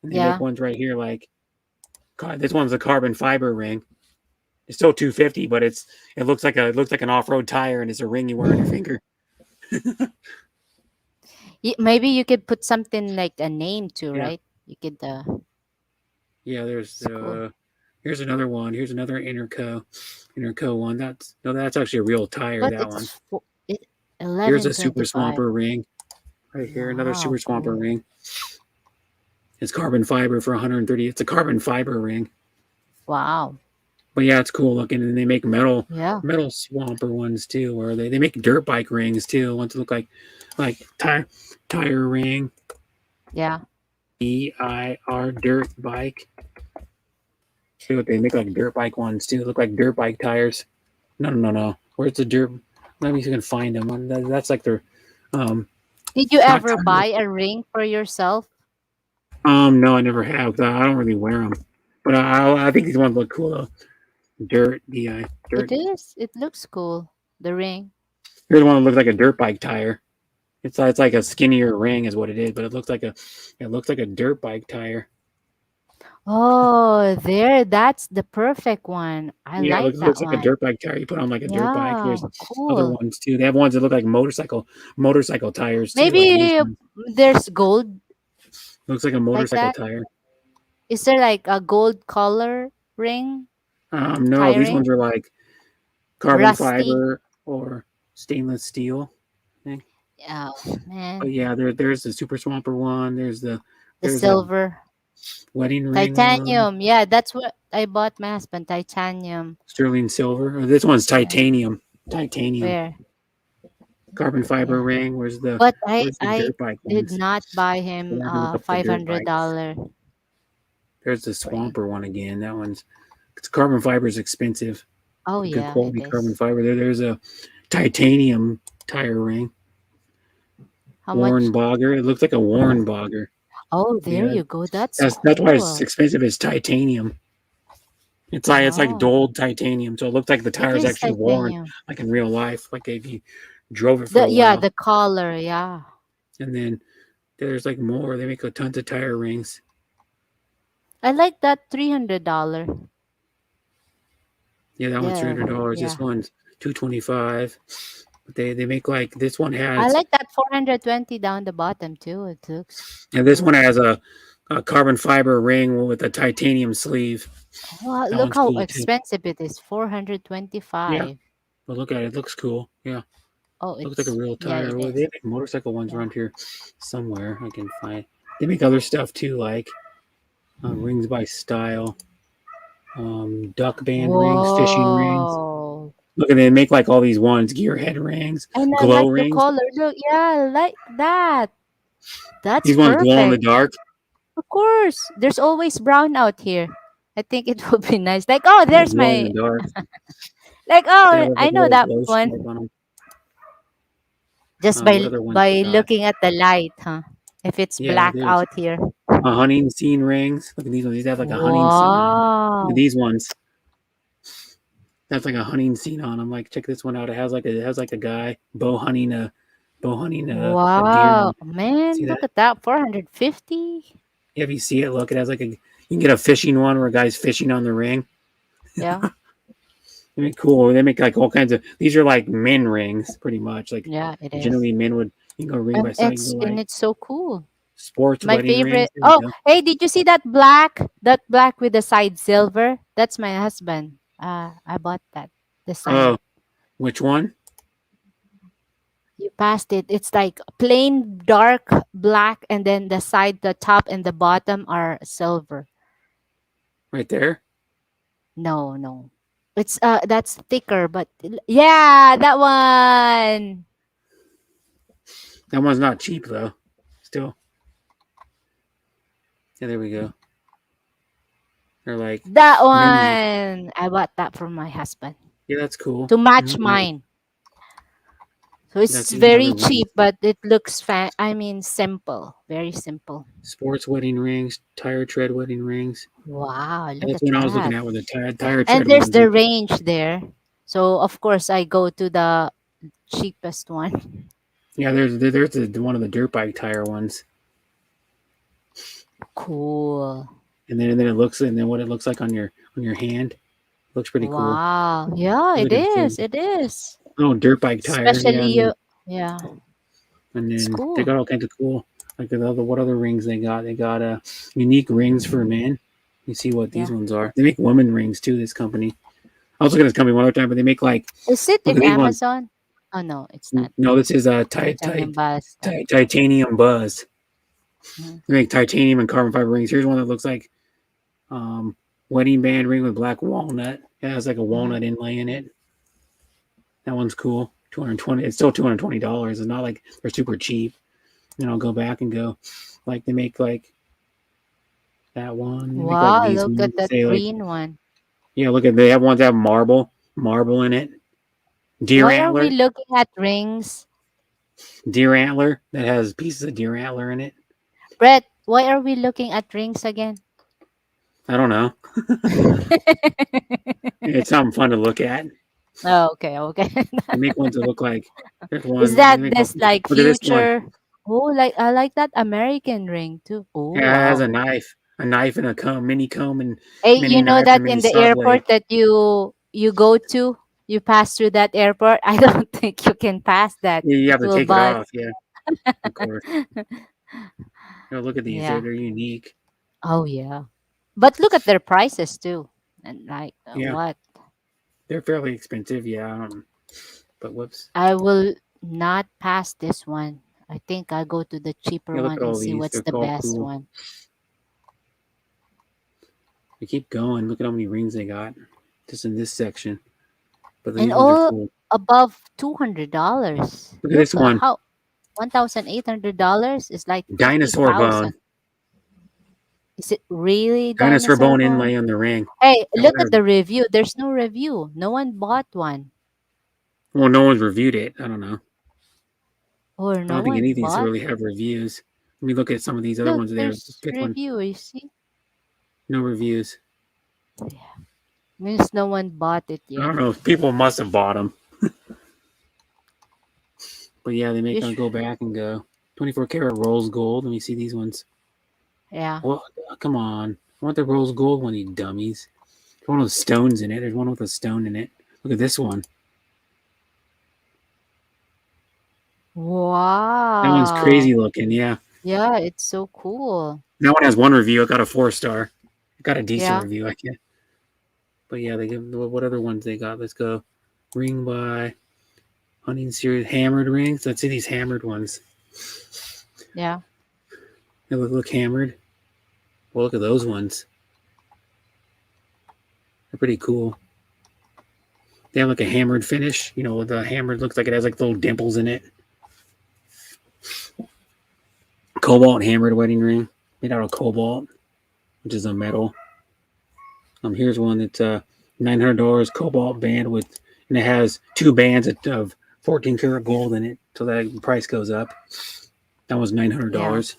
And they make Yeah. ones right here like this one's a carbon fiber ring. It's still 250, but it looks like an off road tire, and it's a ring you wear on your finger. Maybe you could put something like a name too, Yeah, right? You could. yeah. It's cool. Here's another one. Here's another Interco one. That's actually a real tire. But That one. it Here's eleven a Super twenty five. Swamper ring right here. Another Wow, Super Swamper cool. ring. It's carbon fiber for 130. It's a carbon fiber ring. Wow. But yeah, it's cool looking. And they make Yeah. metal swamper ones too, where they make dirt bike rings too. Ones that look like tire ring. Yeah. EIR dirt bike. See what they make like dirt bike ones too. Look like dirt bike tires. No. Where's the dirt? Let me see if I can find them. That's like their um. Did you It's not ever tires. buy a ring for yourself? No, I never have. I don't really wear them. But I think these ones look cool though. Dirt, DI, It dirt. is. It looks cool. The ring. Here's one that looks like a dirt bike tire. It's like a skinnier ring is what it is, but it looks like a dirt bike tire. Oh, there. That's the perfect one. I Yeah, like it that looks like a one. dirt bike tire. You put on like a dirt bike. Yeah. There's other Cool. ones too. They have ones that look like motorcycle tires too, like these Maybe ones. there's gold Looks like a like motorcycle that. tire. Is there like a gold color ring No, these tiring? ones are like carbon Rusty. fiber or stainless steel. I think. Oh But man. yeah, there's the Super Swamper one. The There's a silver. wedding ring one, Titanium. Yeah, that's what I bought my husband. Titanium. sterling silver. This one's Yeah. titanium. Titanium. Where? Carbon fiber Yeah. ring. But Where's the I dirt bike did ones? not buy So him we're gonna look up the five dirt hundred bikes. dollar There's the ring. Swamper one again. That one's it's carbon fiber is expensive. Oh Good yeah, it quality carbon is. fiber. There's a titanium tire ring. How Warren much? Bogger. It looks like a Warren Bogger. Oh, there Yeah, you go. That's that's why it's cool. expensive. It's titanium. It's like Oh, dulled titanium, so it looks like the it tire's is actually worn, titanium. like in real life, like if you drove it for The a yeah, while. the color. Yeah, And then there's like more. They make a tons of tire rings. I like that $300. Yeah, that one's three Yeah, hundred dollars. yeah. This one's $225. But they make like this one I has like that 420 down the bottom too. It looks and this one cool. has a carbon fiber ring with a titanium sleeve. Wow, That look one's how cool too. expensive it is. Yeah, 425. but look at it. It looks cool. Yeah, Oh, looks like a it's real yeah, it tire. Well, they is. make motorcycle ones Yeah. around here somewhere. I can find. They make other stuff too, like rings by style, duck band rings, fishing rings. Whoa. Look at they make like all these ones, gearhead rings, And I glow like the rings. color. Look, yeah, I like that. That's These ones glow in the perfect. dark. Of course. There's always brown out here. I think it will be nice. Like, oh, They there's glow in my the dark. like They have oh, like I a know little that glow one. stripe on them. Just What other ones they by got? looking at the light, huh? If it's Yeah, black there's out here. a hunting scene rings. Look at these ones. These have like a hunting scene on them. Look at Wow. these ones. That's like a hunting scene on them. Like check this one out. It has like a guy bow hunting a deer. Wow. See Man, that? look at that. 450. Yeah, if you see it, look. It has like a you can get a fishing one where a guy's fishing on the ring. Yeah. They make cool. They make like all kinds of. These are like men rings, pretty much. Like Yeah, it is. generally men would. You can go ring by And side. You can go like it's so cool. sports My wedding rings. favorite. There you Oh, go. hey, did you see that black? That black with the side silver? That's my husband. I bought that. The Oh, side. which one? You passed it. It's like plain dark black, and then the side, the top, and the bottom are silver. Right there. No, no. It's that's thicker, but yeah, that one. That one's not cheap though. Still. Yeah, there we go. They're like That men. one. I bought that for my husband Yeah, that's cool. to match Mhm. mine. So it's That's even very other rings. cheap, but it looks I mean simple, very simple. Sports wedding rings, tire tread wedding rings. Wow, look That's at what I was looking that. at with the tire And tread there's ones. the range there. So of course I go to the cheapest one. Yeah, there's one of the dirt bike tire ones, Cool. and then it looks and then what it looks like on your hand looks pretty cool. Wow. Yeah, Look it at it is. too. It is. Oh, dirt bike tire, yeah, Especially you. Yeah, and it's then they cool. got all kinds of cool like the other what other rings they got? They got unique rings for men. You see what these Yeah. ones are? They make women rings too. This company. I was looking at this company one other time, but they make like Is it look in at these ones. Amazon? Oh no, it's not. No, this is a Titanium bus. titanium buzz. Mhm. They make titanium and carbon fiber rings. Here's one that looks like um, wedding band ring with black walnut. It has like a Mhm. walnut inlay in it. That one's cool. 220. It's still $220. It's not like they're super cheap. And I'll go back and go, like they make like that one. They make like Wow, these look ones. at that Say like, green one. yeah, look at they have ones that have marble in it. Deer Why are we antler, looking at rings? deer antler that has pieces of deer antler in it. Brett, why are we looking at rings again? I don't know. It's something fun to look at. Oh, okay, okay. They make ones that look like there's Is one. They that make this like look at this one. future? Oh, like I like that American ring too. Oh, Yeah, it has wow. a knife and a comb and Hey, mini you know knife that and mini in the saw blade. airport that you go to, you pass through that airport. I don't think you can pass that. Yeah, you It have to will take it bust. off. Yeah, of course. Look at these. Yeah. They're unique. Oh, yeah. But look at their prices too. And like Yeah, what? they're fairly expensive. Yeah, but whoops. I will not pass this one. I think I'll go to the cheaper Yeah, look one at and all see these. what's They're the all best cool. one. They keep going. Look at how many rings they got just in this section. But And these ones are all cool. above $200. Look at Look this one. how $1,800 is like Dinosaur 50,000. bone. Is it really Dinosaur dinosaur bone bone? inlay on the ring. Hey, I look wonder. at the review. There's no review. No one bought one. Well, no one's reviewed it. I don't know. Or I no don't think one anything's to bought. really have reviews. Let me look at some of these other Look, ones there. there's Fifth one, review. You see? no reviews. Yeah. Means no one bought it I yet. don't know. People must have bought them. But yeah, they You make sh- them go back and go 24 karat rose gold. Let me see these ones. yeah. Well, come on. I want the rose gold one, you dummies. There's one with stones in it. There's one with a stone in it. Look at this one. That one's Wow. crazy looking. Yeah. Yeah, it's so cool. That one has one review. It got a 4 star. It got a decent Yeah. review. I can't. But yeah, they give what other ones they got? Let's go. Ring by Hunting Series hammered rings. Let's see these hammered ones. Yeah. They look hammered. Well, look at those ones. They're pretty cool. They have like a hammered finish. The hammered looks like it has like little dimples in it. Cobalt hammered wedding ring made out of cobalt, which is a metal. Here's one that's $900 cobalt band and it has 2 bands of 14 karat gold in it, so that price goes up. That was Yeah. $900.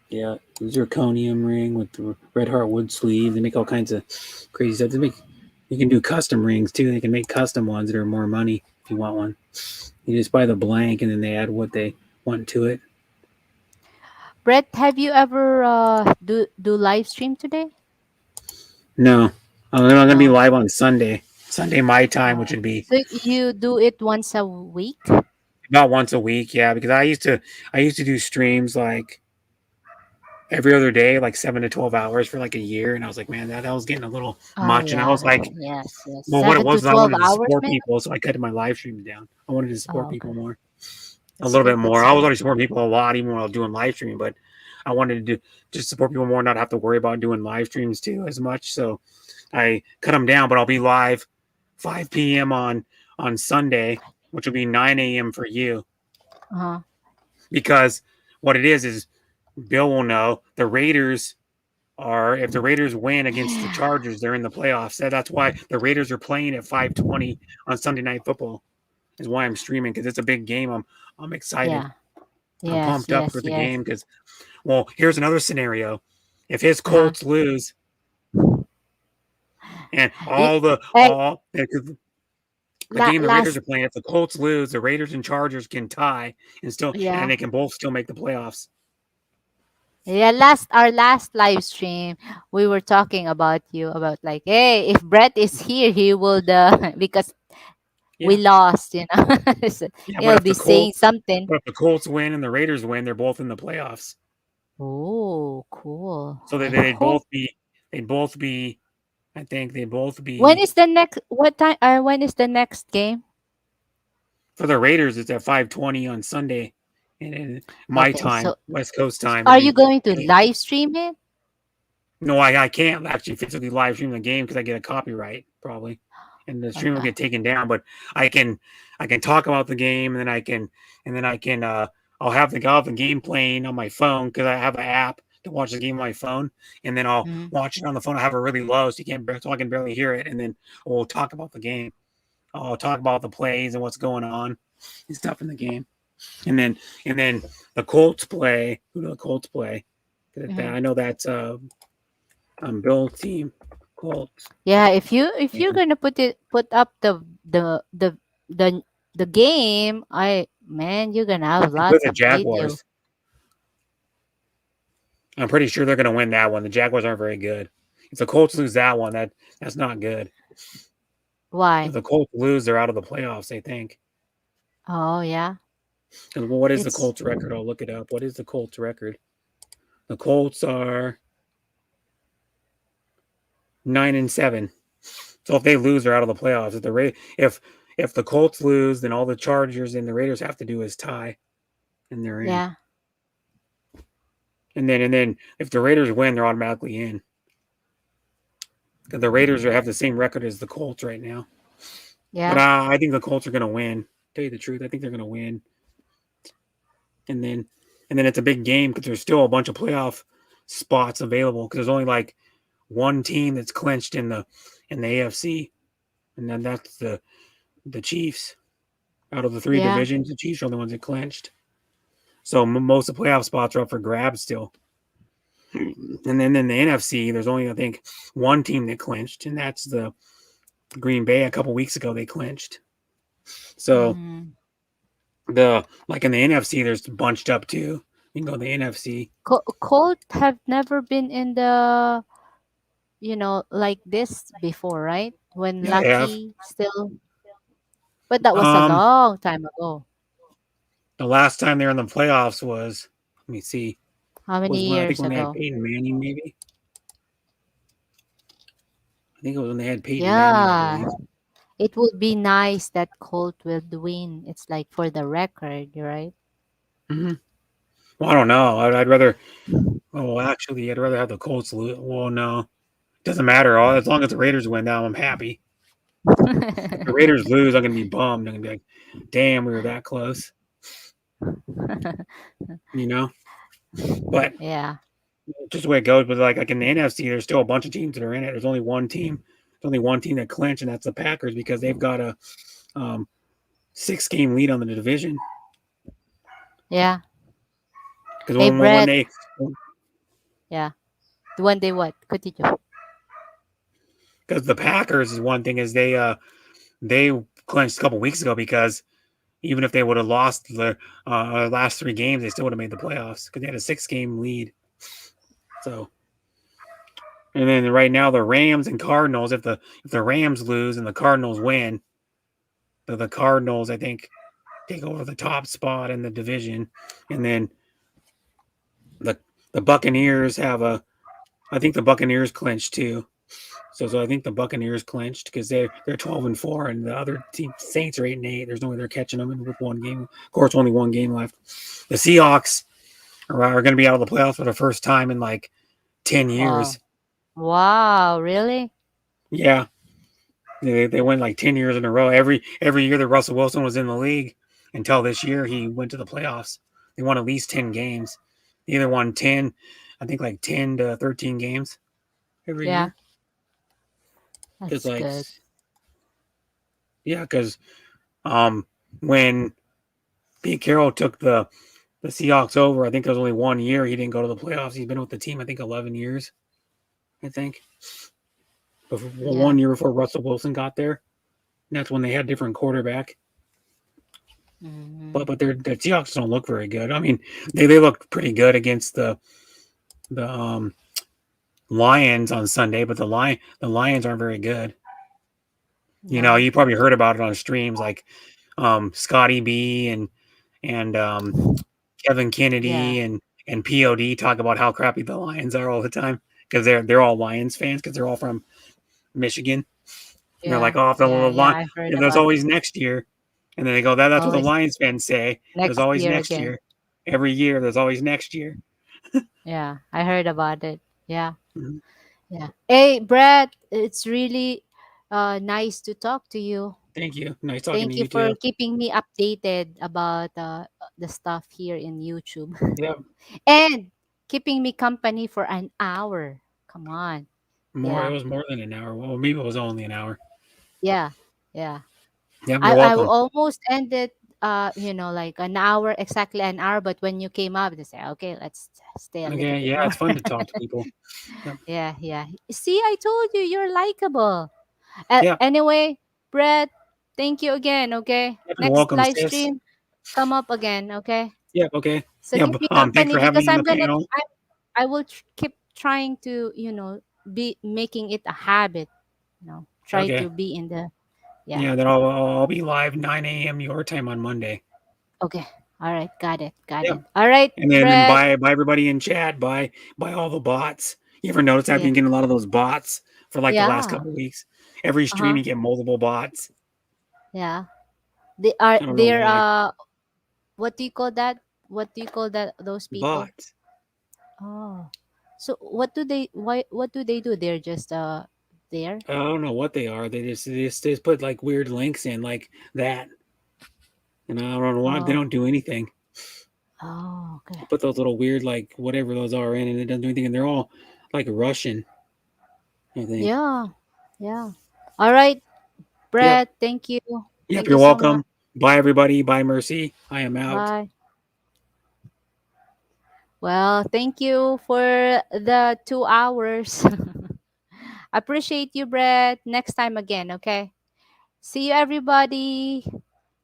Yeah, zirconium ring with the red heart wood sleeve. They make all kinds of crazy stuff. You can do custom rings too. They can make custom ones that are more money if you want one. You just buy the blank and then they add what they want to it. Brett, have you ever do live stream today? No, I'm gonna be No. live on Sunday my time, which would be So you do it once a week? about once a week. Yeah, because I used to do streams like every other day, like 7 to 12 hours for like a year, and I was like, man, that was getting a little Oh much. And I yeah. was like, Yes, yes. well, what it Seven to was, I 12 wanted to hours, support man. people, so I cut my live streams down. I wanted to support Oh, people okay. more, a That's little bit good. more. That's I was good. already supporting people a lot, even when I was doing live streaming, but I wanted to just support people more, not have to worry about doing live streams too as much. So I cut them down, but I'll be live 5 p.m. on Sunday, which will be 9 a.m. for you, Uh-huh. because what it is Bill will know the Raiders are if the Raiders win against the Chargers, they're in the playoffs. That's why the Raiders are playing at 5:20 on Sunday Night Football. Is why I'm streaming, because it's a big game. I'm excited. Yeah. I'm Yes, pumped up yes, for the yes. game because, well, here's another scenario. If his Uh-huh. Colts lose and Y- all the Hey, all the game the Raiders last are playing, if the Colts lose, the Raiders and Chargers can tie and yeah. they can both still make the playoffs. Yeah, our last live stream, we were talking about you about like, hey, if Brett is here, he will because we Yeah, lost, you know. So yeah. he'll be saying something. But if the Colts win and the Raiders win, they're both in the playoffs. Oh, cool. So I that hope. they'd both be I think they'd both When be is the next what time when is the next game? for the Raiders it's at 5:20 on Sunday. and my Okay. time, West Coast time, Are and you then going to and live stream it? no, I can't actually physically live stream the game because I get a copyright probably, and the stream will Okay. get taken down. But I can I can talk about the game, and then I can I'll have the game playing on my phone because I have an app to watch the game on my phone, and then I'll Mm. watch it on the phone. I have it really low so you can't so I can barely hear it, and then we'll talk about the game. I'll talk about the plays and what's going on and stuff in the game, and then and then the Colts play. Who do the Colts play? Mm-hmm. I know that's Bill's team, Colts. Yeah, if you're And gonna put up the the game, I man, you're gonna have they play lots the of video. Jaguars. I'm pretty sure they're going to win that one. The Jaguars aren't very good. If the Colts lose that one, that's not good. If Why? the Colts lose, they're out of the playoffs. I think. Oh yeah, Because what is the it's Colts record? I'll look it up. What is the Colts record? The Colts are 9-7. So if they lose, they're out of the playoffs. If the Colts lose, then all the Chargers and the Raiders have to do is tie, and they're in. yeah, And then if the Raiders win, they're automatically in. Because the Raiders have the same record as the Colts right now. But yeah, I think the Colts are going to win. Tell you the truth, I think they're going to win. And then it's a big game because there's still a bunch of playoff spots available because there's only like one team that's clinched in the AFC, and then that's the Chiefs. Out of the three yeah. divisions, the Chiefs are the ones that clinched. So most of the playoff spots are up for grabs still. And then in the NFC, there's only I think one team that clinched, and that's the Green Bay. A couple weeks ago, they clinched. So Mm. the like in the NFC, there's bunched up too. You can go to the NFC. Colt have never been in the like this before, right? When Yeah, they have. Lucky still, but that was a Um, long time ago. the last time they were in the playoffs was let me see How many was when I think years when they had ago? Peyton Manning maybe. I think it was when they had Peyton Manning, I Yeah, believe. it would be nice that Colt will win. It's like for the record, right? Hmm. Well, I don't know. I'd rather. Oh, actually, I'd rather have the Colts lose. Well, no, it doesn't matter. All as long as the Raiders win, now I'm happy. If the Raiders lose, I'm gonna be bummed. I'm gonna be like, "Damn, we were that close," you know. But Yeah, just the way it goes. But like in the NFC, there's still a bunch of teams that are in it. There's only one team. There's only one team that clinched, and that's the Packers because they've got a um, 6 game lead on the division. yeah. Because Hey, when Brett. they Yeah, the one day what? Continue. because the Packers is one thing is they clinched a couple weeks ago because even if they would have lost the last 3 games, they still would have made the playoffs because they had a 6 game lead. So and then right now the Rams and Cardinals, if the Rams lose and the Cardinals win, the Cardinals I think take over the top spot in the division, and then the the Buccaneers have a I think the Buccaneers clinched too. So I think the Buccaneers clinched because they're 12-4, and the other team Saints are 8-8. There's no way they're catching them with one game. Of course, only one game left. The Seahawks are going to be out of the playoffs for the first time in like 10 years. Wow. Wow, really? Yeah, they went like 10 years in a row. Every year that Russell Wilson was in the league until this year, he went to the playoffs. They won at least 10 games. They either won 10, I think like 10 to 13 games every Yeah, year. Because that's like good. yeah, because um when Pete Carroll took the Seahawks over. I think it was only 1 year he didn't go to the playoffs. He's been with the team, I think, 11 years. I think before, Yeah. 1 year before Russell Wilson got there. And that's when they had different quarterback. Hmm. But their Seahawks don't look very good. I mean, they looked pretty good against the Lions on Sunday, but the Lions aren't very good. You know, No. you probably heard about it on streams like Scotty B and Kevin Yeah. Kennedy and POD talk about how crappy the Lions are all the time because they're all Lions fans because they're all from Michigan. And they're like, Yeah. oh, if the Yeah. Yeah. line, I heard there's about it. always next year. And then they go, that's what the Always Lions fans say. There's next always year next again. year. every year. There's always next year. Yeah, I heard about it. Yeah. Mhm. Yeah. Hey, Brett, it's really nice to talk to you. Thank you. Nice talking to Thank you you for too. keeping me updated about the stuff here in YouTube Yeah, and keeping me company for an hour. Come on. more. It Yeah. was more than an hour. Well, maybe it was only an hour. Yeah. Yeah. Yep, you're I welcome. almost ended like an hour, exactly an hour, but when you came up, they say, okay, let's stay a little Okay, bit yeah, more. it's fun to talk to people. Yep, Yeah, yeah. See, I told you you're likable. yep, Anyway, Brett, thank you again. Okay, yep. You're next welcome, live sis. stream, come up again. Okay, Yep, okay. so Yeah, keep me thanks company for having because me on the I'm gonna. panel. I will keep trying to be making it a habit. Try Okay. to be in the yeah. Yeah, then I'll be live 9 a.m. your time on Monday. Okay, all right, got it, got Yep. it. All right, And then Brett. buy everybody in chat, buy all the bots. You ever notice I've Yeah, been getting a lot of those bots for like the last yeah. couple weeks? Every Uh stream huh. you get multiple bots. Yeah. I don't know They're why. what do you call that? What do you call that? Those people? Bots. Oh. So what do they do? They're just there? I don't know what they are. They just put like weird links in like that. And I don't know why they Oh. don't do anything. Oh, okay. They put those little weird like whatever those are in and it doesn't do anything and they're all like Russian, I think. Yeah. Yeah. All right, Yep. Brett, thank you. Yep, Thank you you're so much. welcome. Bye everybody. Bye Mercy. I am out. Bye. Well, thank you for the 2 hours. Appreciate you, Brett. Next time again, okay? See you everybody.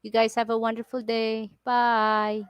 You guys have a wonderful day. Bye.